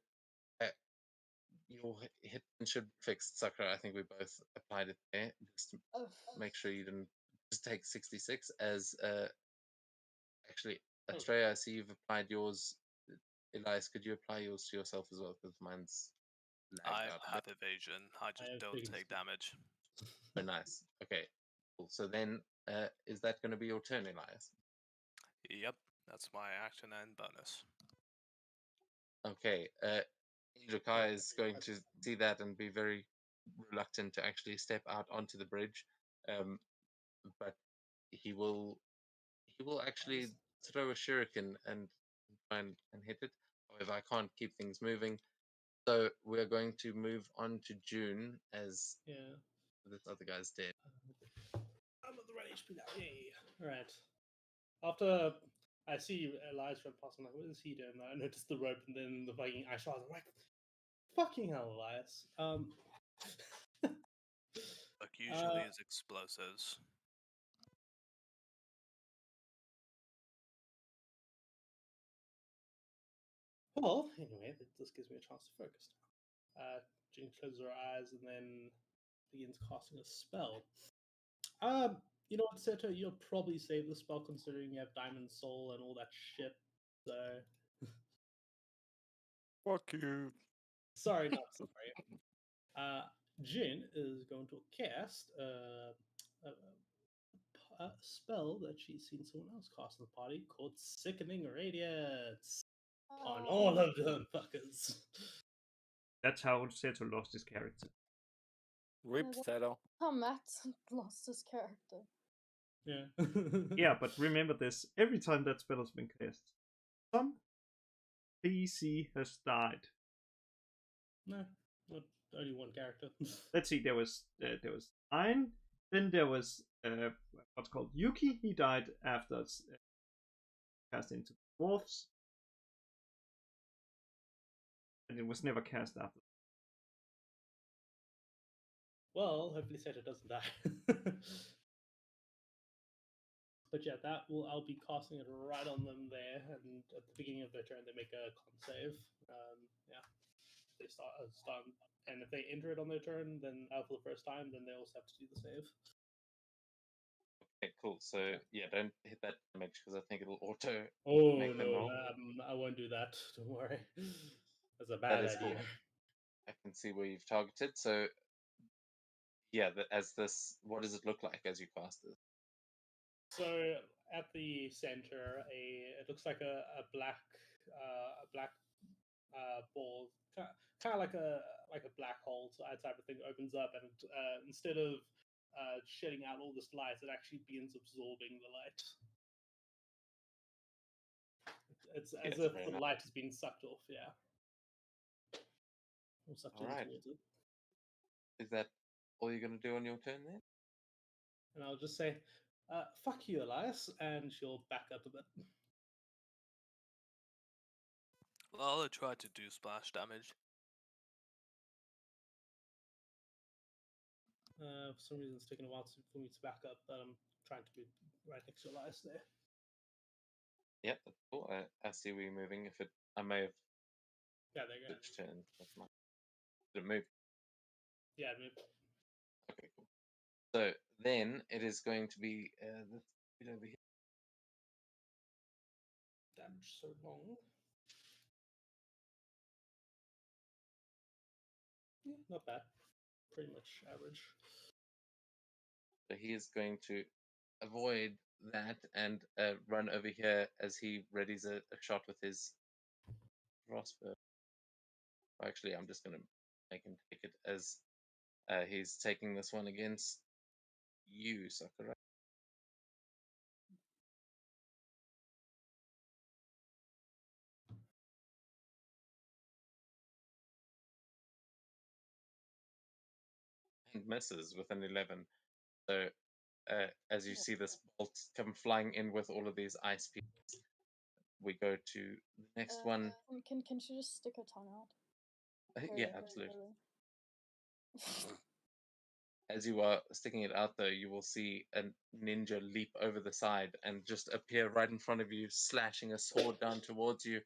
your hit should fix Sakura. I think we both applied it there. Just to Oh. make sure you didn't just take 66 as actually Oh. Astrea, I see you've applied yours. Elias, could you apply yours to yourself as well? Because mine's lagged I out a have bit. evasion. I just have don't biggest- take damage. Oh, nice. Okay, cool. So then, is that going to be your turn, Elias? Yep, that's my action and bonus. Okay, Ilukai is going to see that and be very reluctant to actually step out onto the bridge, but he will actually throw a shuriken and try and hit it. However, I can't keep things moving, so we're going to move on to June as Yeah. this other guy's dead. I'm at the right HP now. Yay. Alright. After I see Elias run past, I'm like, what is he doing? I noticed the rope and then the fucking ice shard. I'm like, fucking hell, Elias. Like usually Uh, is explosives. Well, anyway, this gives me a chance to focus now. June closes her eyes and then begins casting a spell. You know what, Seto? You'll probably save the spell considering you have Diamond Soul and all that shit. So, Fuck you. sorry, not sorry. Jin is going to cast a spell that she's seen someone else cast in the party called Sickening Radiance on all of them fuckers. That's how Seto lost his character. Rip Yeah, Settle. How Matt lost his character. Yeah. Yeah, but remember this: every time that spell has been cast, some PC has died. No, not only one character. Let's see, there was Ein, then there was what's called Yuki. He died after cast into dwarfs, and it was never cast after. Well, hopefully Seto doesn't die. But yeah, I'll be casting it right on them there, and at the beginning of their turn they make a con save. Yeah, they start, and if they enter it on their turn, then for the first time, then they also have to do the save. Okay, cool. So yeah, don't hit that damage because I think it'll auto. Oh Make them roll. no, I won't do that. Don't worry, that's a That bad is cool. idea. I can see where you've targeted. So yeah, as this, what does it look like as you cast this? So at the center, it looks like a black ball, kind of like a black hole type of thing, opens up, and instead of shedding out all this light, it actually begins absorbing the light. It's as Yes, if very the nice. light has been sucked off. Yeah. Or sucked in Alright. towards it. Is that all you're going to do on your turn then? And I'll just say, "Fuck you, Elias," and she'll back up a bit. Well, I tried to do splash damage. For some reason, it's taking a while for me to back up, but I'm trying to be right next to Elias there. Yep, that's cool. I see where you're moving. I may have Yeah, there you go. switched turns. That's my. Did it move? Yeah, I moved. Okay, cool. So then it is going to be this bit over here. Damage so long. Yeah, not bad. Pretty much average. So he is going to avoid that and run over here as he readies a shot with his crossbow. Actually, I'm just going to make him take it as he's taking this one against you, Sakura. And misses with an 11. So as you see this bolt come flying in with all of these ice pieces, we go to the next one. Can she just stick her tongue out? Yeah, absolutely. As you are sticking it out, though, you will see a ninja leap over the side and just appear right in front of you, slashing a sword down towards you.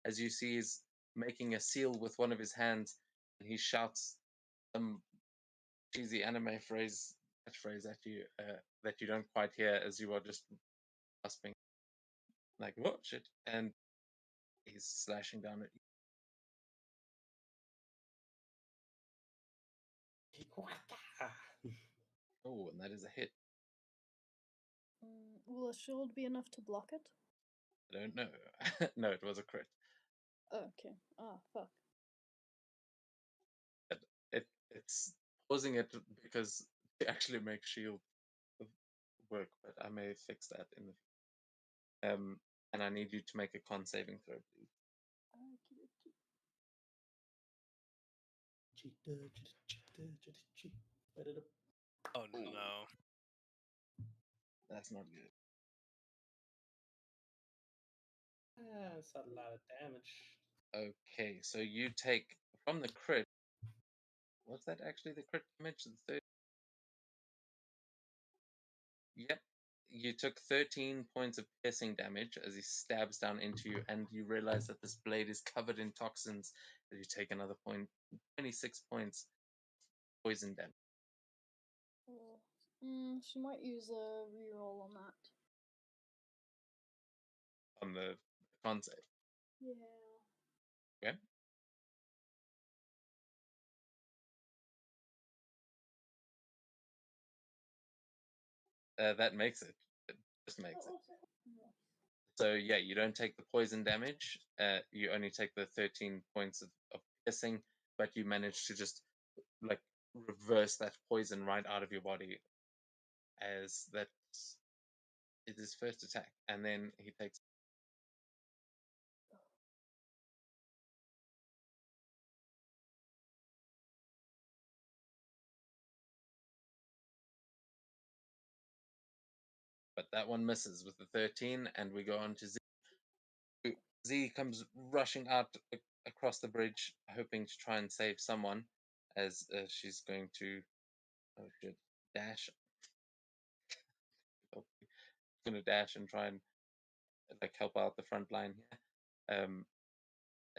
As you see, he's making a seal with one of his hands, and he shouts some cheesy anime catchphrase at you that you don't quite hear as you are just gasping, like "what shit," and he's slashing down at you. Oh, and that is a hit. Will a shield be enough to block it? I don't know. No, it was a crit. Oh, okay. Ah, fuck. It's pausing it because to actually make shield work, but I may fix that in the and I need you to make a con saving throw, please. Oh no. That's not good. That's a lot of damage. Okay, so you take from the crit. What's that actually? The crit damage? Yep. You took 13 points of piercing damage as he stabs down into you, and you realize that this blade is covered in toxins. As you take another 26 points poison damage. She might use a reroll on that. On the con save. Yeah. Okay. That makes it. It just makes it. So yeah, you don't take the poison damage. You only take the 13 points of piercing, but you manage to just like reverse that poison right out of your body as that's his first attack, and then he takes. But that one misses with the 13, and we go on to Z. Z comes rushing out across the bridge, hoping to try and save someone, as she's going to dash. Going to dash and try and like help out the front line here.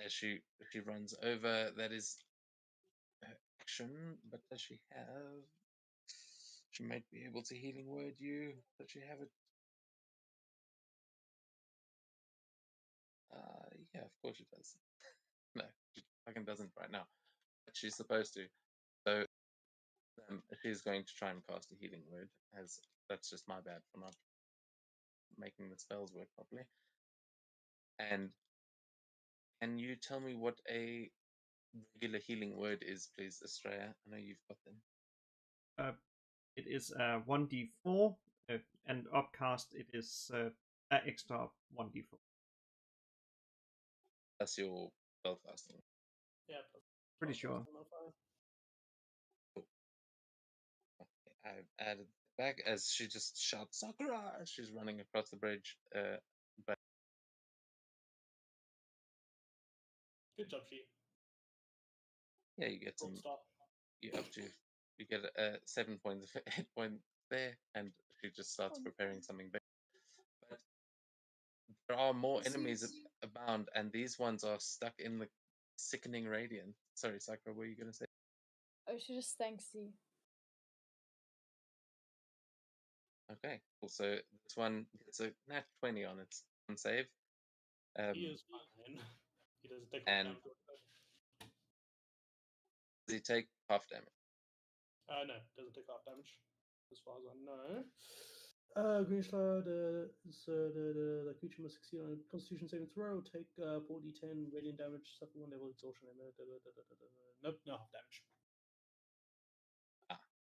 As she runs over, that is her action. But does she have? She might be able to healing word you. Does she have it? Yeah, of course she does. No, she fucking doesn't right now. But she's supposed to. So she's going to try and cast a healing word. As that's just my bad for not making the spells work properly. And can you tell me what a regular healing word is, please, Estrella? I know you've got them. It is 1d4, and upcast it is an extra 1d4. That's your spellcasting. Yeah. Pretty sure. Cool. Okay, I've added back as she just shouts Sakura as she's running across the bridge. But Good job, she. yeah, you get some. Stop. You get 7 points of hit point there, and she just starts preparing something big. But there are more enemies abound, and these ones are stuck in the sickening radiance. Sorry, Sakura, what were you gonna say? Oh, she just thanks you. Okay, cool. So this one gets a nat 20 on its save. He is fine. He doesn't take and damage. does he take half damage? No, doesn't take half damage, as far as I know. Green Shroud, the creature must succeed on a Constitution saving throw, take 4d10 radiant damage, suffer 1 level exhaustion, and nope, no half damage.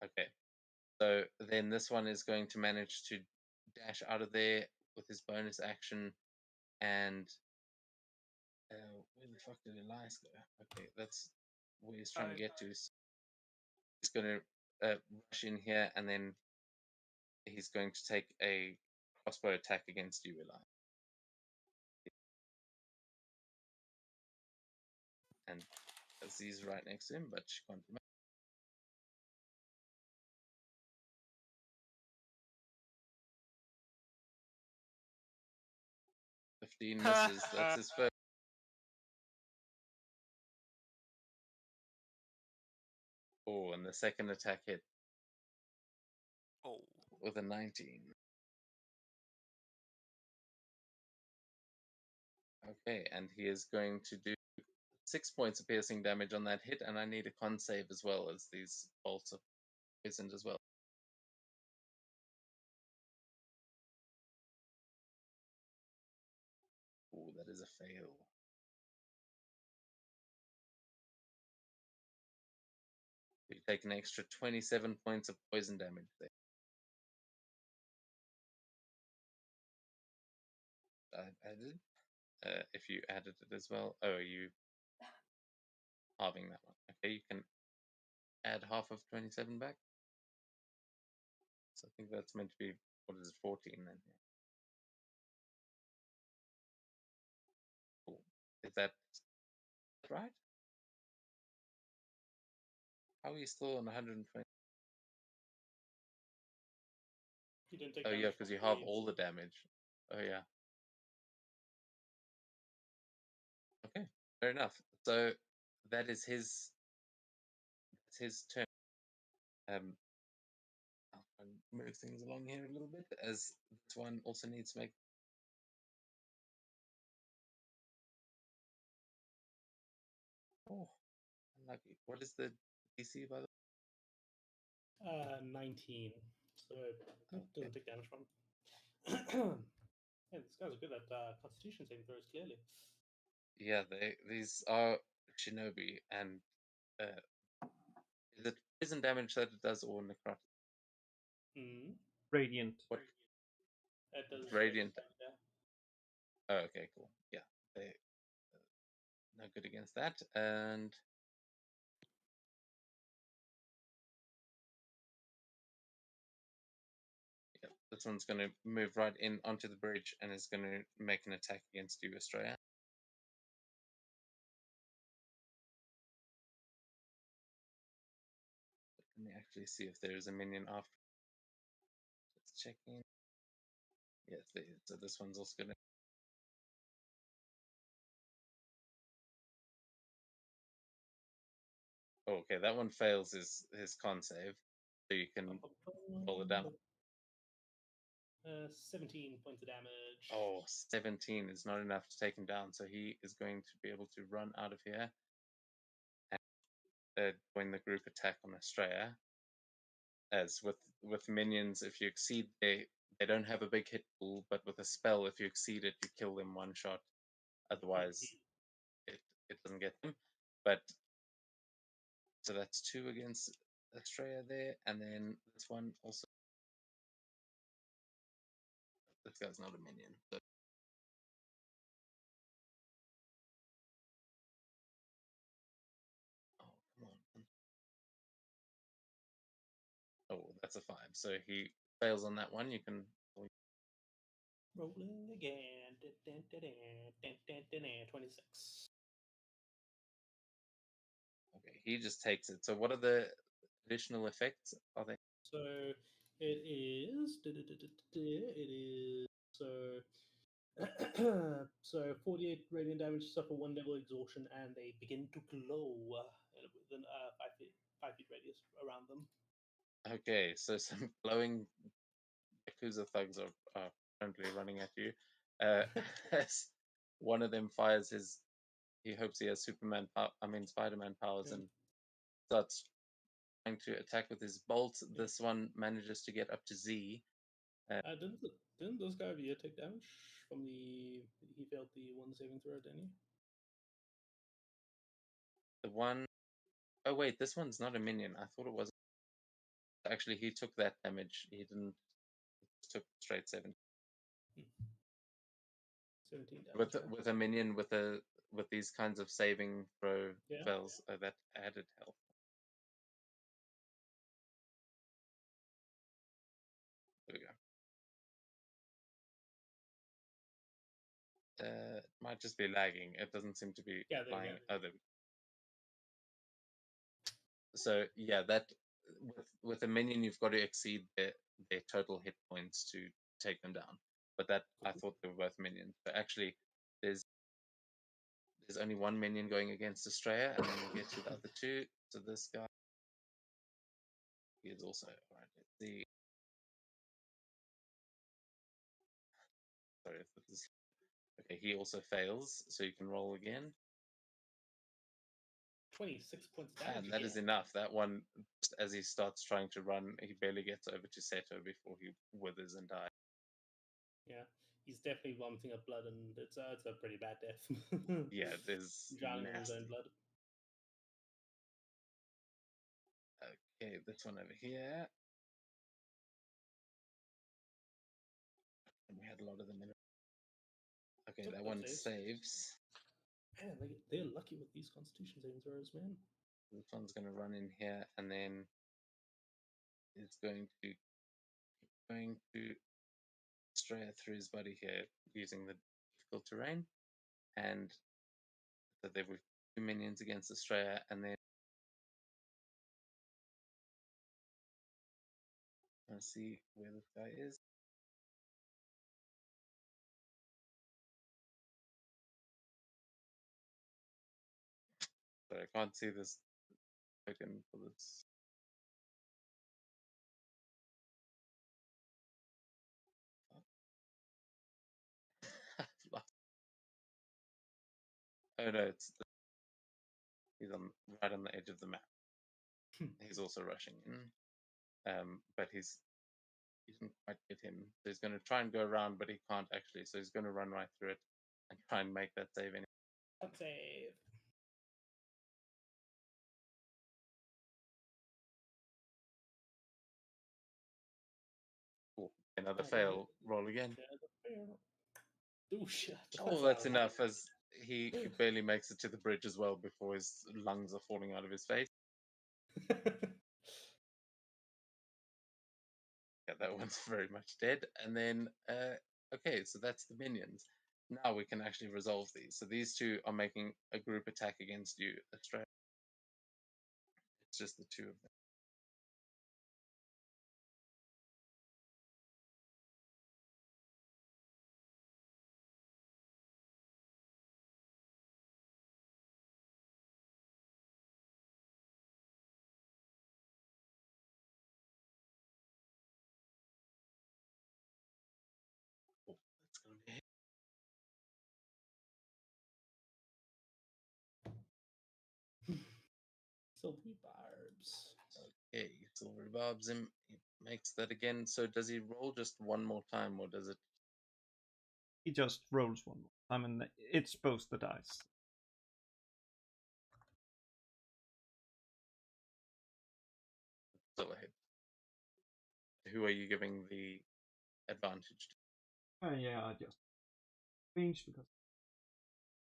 Okay. So then this one is going to manage to dash out of there with his bonus action, and where the fuck did Elias go? Okay, that's where he's trying to get to. So he's going to rush in here, and then he's going to take a crossbow attack against you, Elias. And Z's right next to him, but she can't do much. 15 misses. That's his first. Oh, and the second attack hit Oh, with a 19. Okay, and he is going to do 6 points of piercing damage on that hit, and I need a con save as well, as these bolts are poisoned as well. Oh, that is a fail. You take an extra 27 points of poison damage there. I added. If you added it as well. Oh, you halving that one. Okay, you can add half of 27 back. So I think that's meant to be, what is it, 14 then? Yeah. Cool. Is that right? How are you still on 120? You didn't take Oh yeah, damage because from you halve bleeds. all the damage. Oh yeah. Okay, fair enough. So that is his turn. I'll try and move things along here a little bit, as this one also needs to make. Oh, unlucky. What is the DC by the 19. So way? doesn't take damage from. Yeah, these guys are good at Constitution saving throws. Clearly. Yeah, these are shinobi, and is it poison damage that it does or necrotic? Mm. Radiant. What? It does Radiant. Yeah. Oh, okay, cool. Yeah, they no good against that, and yeah, this one's going to move right in onto the bridge and is going to make an attack against you, Australia. Let me actually see if there is a minion after. Let's check in. Yes, there is. So this one's also going to. Oh, okay, that one fails his con save, so you can roll it down. 17 points of damage. Oh, 17 is not enough to take him down, so he is going to be able to run out of here and join the group attack on Australia. As with minions, if you exceed, they don't have a big hit pool, but with a spell, if you exceed it, you kill them one shot. Otherwise, it doesn't get them. But so that's 2 against Australia there, and then this one also. This guy's not a minion. So. Oh, come on. Oh, that's a 5. So he fails on that one. You can. Rolling again. 26. Okay, he just takes it. So what are the additional effects? Are they? So it is. It is. So 48 radiant damage, suffer 1 level exhaustion, and they begin to glow within 5 feet radius around them. Okay, so some glowing Yakuza thugs are currently running at you. As one of them fires his, he hopes he has Spider-Man powers, Yeah. and starts trying to attack with his bolt. This one manages to get up to Z. Didn't this guy over here take damage from the? He failed the one saving throw, didn't he? The one, oh wait, this one's not a minion. I thought it was. Actually, he took that damage. He didn't. He just took straight 7. 17 damage. With a minion with these kinds of saving throw spells that added health. There we go. It might just be lagging. It doesn't seem to be applying. Oh, there we go. So yeah, that with a minion, you've got to exceed their total hit points to take them down. But that I thought they were both minions. But actually, there's only one minion going against Australia, and then we get to the other 2. So this guy He is also right. Let's see. Sorry if this is okay. He also fails, so you can roll again. 26 points damage. And that is enough. That one, just as he starts trying to run, he barely gets over to Seto before he withers and dies. Yeah, he's definitely vomiting up blood, and it's a pretty bad death. Yeah, there's drowning in his nasty. own blood. Okay, this one over here. And we had a lot of them in it. Okay, Took that the one saves. saves. Man, they're lucky with these Constitution saving throws, man. This one's going to run in here, and then it's going to stray through his body here using the difficult terrain, and so there were 2 minions against Estrella, and then let's see where this guy is. So I can't see this token for this. Oh no, he's right on the edge of the map. He's also rushing in, but he didn't quite get him. So he's going to try and go around, but he can't actually. So he's going to run right through it and try and make that save anyway. Save. Cool. Another fail. Roll again. Oh shit! Oh, that's enough. As he barely makes it to the bridge as well before his lungs are falling out of his face. Yeah, that one's very much dead. And then, okay, so that's the minions. Now we can actually resolve these. So these two are making a group attack against you, Australia. It's just the two of them. Oh, that's going to be it. Silvery barbs. Okay, silver barbs him. He makes that again. So does he roll just one more time, or does it? He just rolls one more time, and it's both the dice. Still ahead. Who are you giving the advantage to? Yeah, I just range because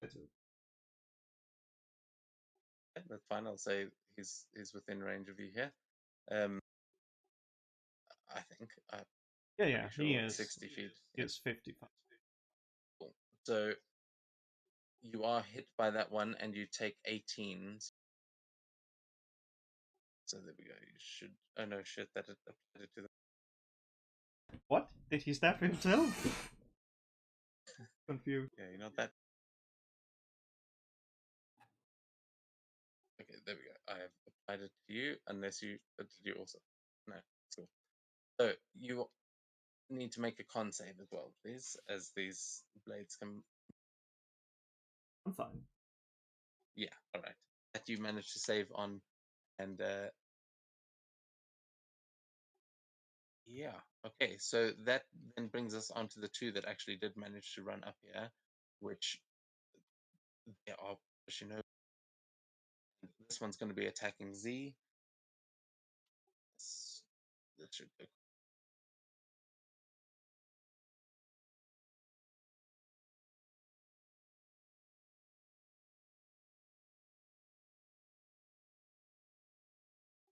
that's it. Okay, that's fine. I'll say he's within range of you here. I think. Yeah, sure he it's is 60 feet. He is 55. Cool. So you are hit by that one, and you take 18. So there we go. You should. Oh no, shit! That it applied it to the. What? Did he stab himself? Confused. Yeah, you know that. Okay, there we go. I have applied it to you, unless you did you also. No, it's cool. So you need to make a con save as well, please, as these blades come. I'm fine. Yeah, all right. That you managed to save on, and yeah, okay. So that then brings us on to the two that actually did manage to run up here, which they are pushing over. This one's going to be attacking Z. That should go.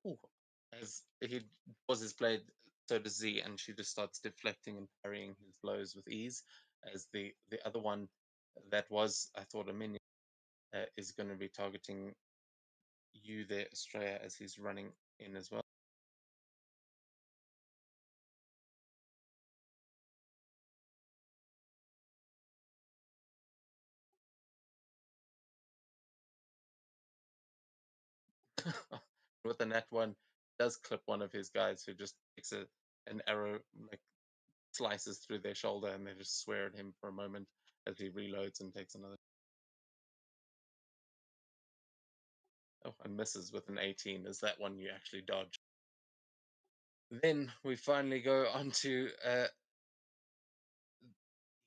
Ooh. As he draws his blade, so does Z, and she just starts deflecting and parrying his blows with ease. As the other one, that was, I thought, a minion, is going to be targeting you there, Australia, as he's running in as well. With the net one, does clip one of his guys who just takes an arrow, like slices through their shoulder, and they just swear at him for a moment as he reloads and takes another. Oh, and misses with an 18. Is that one you actually dodge? Then we finally go on to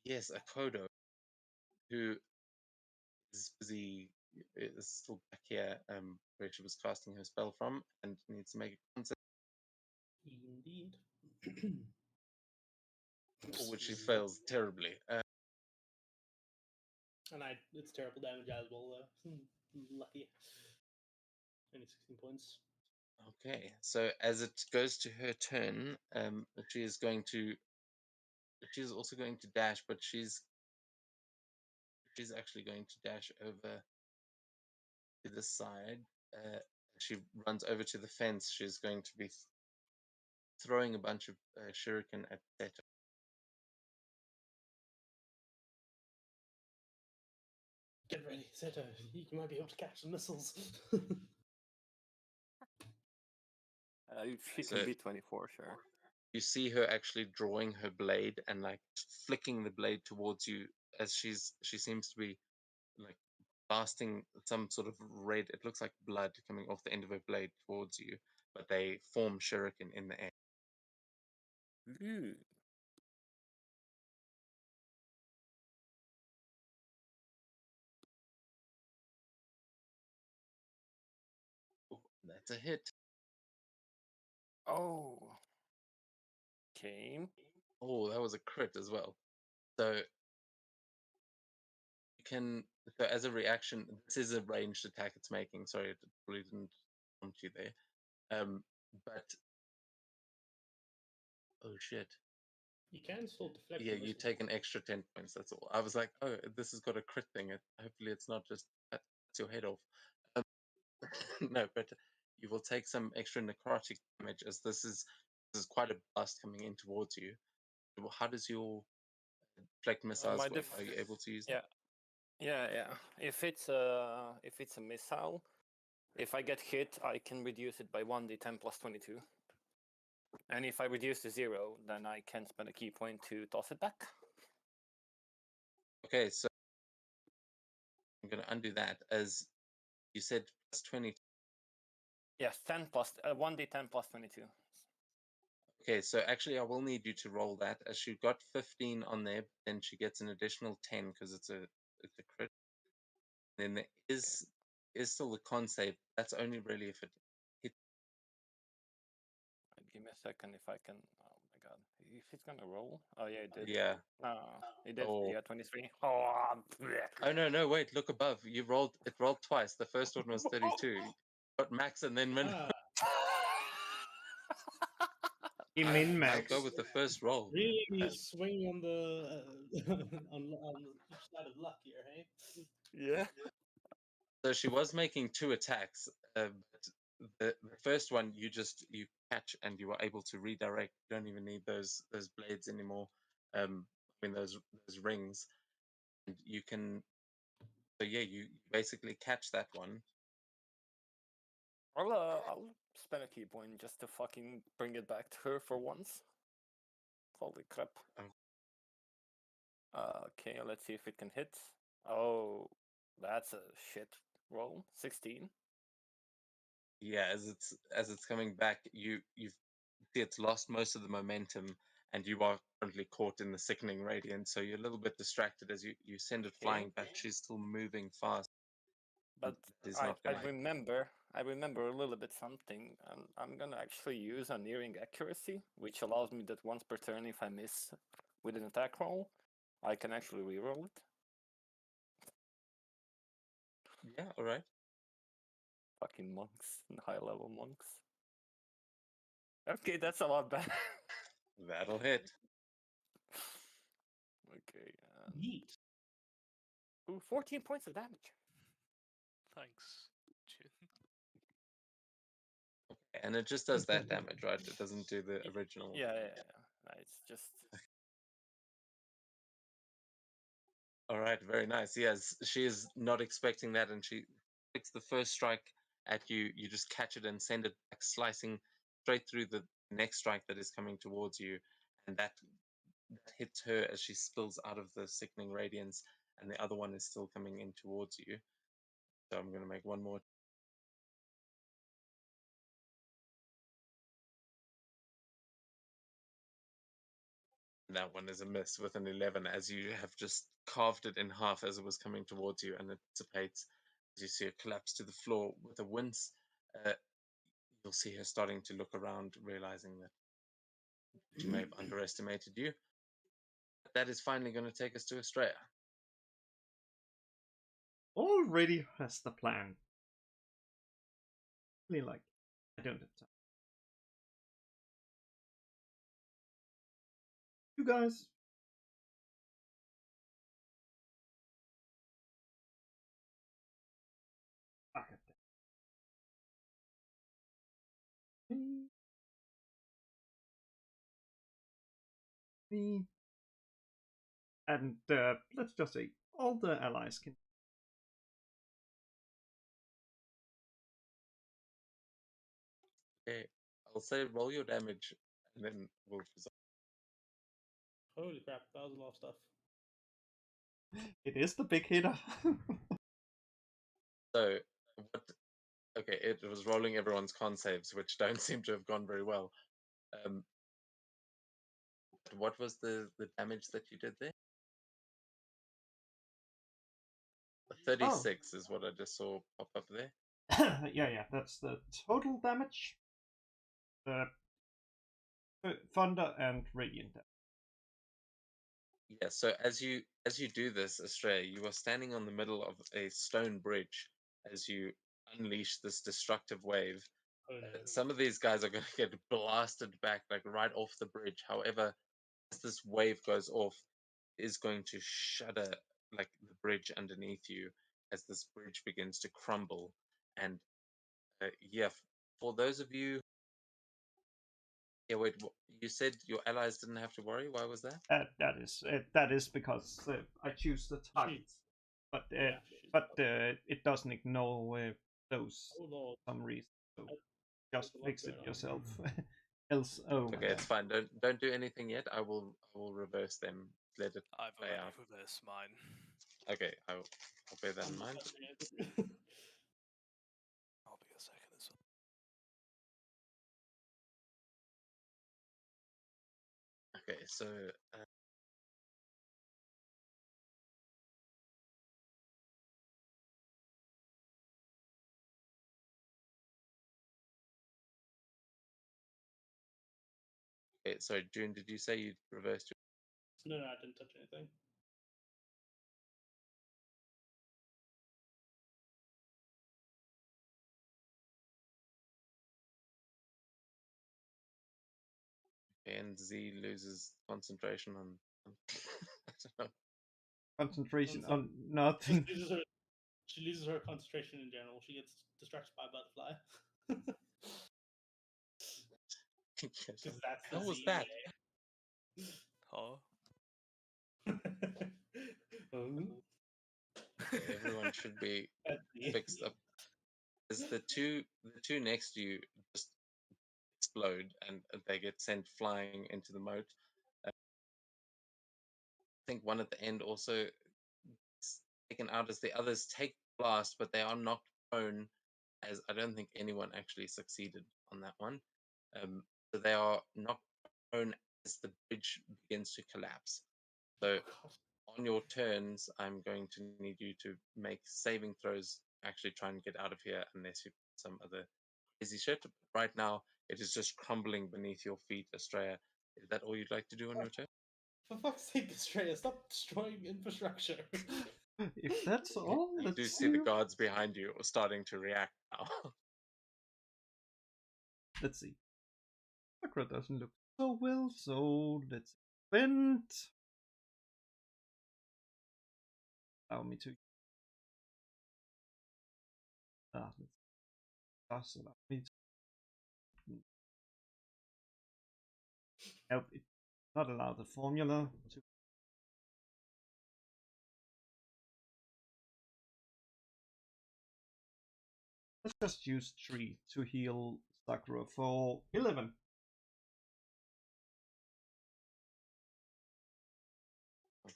yes, Akodo, who is busy, is still back here where she was casting her spell from, and needs to make a concept, Indeed. which she fails terribly. And it's terrible damage as well, though. Lucky. Only 16 points. Okay, so as it goes to her turn, she is going to. She's also going to dash, but she's actually going to dash over to the side. She runs over to the fence. She's going to be throwing a bunch of shuriken at Seto. Get ready, Seto. You might be able to catch the missiles. She can be 24, sure. You see her actually drawing her blade and like flicking the blade towards you as she seems to be like blasting some sort of red. It looks like blood coming off the end of her blade towards you, but they form shuriken in the air. Ooh. Ooh, that's a hit. Oh. Okay. Oh, that was a crit as well. So you can, so as a reaction, this is a ranged attack it's making. Sorry, it probably didn't prompt you there. But oh shit. You can still deflect. Yeah, you take an extra 10 points. That's all. I was like, oh, this has got a crit thing. Hopefully, it's not just cuts your head off. No, but you will take some extra necrotic damage as this is quite a blast coming in towards you. How does your deflect missiles work? Are you able to use that? Yeah. If it's a missile, if I get hit, I can reduce it by 1d10 plus 22. And if I reduce to 0, then I can spend a key point to toss it back. Okay, so I'm going to undo that as you said plus 20. Yes, 10 plus 1d10 plus 22. Okay, so actually I will need you to roll that as she got 15 on there, then she gets an additional 10 because it's a crit. Then there is still the con save. That's only really if it hits. Give me a second if I can. Oh my god, if it's gonna roll. Oh yeah, it did. Yeah. It did. Oh. Yeah, 23. Oh no! Wait, look above. It rolled twice. The first one was 32. You got max and then min. You min max. I'll go with the first roll. Really swing on the on each side of luck here, hey? Yeah. So she was making 2 attacks, but the first one you catch and you are able to redirect. You don't even need those blades anymore. Those rings, and you can. So yeah, you basically catch that one. I'll spend a key point just to fucking bring it back to her for once. Holy crap. Okay, let's see if it can hit. Oh, that's a shit roll. 16. Yeah, as it's coming back, you see it's lost most of the momentum, and you are currently caught in the sickening radiance. So you're a little bit distracted as you send it flying back. She's still moving fast. But I remember a little bit something. I'm gonna actually use a nearing accuracy, which allows me that once per turn, if I miss with an attack roll, I can actually reroll it. Yeah, all right. Fucking monks, high level monks. Okay, that's a lot better. That'll hit. Okay. Neat. Ooh, 14 points of damage. Thanks, Jin. Okay, and it just does that damage, right? It doesn't do the original. Yeah. It's just. All right, very nice. Yes, she is not expecting that, and she takes the first strike at you. You just catch it and send it back, slicing straight through the next strike that is coming towards you, and that hits her as she spills out of the sickening radiance, and the other one is still coming in towards you. So I'm going to make one more. That one is a miss with an 11, as you have just carved it in half as it was coming towards you, and it dissipates as you see it collapse to the floor with a wince. You'll see her starting to look around, realizing that she may have underestimated you. But that is finally going to take us to Estrella. Already has the plan. Really like, I don't have time. You guys. Back at that. Me. And let's just say all the allies can. Okay, I'll say roll your damage, and then we'll resolve. Holy crap, that was a lot of stuff. It is the big hitter. So, what? Okay, it was rolling everyone's con saves, which don't seem to have gone very well. What was the damage that you did there? 36 is what I just saw pop up there. Yeah, that's the total damage. The thunder and radiant damage. Yeah, so as you do this, Estrella, you are standing on the middle of a stone bridge as you unleash this destructive wave. Oh, no. Some of these guys are going to get blasted back, like right off the bridge. However, as this wave goes off, is going to shudder like the bridge underneath you as this bridge begins to crumble. And yeah, for those of you, yeah, wait, you said your allies didn't have to worry. Why was that? That is because I choose the targets, but it doesn't ignore those for some reason. So just fix it yourself. Else, okay, it's fine. Don't do anything yet. I will reverse them. Let it I've play already out. reversed mine. Okay, I'll bear that in mind. I'll be a second as well. Okay, so okay, sorry, June, did you say you reversed your... No, I didn't touch anything. And Z loses concentration on I don't know. Concentration on nothing. She loses her concentration in general. She gets distracted by a butterfly. Because that's How was Z that? Oh. Everyone should be fixed up. As the two next to you just explode and they get sent flying into the moat. I think one at the end also is taken out as the others take blast, but they are knocked prone. As I don't think anyone actually succeeded on that one. So they are knocked prone as the bridge begins to collapse. So on your turns, I'm going to need you to make saving throws. Actually, try and get out of here unless you some other crazy shit. Right now, it is just crumbling beneath your feet, Estrella. Is that all you'd like to do on your turn? For fuck's sake, Estrella, stop destroying infrastructure. If that's all, You do see the guards behind you are starting to react now. Let's see. Sakura doesn't look so well, so let's spend. Allow me to. Let's allow me to. Help it. Not allow the formula to. Let's just use 3 to heal Sakura for 11.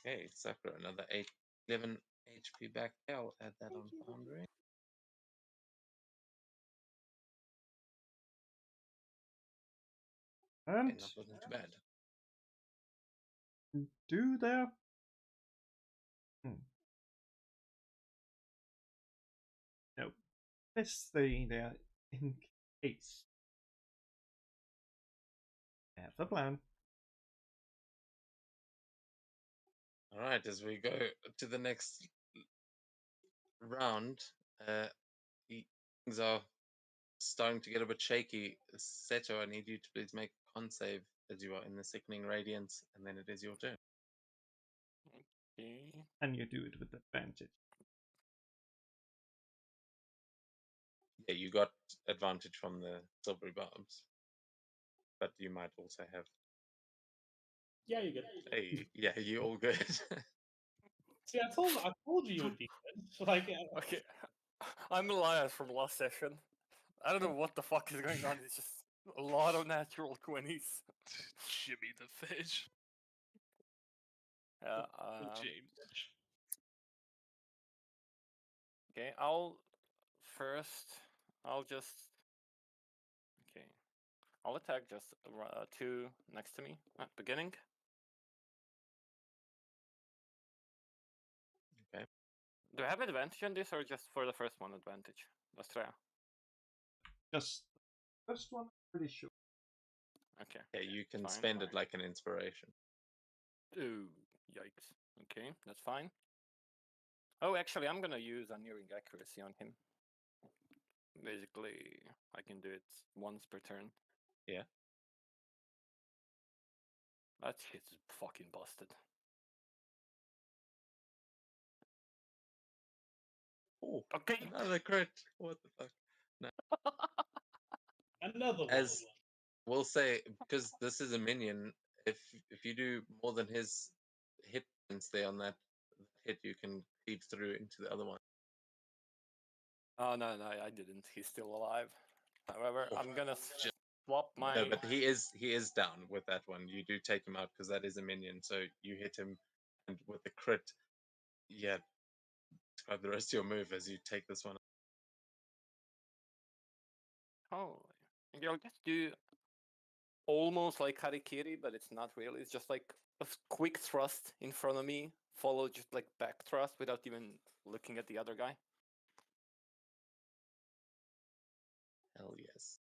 Okay, Sakura, another 11 HP back. I'll add that on Foundry. And that wasn't too bad. do there. No, let's stay there in case. Have a plan. All right, as we go to the next round, things are starting to get a bit shaky. Seto, I need you to please make a con save as you are in the Sickening Radiance, and then it is your turn. Okay. And you do it with advantage. Yeah, you got advantage from the silvery barbs, but you might also have. Yeah, you're good. Hey, yeah, you all good. See, I told you would be good. Like, Okay. I'm Elias from last session. I don't know what the fuck is going on. It's just a lot of natural 20s. Jimmy the fish. James. Okay, I'll just. Okay. I'll attack just 2 next to me at beginning. Okay. Do I have advantage on this or just for the first one advantage? Let's try. Just first one, pretty sure. Okay. Yeah, you can Fine. spend it like an inspiration. Ooh, yikes. Okay, that's fine. Oh, actually, I'm gonna use Unerring Accuracy on him. Basically, I can do it once per turn. Yeah. That shit's fucking busted. Oh, okay. Another crit. What the fuck? No. Another one. As we'll say, because this is a minion, if you do more than his hit points there on that hit, you can feed through into the other one. Oh no, I didn't. He's still alive. However, Oh, I'm gonna swap my. No, but he is down with that one. You do take him out because that is a minion. So you hit him, and with the crit, yeah. Describe the rest of your move as you take this one. Oh, I'll just do almost like Harikiri, but it's not really. It's just like a quick thrust in front of me, followed just like back thrust without even looking at the other guy. Hell yes.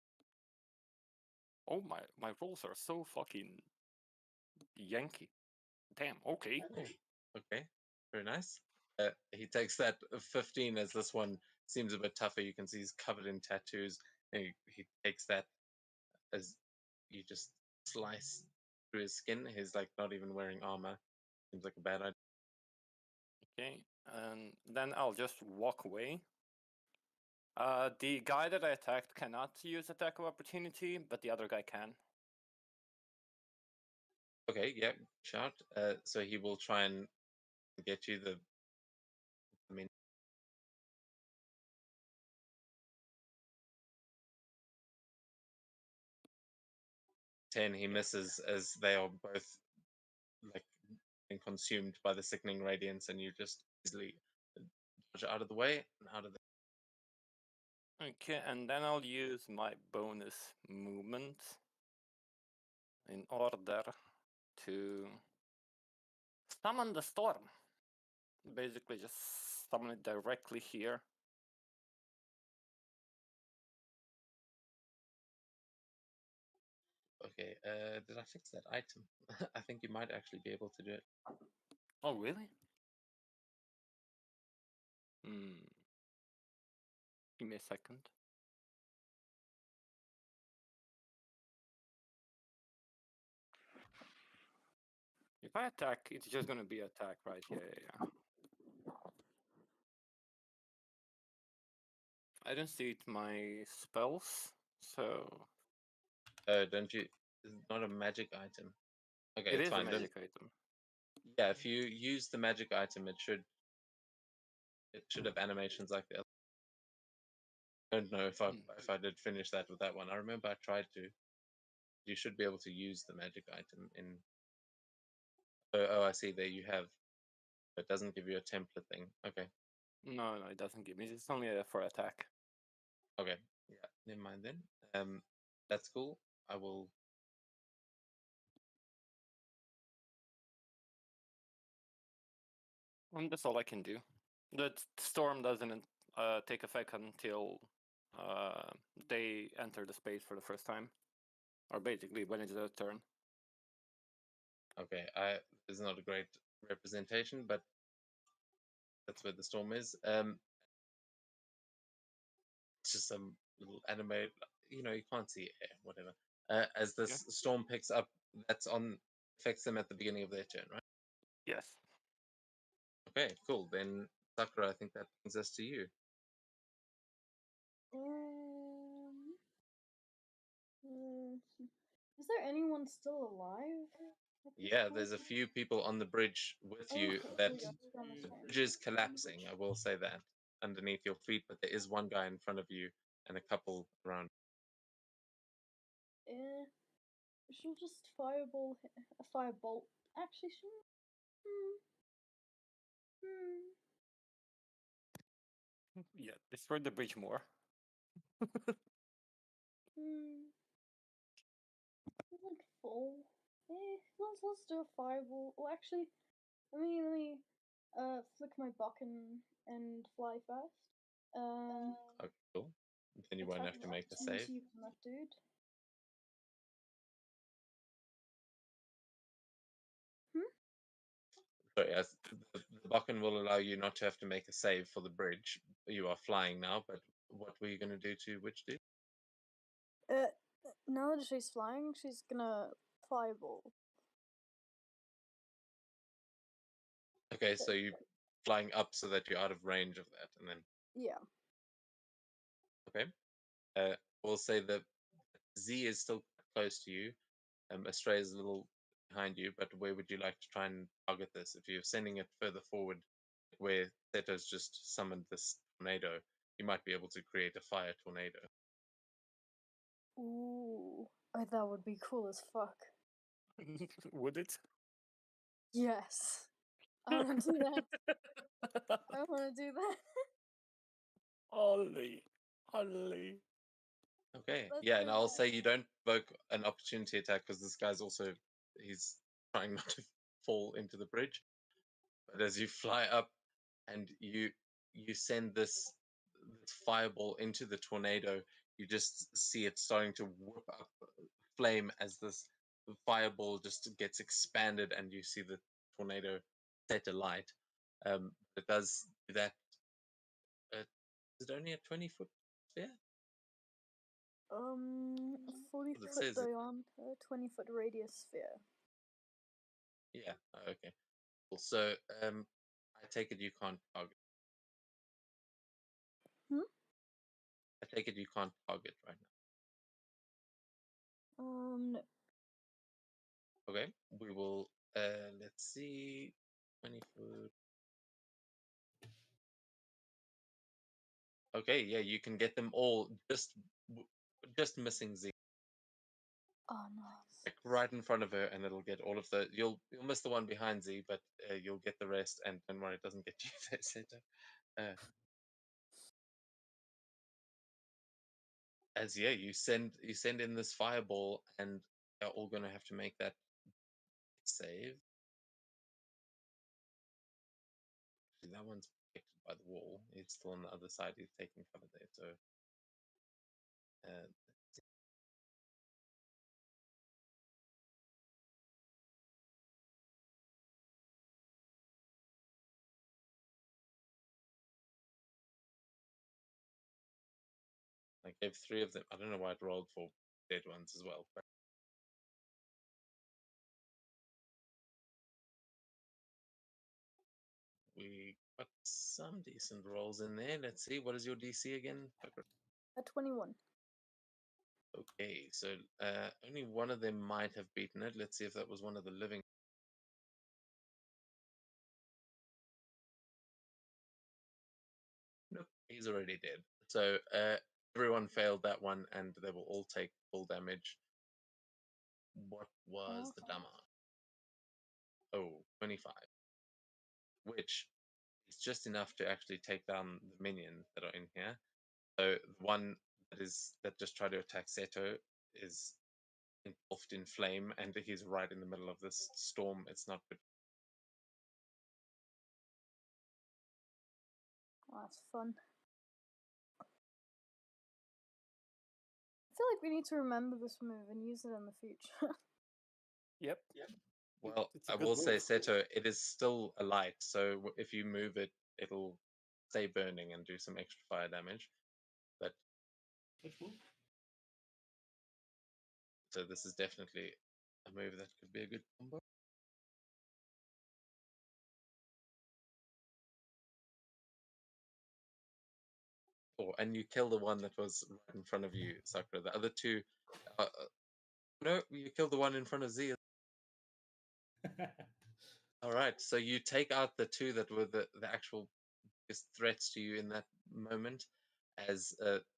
Oh my rolls are so fucking Yankee. Damn. Okay. Okay. Very nice. He takes that 15 as this one seems a bit tougher. You can see he's covered in tattoos. And he takes that as you just slice through his skin. He's like not even wearing armor. Seems like a bad idea. Okay, and then I'll just walk away. The guy that I attacked cannot use attack of opportunity, but the other guy can. Okay, yeah, shout. So he will try and get you the. I mean, 10. He misses as they are both like being consumed by the sickening radiance, and you just easily dodge out of the way and out of the. Okay, and then I'll use my bonus movement in order to summon the storm. Basically, just summon it directly here. Okay, did I fix that item? I think you might actually be able to do it. Oh, really? Give me a second. If I attack, it's just gonna be attack, right? Yeah. I don't see it my spells, so. Don't you? It's not a magic item. Okay, It it's is a fine. magic item. Yeah, if you use the magic item, it should have animations like the other. don't know if I did finish that with that one. I remember I tried to. You should be able to use the magic item in. Oh, I see. There you have. It doesn't give you a template thing. Okay. No, it doesn't give me. It's only for attack. Okay. Yeah. Never mind then. That's cool. I will. And that's all I can do. The storm doesn't take effect until they enter the space for the first time, or basically when it's their turn. Okay. This is not a great representation, but that's where the storm is. It's just some little anime. You know, you can't see air, whatever. As this storm picks up, that's on affects them at the beginning of their turn, right? Yes. Okay, cool. Then Sakura, I think that brings us to you. Is there anyone still alive? Yeah, there's a few people on the bridge with you that Okay, the bridge is collapsing. I will say that underneath your feet, but there is one guy in front of you and a couple around. She'll just firebolt. Actually, she. Yeah, destroy the bridge more. Like full. Let's do a fireball. Well, actually, let me flick my buck and fly first. Okay, cool. Then you won't have to make a save. That dude. So yes, the beacon will allow you not to have to make a save for the bridge. You are flying now, but what were you going to do to which dude? Now that she's flying, she's gonna fireball. Okay, so you're flying up so that you're out of range of that, and then Yeah. okay. We'll say that Z is still close to you. Astray is a little behind you, but where would you like to try and target this? If you're sending it further forward, where Theto's just summoned this tornado, you might be able to create a fire tornado. Ooh, that would be cool as fuck. Would it? Yes. I want to do that. I want to do that. Ollie. Okay, Let's yeah, do and I'll that. say you don't invoke an opportunity attack because this guy's also he's trying not to fall into the bridge. But as you fly up and you send this fireball into the tornado, you just see it starting to whip up flame as this fireball just gets expanded, and you see the tornado set alight. It does that. Is it only a 20-foot sphere? 40-foot says it. diameter, 20-foot radius sphere. Yeah. Okay. Cool. So, I take it you can't target. I take it you can't target right now. No. Okay. We will. Let's see. 20-foot. Okay. Yeah, you can get them all. Just missing Z. Oh no. Like right in front of her, and it'll get all of the. You'll miss the one behind Z, but you'll get the rest. And don't worry, it doesn't get you there, Seto. As yeah, you send in this fireball, and they're all gonna have to make that save. Actually, that one's protected by the wall. He's still on the other side. He's taking cover there. So, I gave 3 of them. I don't know why it rolled for dead ones as well. But we got some decent rolls in there. Let's see. What is your DC again? A 21. Okay, so only one of them might have beaten it. Let's see if that was one of the living. Nope, he's already dead. So everyone failed that one, and they will all take full damage. What was the damage? Oh, 25. Which is just enough to actually take down the minions that are in here. So the one that just tried to attack Seto is engulfed in flame, and he's right in the middle of this storm. It's not good. Oh, that's fun. I feel like we need to remember this move and use it in the future. Yep. Well, It's a I good will say, move. Seto, it is still a light, so if you move it, it'll stay burning and do some extra fire damage. But Which move? so this is definitely a move that could be a good combo. Oh, and you kill the one that was right in front of you, Sakura. The other two, no, you killed the one in front of Z. All right, so you take out the two that were the actual biggest threats to you in that moment, as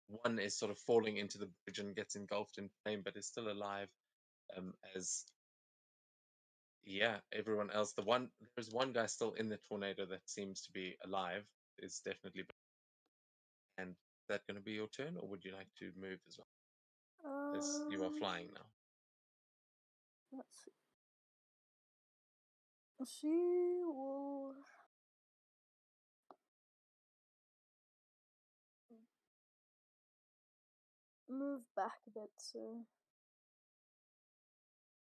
one is sort of falling into the bridge and gets engulfed in flame, but is still alive. As yeah, everyone else, there's one guy still in the tornado that seems to be alive. Is definitely. And is that going to be your turn, or would you like to move as well? As you are flying now. Let's see. She will move back a bit, so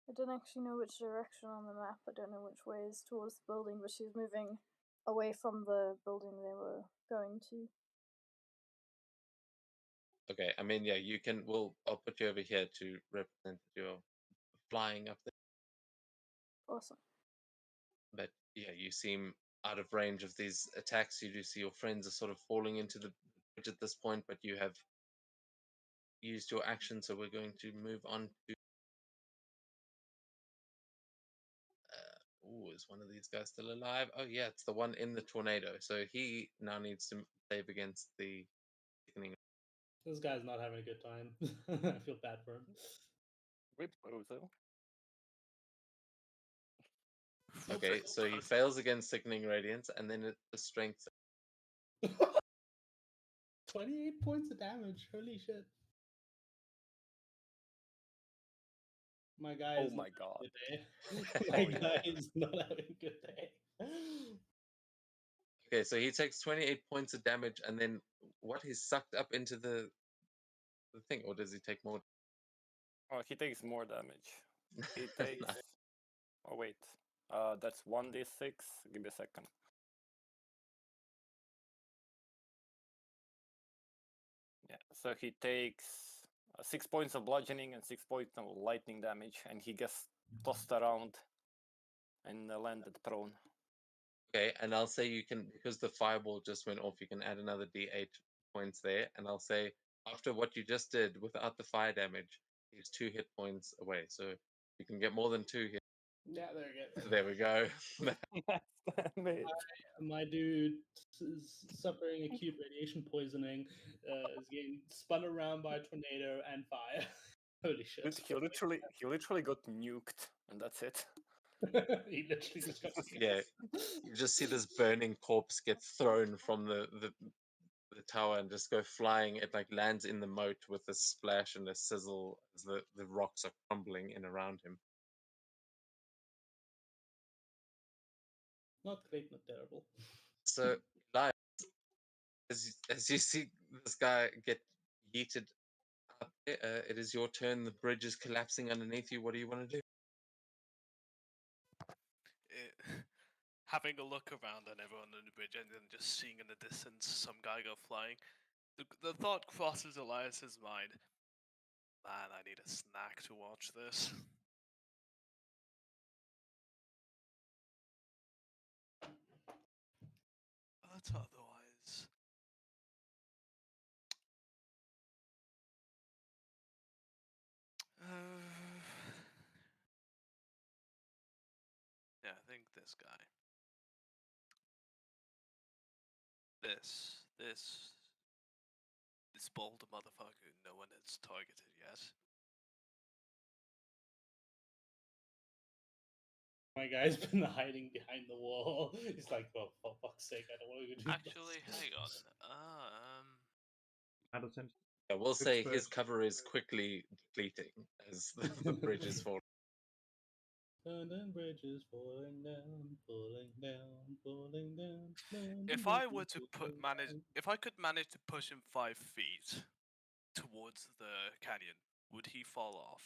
I don't actually know which direction on the map. I don't know which way is towards the building, but she's moving away from the building they were going to. Okay, I mean, yeah, you can. I'll put you over here to represent that you're flying up there. Awesome. But yeah, you seem out of range of these attacks. You do see your friends are sort of falling into the bridge at this point, but you have used your action, so we're going to move on to. Is one of these guys still alive? Oh yeah, it's the one in the tornado. So he now needs to save against the thickening. This guy's not having a good time. I feel bad for him. Rip Bozo. Okay, so he fails against Sickening Radiance, and then the strength. 28 points of damage. Holy shit. My guy Oh is my not god. having a good day. My guy is not having a good day. Okay, so he takes 28 points of damage, and then what? He's sucked up into the thing, or does he take more? Oh, he takes more damage. He takes. Oh wait, that's 1d6. Give me a second. Yeah, so he takes 6 points of bludgeoning and 6 points of lightning damage, and he gets tossed around and landed prone. Okay, and I'll say you can, because the fireball just went off, you can add another d8 points there, and I'll say after what you just did without the fire damage, he's 2 hit points away. So you can get more than 2 here. Yeah, there you go. There we go. My dude is suffering acute radiation poisoning, is getting spun around by a tornado and fire. Holy shit. He literally got nuked, and that's it. He literally just got Yeah, you just see this burning corpse get thrown from the tower and just go flying. It like lands in the moat with a splash and a sizzle as the rocks are crumbling in around him. Not great, not terrible. So, Elias, as you see this guy get yeeted up there, it is your turn. The bridge is collapsing underneath you. What do you want to do? Having a look around on everyone on the bridge and then just seeing in the distance some guy go flying, the thought crosses Elias's mind. Man, I need a snack to watch this. But otherwise... yeah, I think this guy. This this bold motherfucker no one has targeted yet. My guy's been hiding behind the wall. He's like, "Oh, for fuck's sake, I don't want to do Actually, hang on. Out of 10. I will say his Expert. cover is quickly depleting as the bridge is falling. London bridges falling down, falling down, falling down. London If I were bridges to falling down. if I could manage to push him 5 feet towards the canyon, would he fall off?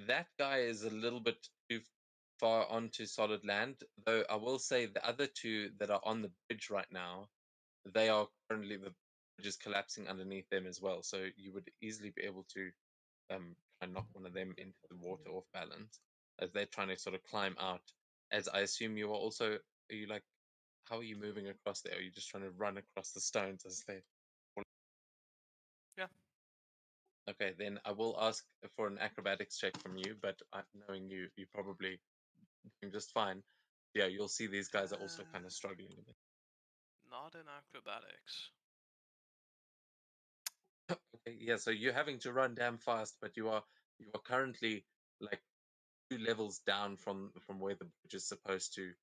That guy is a little bit too far onto solid land, though I will say the other two that are on the bridge right now, they are currently, the bridge is collapsing underneath them as well. So you would easily be able to try and knock one of them into the water off balance as they're trying to sort of climb out. As I assume you are also, are you like, how are you moving across there? Are you just trying to run across the stones as they? Yeah. Okay, then I will ask for an acrobatics check from you, but knowing you, you probably doing just fine. Yeah, you'll see these guys are also kind of struggling a bit. Not in acrobatics. Okay, yeah, so you're having to run damn fast, but you are currently like 2 levels down from where the bridge is supposed to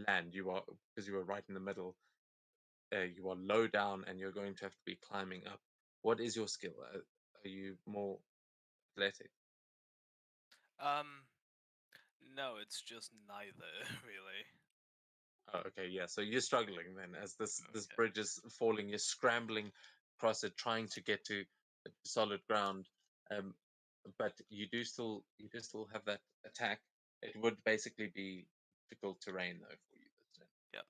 land. You are, because you are right in the middle. You are low down, and you're going to have to be climbing up. What is your skill? Are you more athletic? No, it's just neither, really. Oh, okay, yeah. So you're struggling then, as this Okay. bridge is falling. You're scrambling across it, trying to get to solid ground. But you do still have that attack. It would basically be difficult terrain though for you this turn. Yep.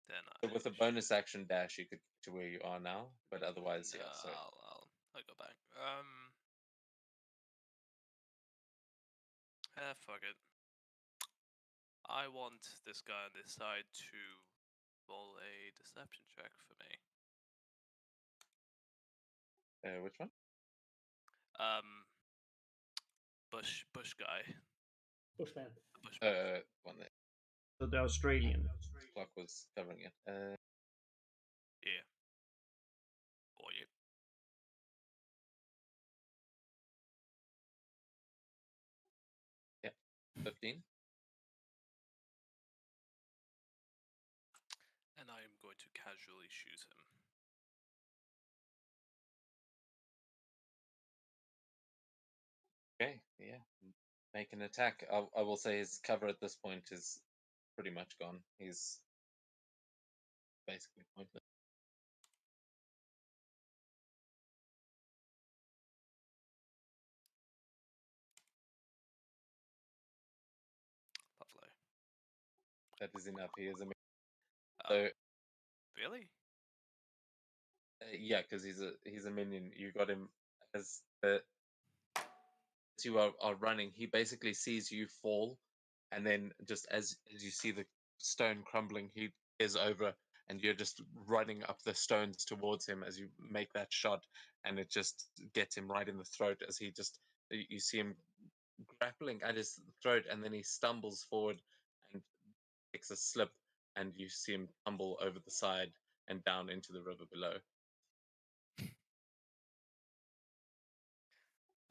Then So with a bonus action dash, you could get to where you are now. But otherwise, yeah. So I'll go back. Fuck it. I want this guy on this side to roll a deception check for me. which one? Bush guy. Bushman. The Bushman. One there. So the Australian. Clock was covering it. Yeah. Or you. Yeah. 15. And I am going to casually shoot him. Okay. Yeah. Make an attack. I will say his cover at this point is pretty much gone. He's basically pointless. Lovely. That is enough. He is a So, really? Yeah, because he's a minion. You got him as the as you are running. He basically sees you fall, and then just as you see the stone crumbling, he is over, and you're just running up the stones towards him as you make that shot, and it just gets him right in the throat as he just you see him grappling at his throat, and then he stumbles forward and takes a slip, and you see him tumble over the side and down into the river below.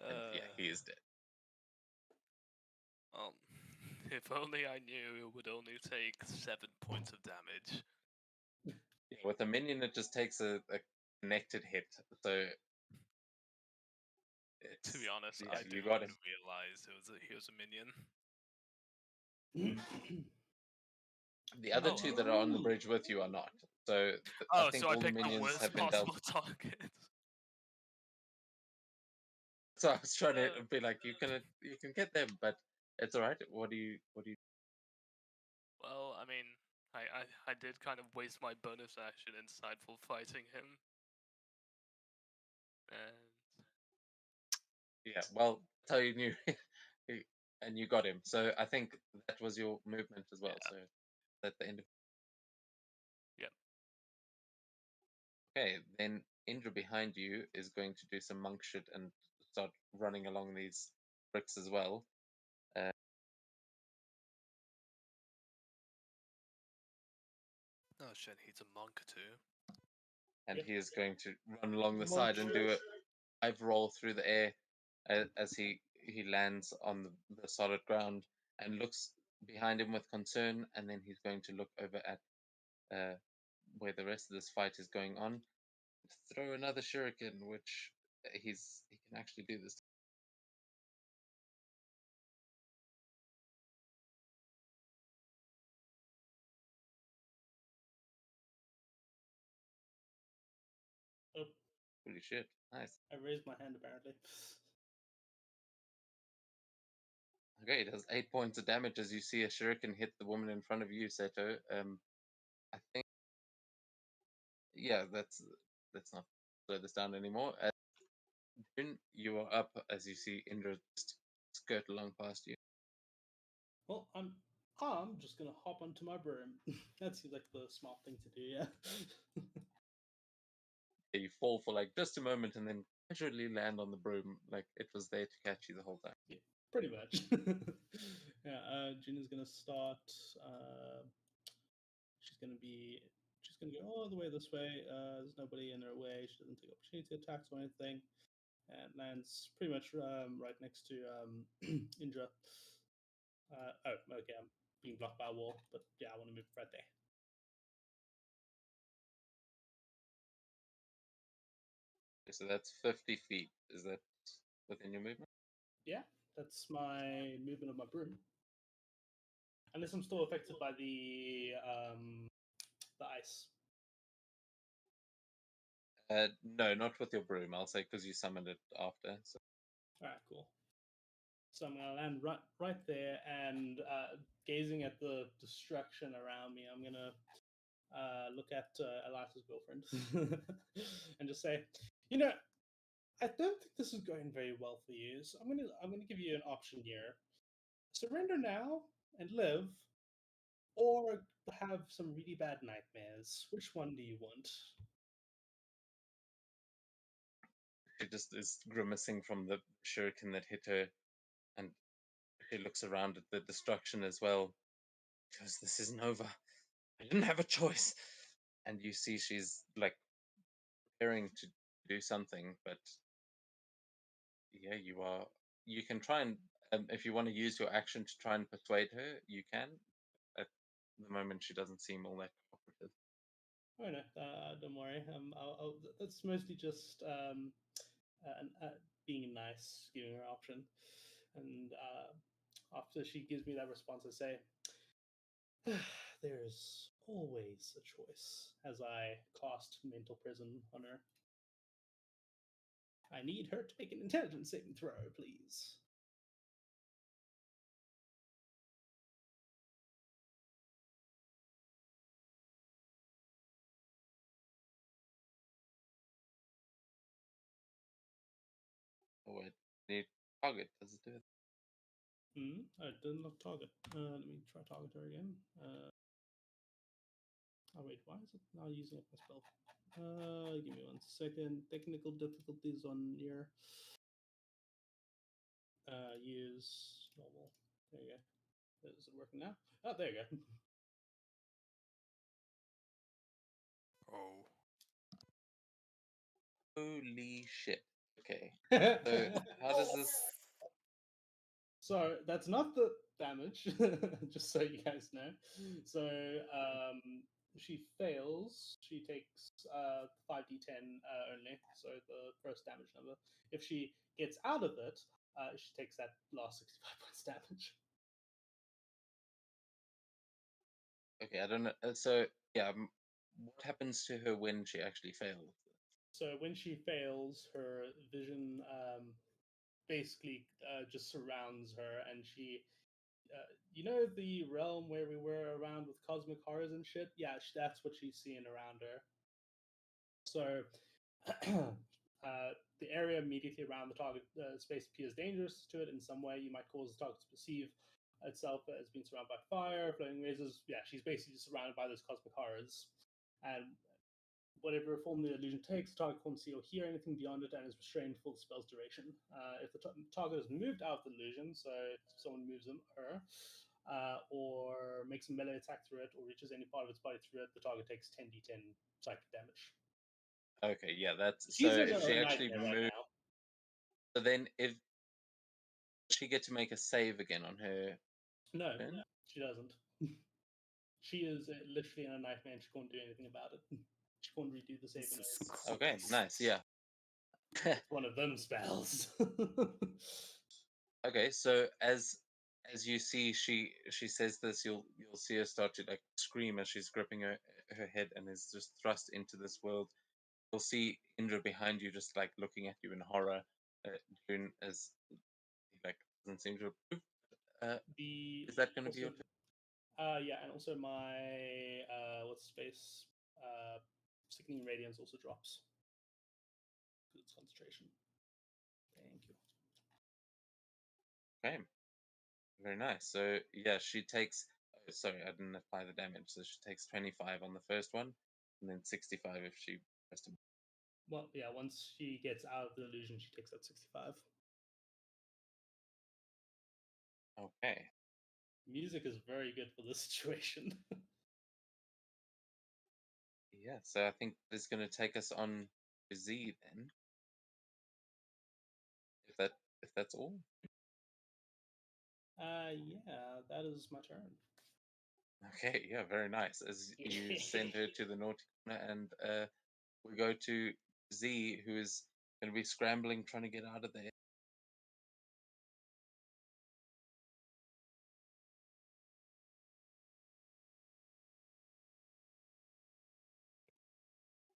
And yeah, he is dead. Well, if only I knew it would only take 7 points of damage. Yeah, with a minion, it just takes a connected hit. So, To be honest, yeah, I didn't you got even him. realize he was a minion. The other Oh, two well. that are on the bridge with you are not. So I think so I all the picked the minions worst have been dealt. possible target. So I was trying to be like, you can get them, but it's all right. What do you? Well, I mean, I did kind of waste my bonus action insightful fighting him. And Yeah, well, that's how you knew, and you got him. So I think that was your movement as well. Yeah. So at the end of. Yep. Okay, then Indra behind you is going to do some monk shit and start running along these bricks as well. Oh shit, he's a monk too. And Yep. he is going to run along the Monk side and do shit. a dive roll through the air as he lands on the solid ground and looks behind him with concern, and then he's going to look over at where the rest of this fight is going on. Throw another shuriken, which he can actually do this. Oh, Holy shit! Nice. I raised my hand apparently. Okay, it does 8 points of damage as you see a shuriken hit the woman in front of you, Seto. I think, yeah, let's not slow this down anymore. June, you are up as you see Indra just skirt along past you. Well, I'm just gonna hop onto my broom. That seems like the smart thing to do, yeah. You fall for like just a moment and then casually land on the broom, like it was there to catch you the whole time. Yeah, pretty much. Yeah, Gina's gonna start. She's gonna go all the way this way. There's nobody in her way. She doesn't take opportunity attacks or anything, and lands pretty much right next to Indra. Oh, okay. I'm being blocked by a wall, but yeah, I want to move right there. Okay, so that's 50 feet. Is that within your movement? Yeah, that's my movement of my broom. Unless I'm still affected by the ice. No, not with your broom. I'll say because you summoned it after. So. All right, cool. So I'm gonna land right there, and gazing at the destruction around me, I'm gonna look at Elias's girlfriend and just say, you know, I don't think this is going very well for you. So I'm gonna give you an option here: surrender now and live, or have some really bad nightmares. Which one do you want? She just is grimacing from the shuriken that hit her, and she looks around at the destruction as well. Because this isn't over. I didn't have a choice. And you see she's like preparing to do something, but yeah, you can try and if you want to use your action to try and persuade her, you can. At the moment, she doesn't seem all that cooperative. Oh no, don't worry. That's mostly just being nice, giving her option, and after she gives me that response, I say, "There's always a choice." As I cast mental prison on her, I need her to make an intelligence saving throw, please. Oh wait, need target. Does it do it? I didn't look target. Let me try target her again. Oh wait, why is it now using up my spell? Give me 1 second. Technical difficulties on your use normal. There you go. Is it working now? Oh, there you go. Oh. Holy shit. Okay. So How does this? So that's not the damage, just so you guys know. So she fails. She takes 5d10 only, so the first damage number. If she gets out of it, she takes that last 65 points damage. Okay, I don't know. So yeah, what happens to her when she actually fails? So when she fails, her vision basically just surrounds her, and she you know the realm where we were around with cosmic horrors and shit? Yeah, that's what she's seeing around her. So the area immediately around the target space appears dangerous to it in some way. You might cause the target to perceive itself as being surrounded by fire, floating razors. Yeah, she's basically just surrounded by those cosmic horrors. And whatever form the illusion takes, the target can't see or hear anything beyond it and is restrained for the spell's duration. If the target is moved out of the illusion, so if someone moves them, or makes a melee attack through it, or reaches any part of its body through it, the target takes 10d10 psychic damage. Okay, yeah, that's She's so. in If her she own actually nightmare right moves, now. so then if she get to make a save again on her No, turn? she doesn't. She is literally in a nightmare and she can't do anything about it. She can't redo the saving throws. Okay, nice, yeah. It's one of them spells. Okay, so as you see, she says this, you'll see her start to like scream as she's gripping her head and is just thrust into this world. You'll see Indra behind you, just like looking at you in horror. June as he like doesn't seem to approve. Is that going to be your turn? Yeah, and also my what's space sickening radiance also drops. It's concentration. Thank you. Okay, very nice. So yeah, she takes. Oh, sorry, I didn't apply the damage. So she takes 25 on the first one, and then 65 if she pressed him. Well, yeah, once she gets out of the illusion, she takes out 65. Okay. Music is very good for this situation. Yeah, so I think it's going to take us on to Z then. If that's all. Yeah, that is my turn. Okay, yeah, very nice. As you send her to the naughty corner, and we go to Z, who is going to be scrambling, trying to get out of there.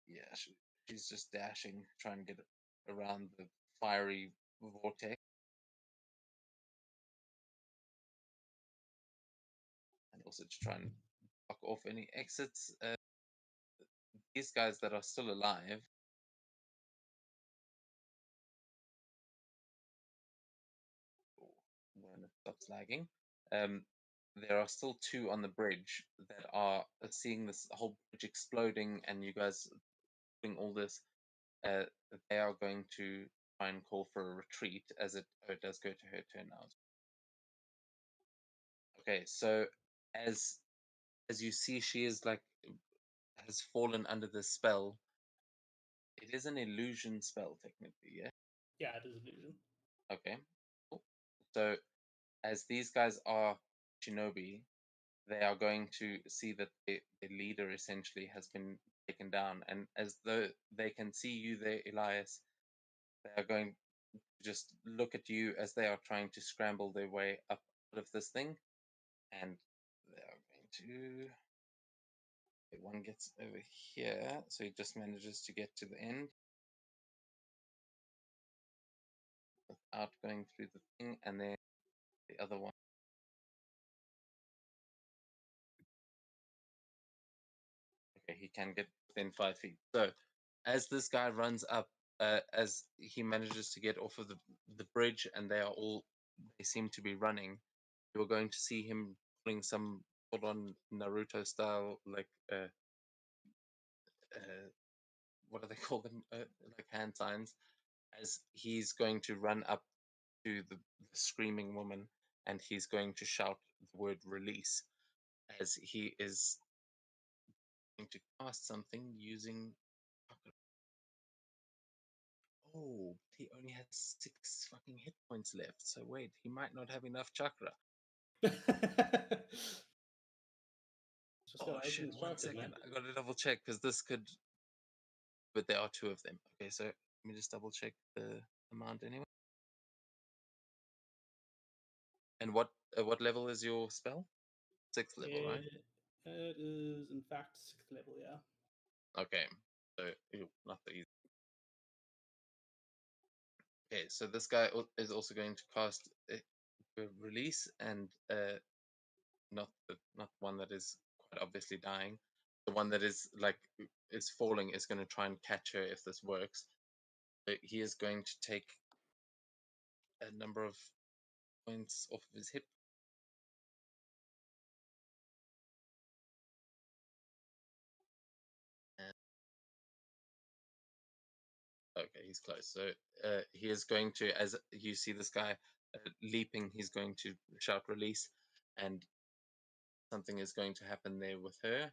Yeah, she's just dashing, trying to get around the fiery vortex. And also to try and block off any exits. These guys that are still alive. When it stops lagging. There are still two on the bridge that are seeing this whole bridge exploding, and you guys doing all this. They are going to try and call for a retreat as it does go to her turn now. Okay, so as you see, she is like has fallen under the spell. It is an illusion spell, technically, yeah? Yeah, it is illusion. Okay, cool. So as these guys are shinobi, they are going to see that the leader essentially has been taken down. And as though they can see you there, Elias, they are going to just look at you as they are trying to scramble their way up out of this thing. And they are going to. One gets over here, so he just manages to get to the end without going through the thing, and then the other one. Okay, he can get within 5 feet. So, as this guy runs up, as he manages to get off of the bridge, and they seem to be running, you're going to see him pulling some full-on Naruto style, like what do they call them? Like hand signs, as he's going to run up to the screaming woman, and he's going to shout the word release, as he is going to cast something using. Oh, he only has 6 fucking hit points left. So wait, he might not have enough chakra. Oh shit! 1 second, I gotta double check because this could. But there are 2 of them. Okay, so let me just double check the amount anyway. And what level is your spell? 6th level, right? It is in fact 6th level, yeah. Okay, so not the easy. Okay, so this guy is also going to cast a release, and not one that is quite obviously dying. The one that is like is falling is going to try and catch her if this works. But he is going to take a number of points off of his hit. Okay, he's close. So he is going to, as you see this guy leaping, he's going to shout release, and something is going to happen there with her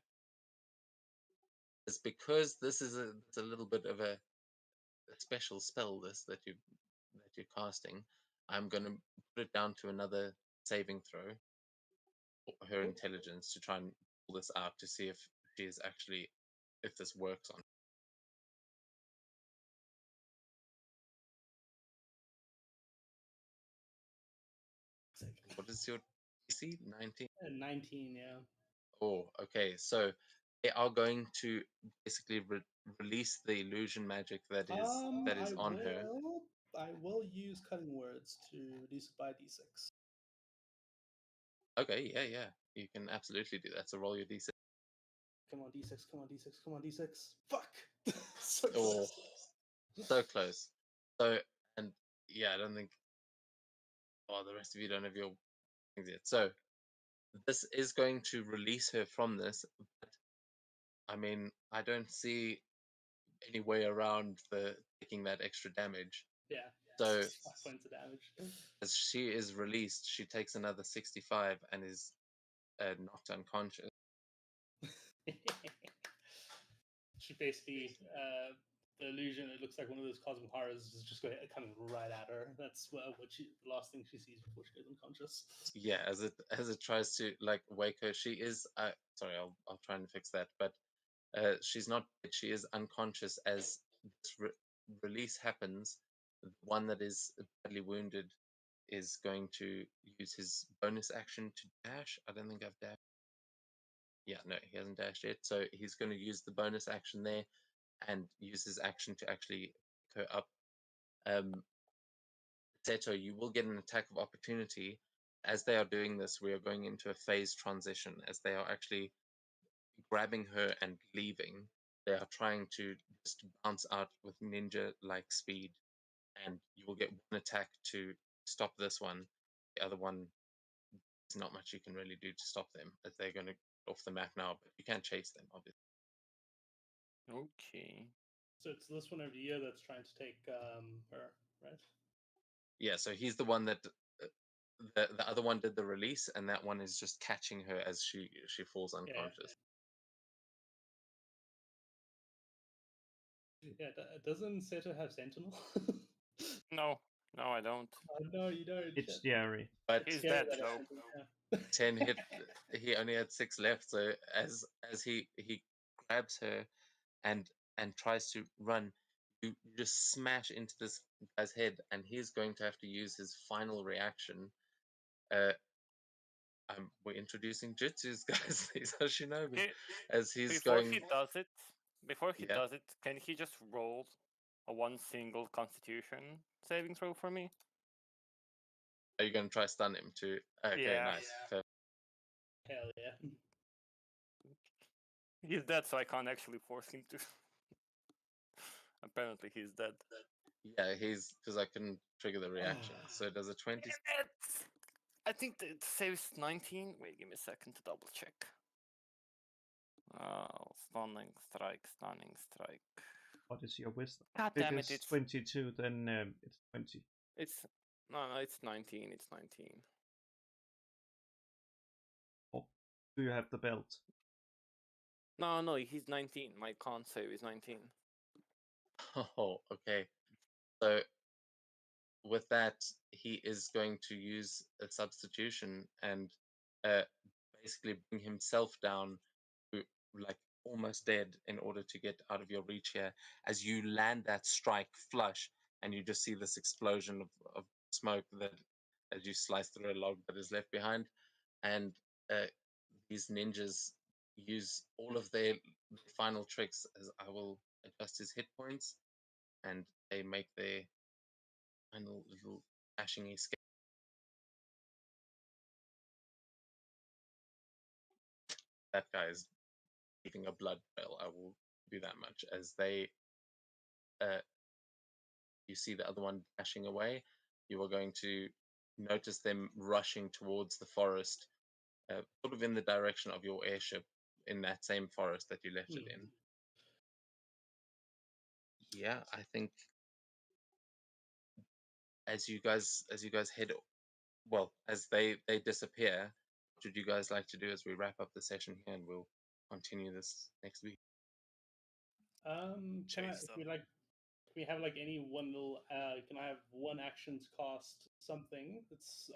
is because this is it's a little bit of a special spell that you're casting. I'm going to put it down to another saving throw for her intelligence to try and pull this out to see if she is actually if this works on. What is your DC? 19? 19, yeah. Oh, okay. So they are going to basically release the illusion magic that is on her. I will use cutting words to reduce it by d6. Okay, yeah. You can absolutely do that. So roll your d6. Come on, d6, come on, d6, come on, d6. Fuck! So Oh, close. so close. So, and yeah, I don't think. Oh, the rest of you don't have your things yet. So, this is going to release her from this. But I mean, I don't see any way around the taking that extra damage. Yeah. So 5 points of damage. as she is released, she takes another 65 and is knocked unconscious. She basically, the illusion, it looks like one of those cosmic horrors is just coming right at her. That's the last thing she sees before she goes unconscious. Yeah, as it tries to like wake her, she is. Sorry, I'll try and fix that. But she's not dead. She is unconscious as this release happens. The one that is badly wounded is going to use his bonus action to dash. I don't think I've dashed. Yeah, no, he hasn't dashed yet. So he's going to use the bonus action there and use his action to actually pick her up. Seto, you will get an attack of opportunity. As they are doing this, we are going into a phase transition as they are actually grabbing her and leaving. They are trying to just bounce out with ninja-like speed, and you will get one attack to stop this one. The other one, there's not much you can really do to stop them as they're going to get off the map now, but you can chase them, obviously. Okay. So it's this one over here that's trying to take her, right? Yeah, so he's the one that the other one did the release, and that one is just catching her as she falls unconscious. Yeah, doesn't Seto have Sentinel? No, I don't. No, you don't. It's Jerry. But He's Scary dead, that though. yeah. 10 hit. He only had 6 left. So as he grabs her and tries to run, you just smash into this guy's head, and he's going to have to use his final reaction. We're introducing jutsus, guys. These are shinobi. Okay, As he's before going, he does it, Yeah. does it, can he just roll a one single Constitution saving throw for me? are you going to try stun him too? Okay, Yeah. nice. Fair. Hell yeah. He's dead, so I can't actually force him to. Apparently, he's dead. Yeah, he's because I can trigger the reaction. So does a 20? Damn it! I think the saves 19. Wait, give me a second to double check. Stunning strike. What is your wisdom? God If damn it! it's 22, then it's 20. It's no, it's 19. It's 19. Oh, do you have the belt? No, he's 19. My con save is 19. Oh, okay. So with that, he is going to use a substitution and basically bring himself down to like almost dead in order to get out of your reach here. As you land that strike flush, and you just see this explosion of smoke that as you slice through a log that is left behind, and these ninjas use all of their final tricks. As I will adjust his hit points, and they make their final little dashing escape. That guy is leaving a blood trail. I will do that much. As they, you see the other one dashing away, you are going to notice them rushing towards the forest, sort of in the direction of your airship in that same forest that you left it in. Yeah, I think as you guys head, well, as they disappear, should you guys like to do as we wrap up the session here, and we'll continue this next week? Can I, Chase if them. we like, we have like any one little, can I have one action to cast something that's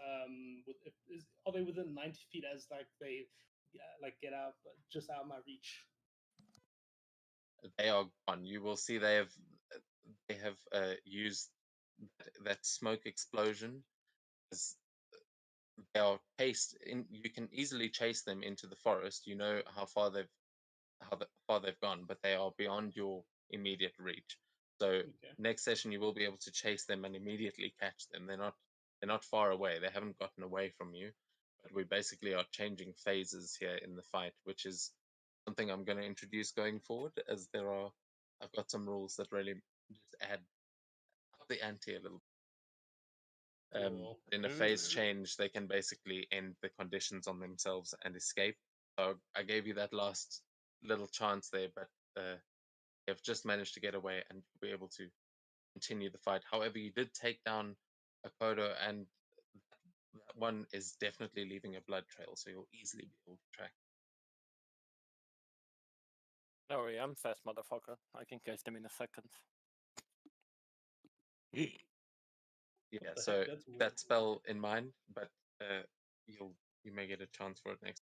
are they within 90 feet as like they like get out just out of my reach? They are gone. You will see they have used that smoke explosion as they are chased in. You can easily chase them into the forest. You know how far they've gone, but they are beyond your immediate reach. So Okay. next session you will be able to chase them and immediately catch them. They're not far away. They haven't gotten away from you. But we basically are changing phases here in the fight, which is something I'm going to introduce going forward, as I've got some rules that really just add up the ante a little. Cool. In a phase Ooh. change, they can basically end the conditions on themselves and escape. So I gave you that last little chance there, but they've just managed to get away and be able to continue the fight. However, you did take down Akodo, and that one is definitely leaving a blood trail, so you'll easily be able to track. Don't worry, I'm fast, motherfucker. I can catch them in a second. Yeah, the so heck? That's keep weird. that spell in mind, but you may get a chance for it next.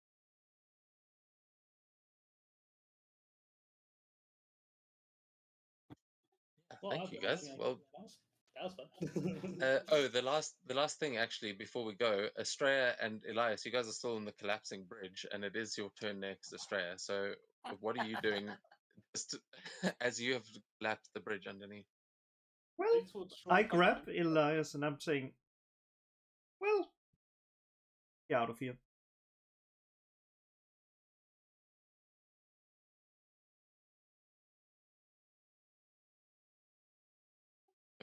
Yeah, Well, thank you guys. Well, that was fun. oh, the last thing actually before we go, Estrella and Elias, you guys are still on the collapsing bridge, and it is your turn next, Estrella. So what are you doing just as you have collapsed the bridge underneath? Well, Thanks for the short I grab comment. Elias and I'm saying, well, get out of here.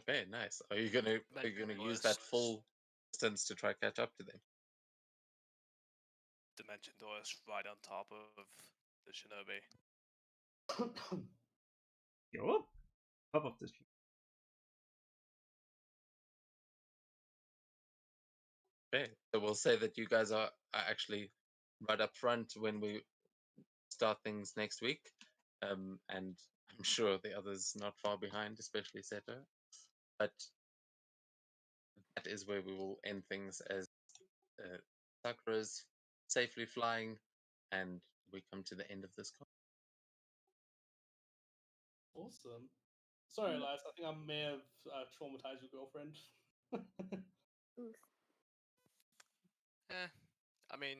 Okay, nice. Are you gonna use that Doors. full distance to try catch up to them? Dimension doors right on top of the shinobi. Sure. Top of this. Okay, so we'll say that you guys are actually right up front when we start things next week, and I'm sure the others not far behind, especially Seto. But that is where we will end things as Sakura's safely flying, and we come to the end of this. Awesome. Sorry, Elias. I think I may have traumatized your girlfriend. Oof. I mean,